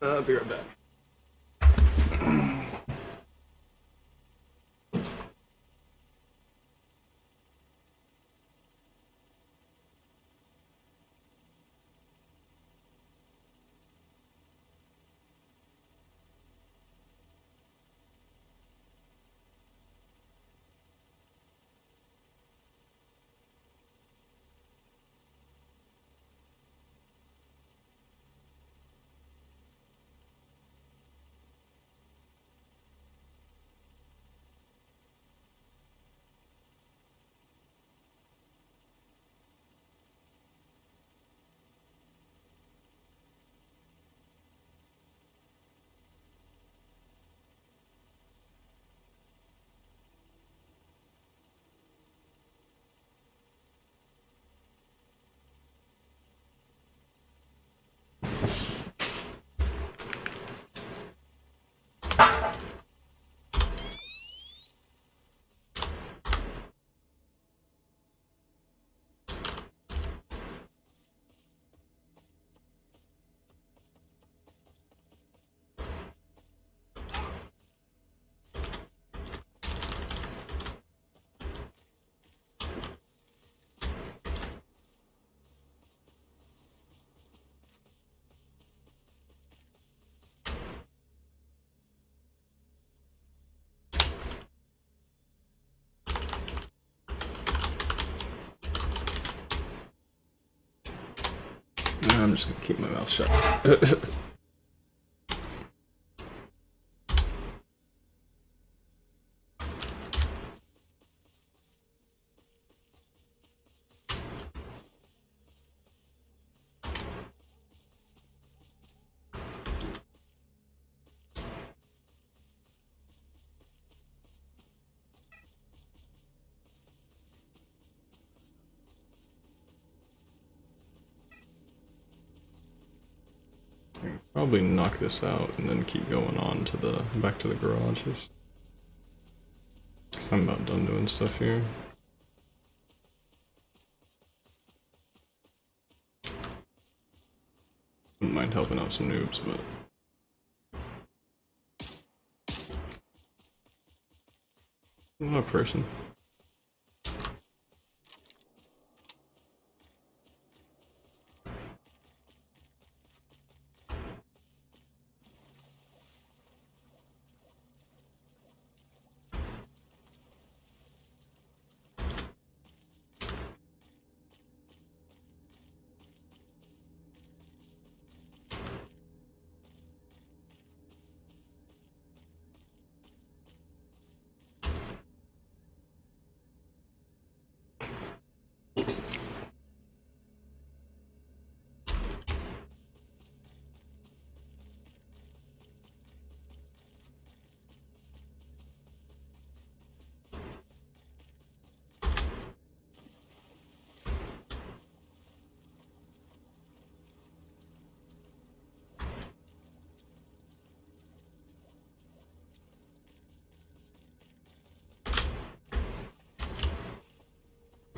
I'll be right back. I'm just gonna keep my mouth shut. Probably knock this out and then keep going on to the back to the garages. 'Cause I'm about done doing stuff here. Wouldn't mind helping out some noobs, but I'm not a person.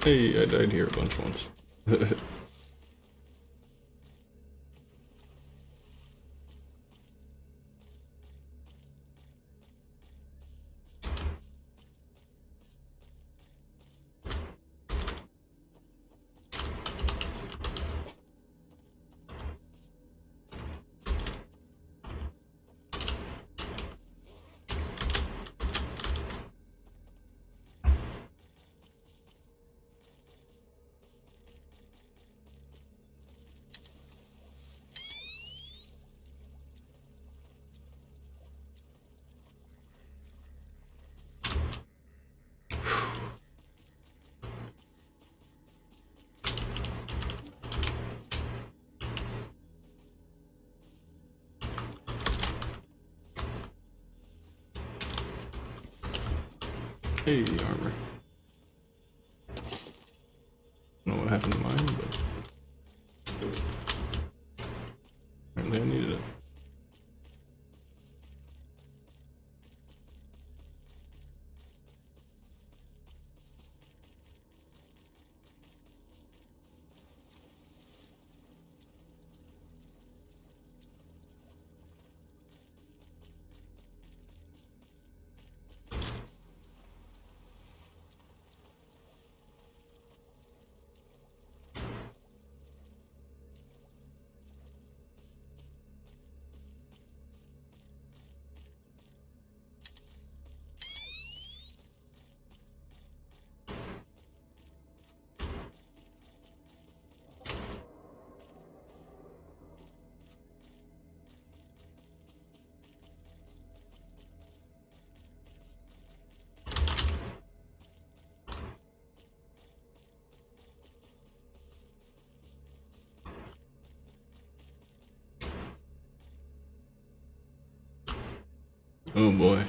Hey, I died here a bunch once. Hey, armor. Don't know what happened to mine, but apparently I needed it. Oh boy.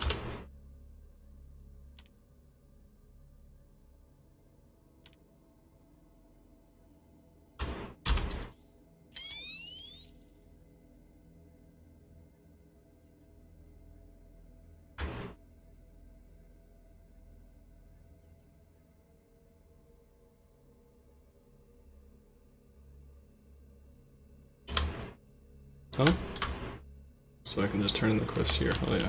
Huh? So I can just turn in the quest here, oh yeah.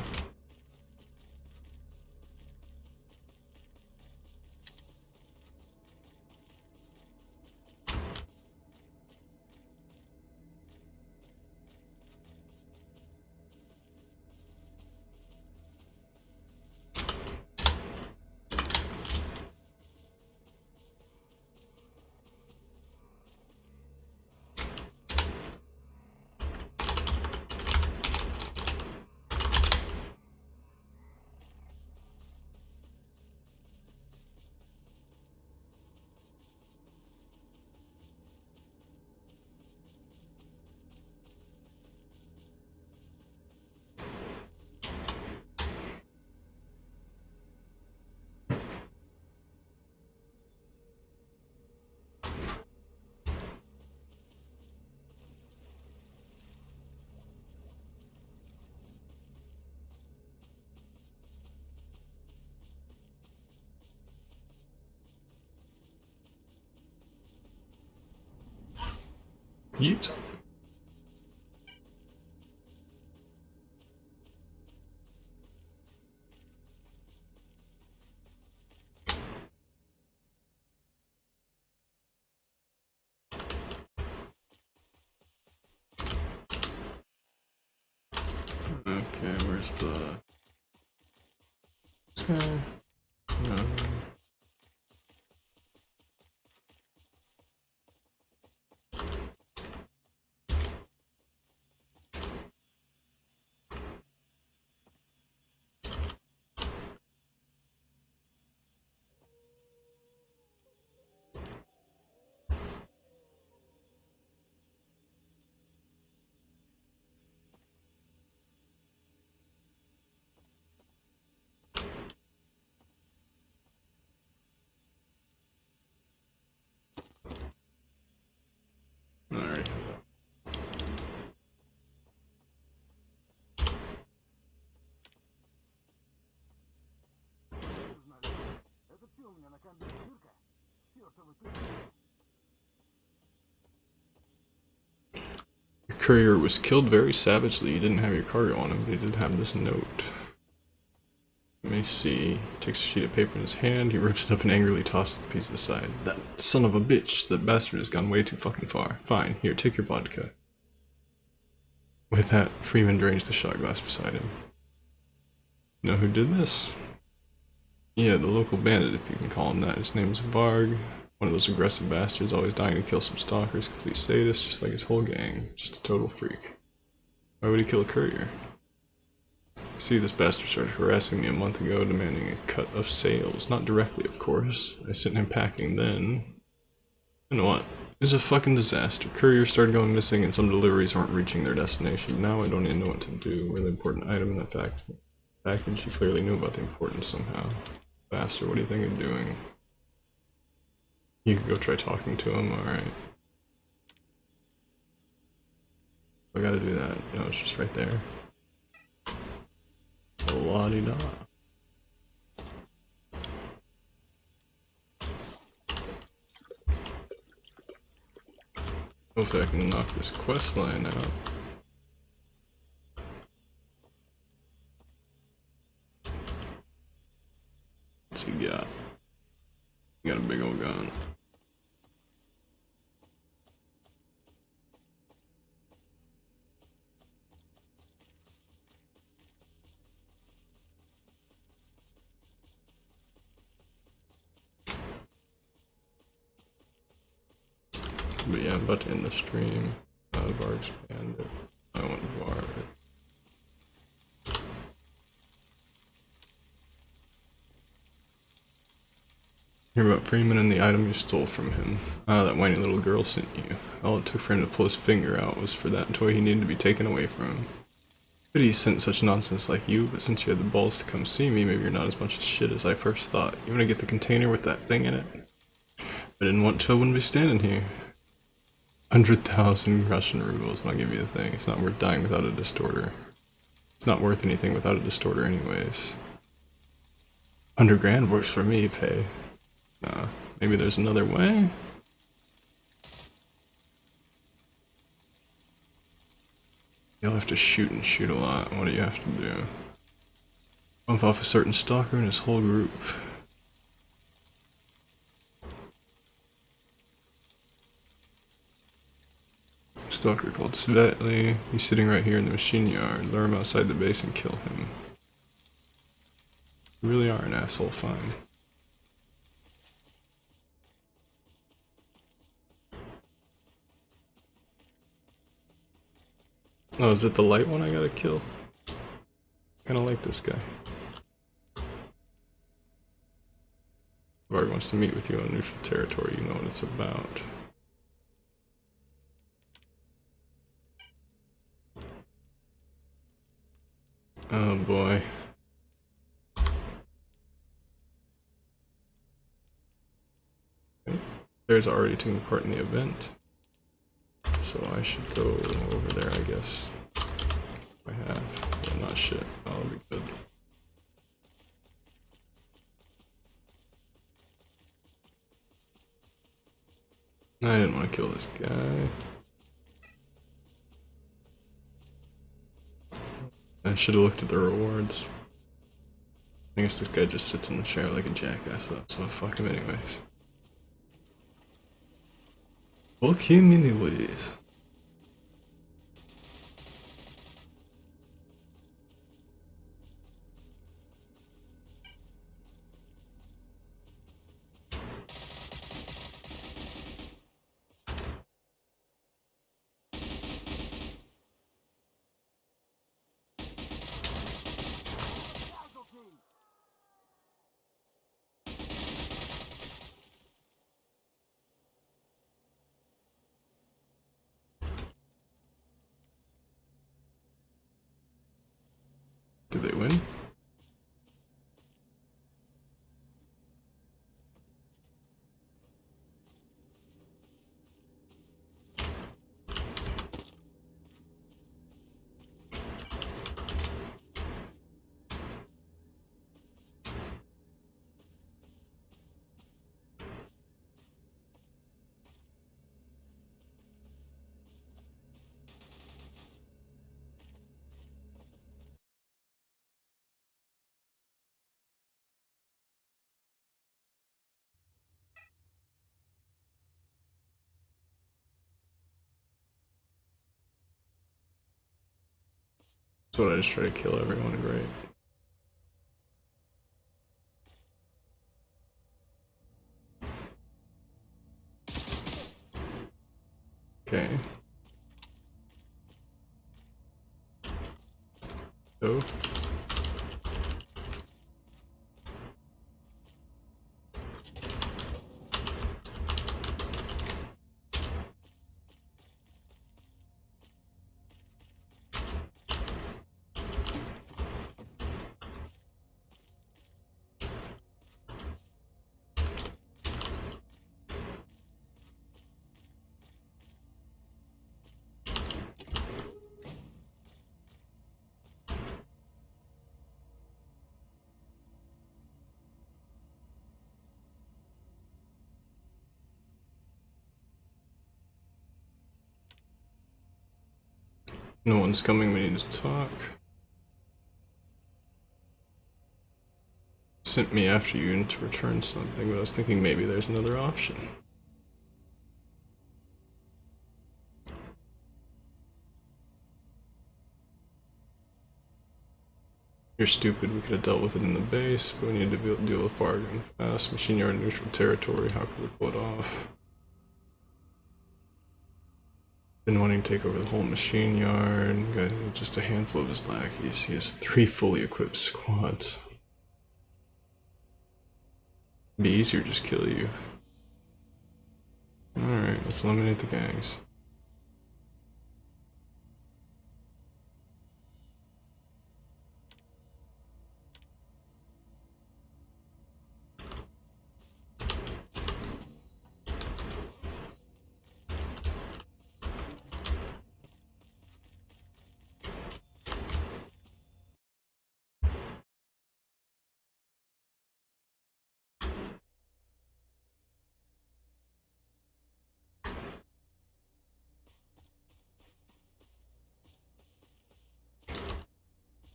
Yeet. Okay, where's the... This guy? No. Alright. Your courier was killed very savagely. You didn't have your cargo on him, but he did have this note. Let me see. He takes a sheet of paper in his hand, he rips it up and angrily tosses the piece aside. That son of a bitch, that bastard has gone way too fucking far. Fine, here, take your vodka. With that, Freeman drains the shot glass beside him. Know who did this? Yeah, the local bandit, if you can call him that. His name's Varg. One of those aggressive bastards, always dying to kill some stalkers, complete sadist, just like his whole gang. Just a total freak. Why would he kill a courier? See, this bastard started harassing me a month ago, demanding a cut of sales. Not directly, of course. I sent him packing then. You know what? It was a fucking disaster. Couriers started going missing and some deliveries weren't reaching their destination. Now I don't even know what to do. Really important item in that package. She clearly knew about the importance somehow. Bastard, what do you think of doing? You can go try talking to him, alright. I gotta do that. No, it's just right there. La-di-da. Hopefully I can knock this quest line out. What's he got? He got a big old gun. But yeah, I'm about to end the stream. Bar expanded. I want bar. Hear about Freeman and the item you stole from him. Ah, that whiny little girl sent you. All it took for him to pull his finger out was for that toy he needed to be taken away from him. But he sent such nonsense like you, but since you had the balls to come see me, maybe you're not as much as shit as I first thought. You wanna get the container with that thing in it? I didn't want to, I wouldn't be standing here. 100,000 Russian rubles, and I'll give you the thing. It's not worth dying without a distorter. It's not worth anything without a distorter anyways. 100 grand works for me, pay. Nah, maybe there's another way? You'll have to shoot and shoot a lot. What do you have to do? Bump off a certain stalker and his whole group. Stalker called Svetli. He's sitting right here in the machine yard. Lure him outside the base and kill him. You really are an asshole, fine. Oh, is it the light one I gotta kill? Kinda like this guy. Varg wants to meet with you on neutral territory, you know what it's about. Oh boy. Okay. There's already taking part in the event. So I should go over there, I guess. If I have. Yeah, not shit. That'll be good. I didn't want to kill this guy. I should have looked at the rewards. I guess this guy just sits in the chair like a jackass though, so fuck him anyways. Fuck him anyways. Did they win? So I just try to kill everyone, great. Okay. So. No one's coming, we need to talk. Sent me after you to return something, but I was thinking maybe there's another option. You're stupid, we could have dealt with it in the base, but we need to be able to deal with bargain fast. Machine yard neutral territory, how could we pull it off? Been wanting to take over the whole machine yard, got just a handful of his lackeys. He has 3 fully equipped squads. It'd be easier to just kill you. Alright, let's eliminate the gangs.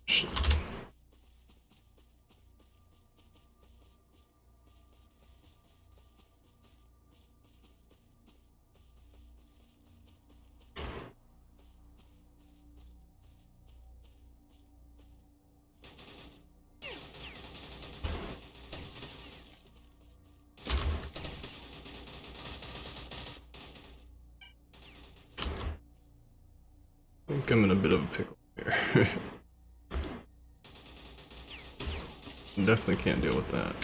Shit. I think I'm in a bit of a pickle here. Definitely can't deal with that.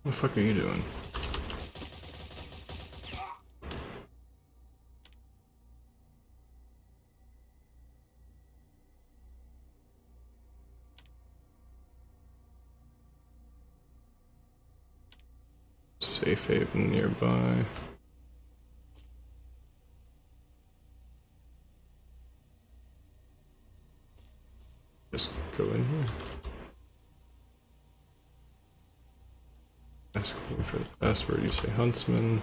What the fuck are you doing? Safe haven nearby. Just go in here. Ask for the password, you say huntsman.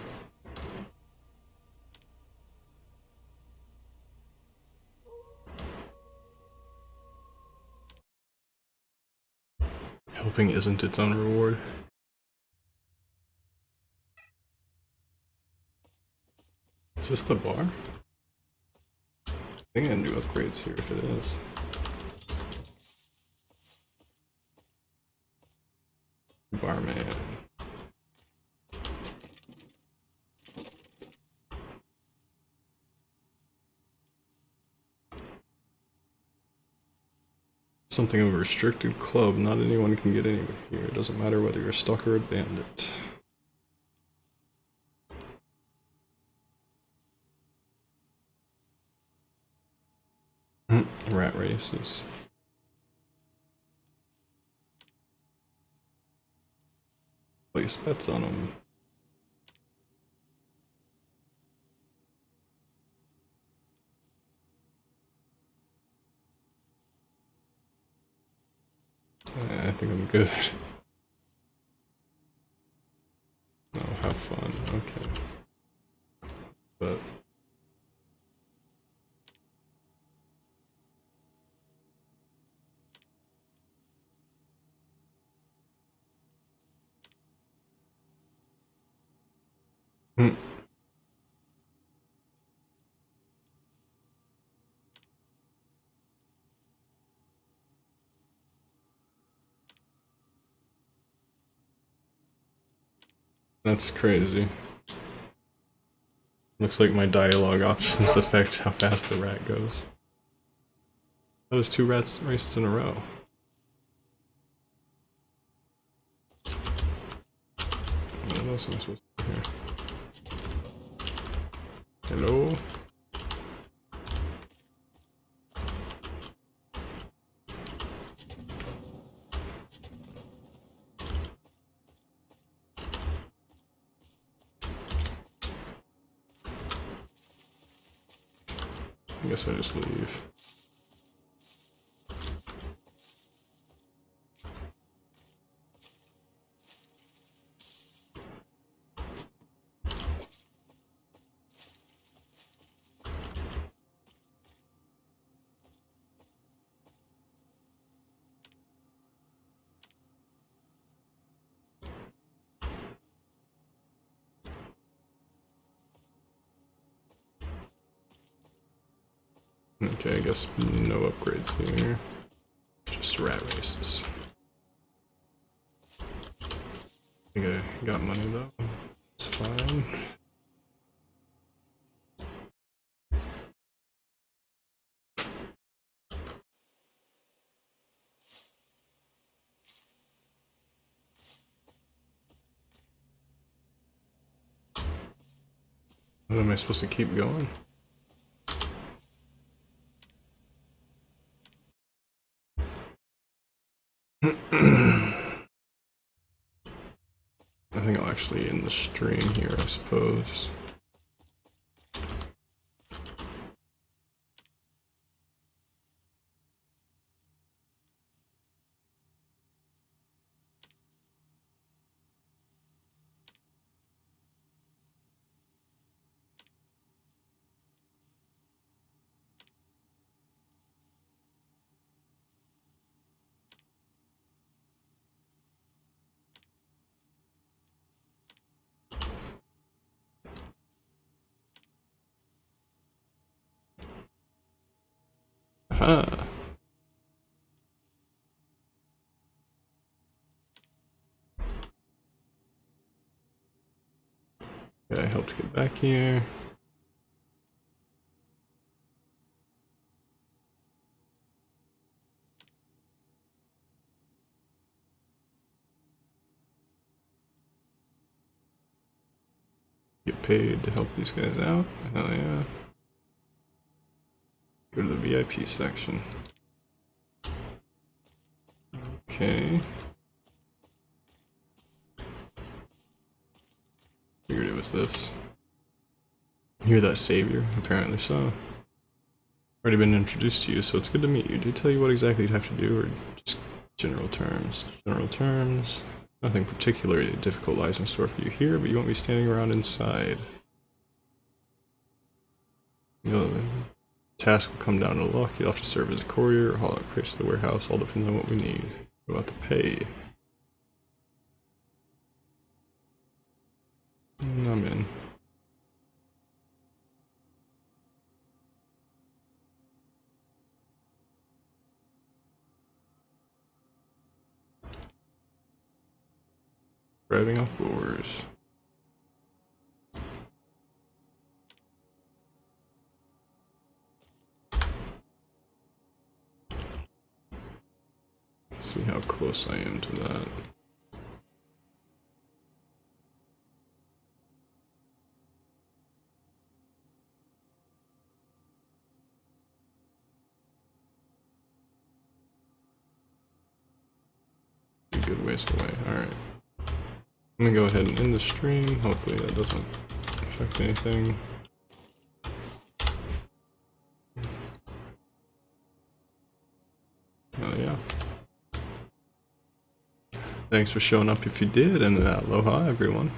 Helping isn't its own reward. Is this the bar? I think I can do upgrades here if it is. Barman. Something of a restricted club, not anyone can get anywhere here. It doesn't matter whether you're stuck or a bandit. Rat races. Place bets on them. I think I'm good. Oh, have fun. Okay. But that's crazy. Looks like my dialogue options affect how fast the rat goes. That was 2 rats races in a row. What else am I supposed to do here? Hello? I guess I just leave. Okay, I guess no upgrades here. Just rat races. I think I got money though. It's fine. What am I supposed to keep going? I think I'll actually end the stream here, I suppose. Aha! Okay, I helped get back here. Get paid to help these guys out. Hell yeah. Go to the VIP section. Okay. Figured it was this. You're that savior? Apparently so. Already been introduced to you, so it's good to meet you. Do you tell you what exactly you'd have to do, or just general terms? General terms. Nothing particularly difficult lies in store for you here, but you won't be standing around inside. You know, the task will come down to luck. You'll have to serve as a courier or haul out crates to the warehouse. All depends on what we need. What about the pay? I'm in. Driving off boars. Let's see how close I am to that. A good ways away. Alright. I'm gonna go ahead and end the stream. Hopefully that doesn't affect anything. Oh yeah. Thanks for showing up if you did, and aloha everyone.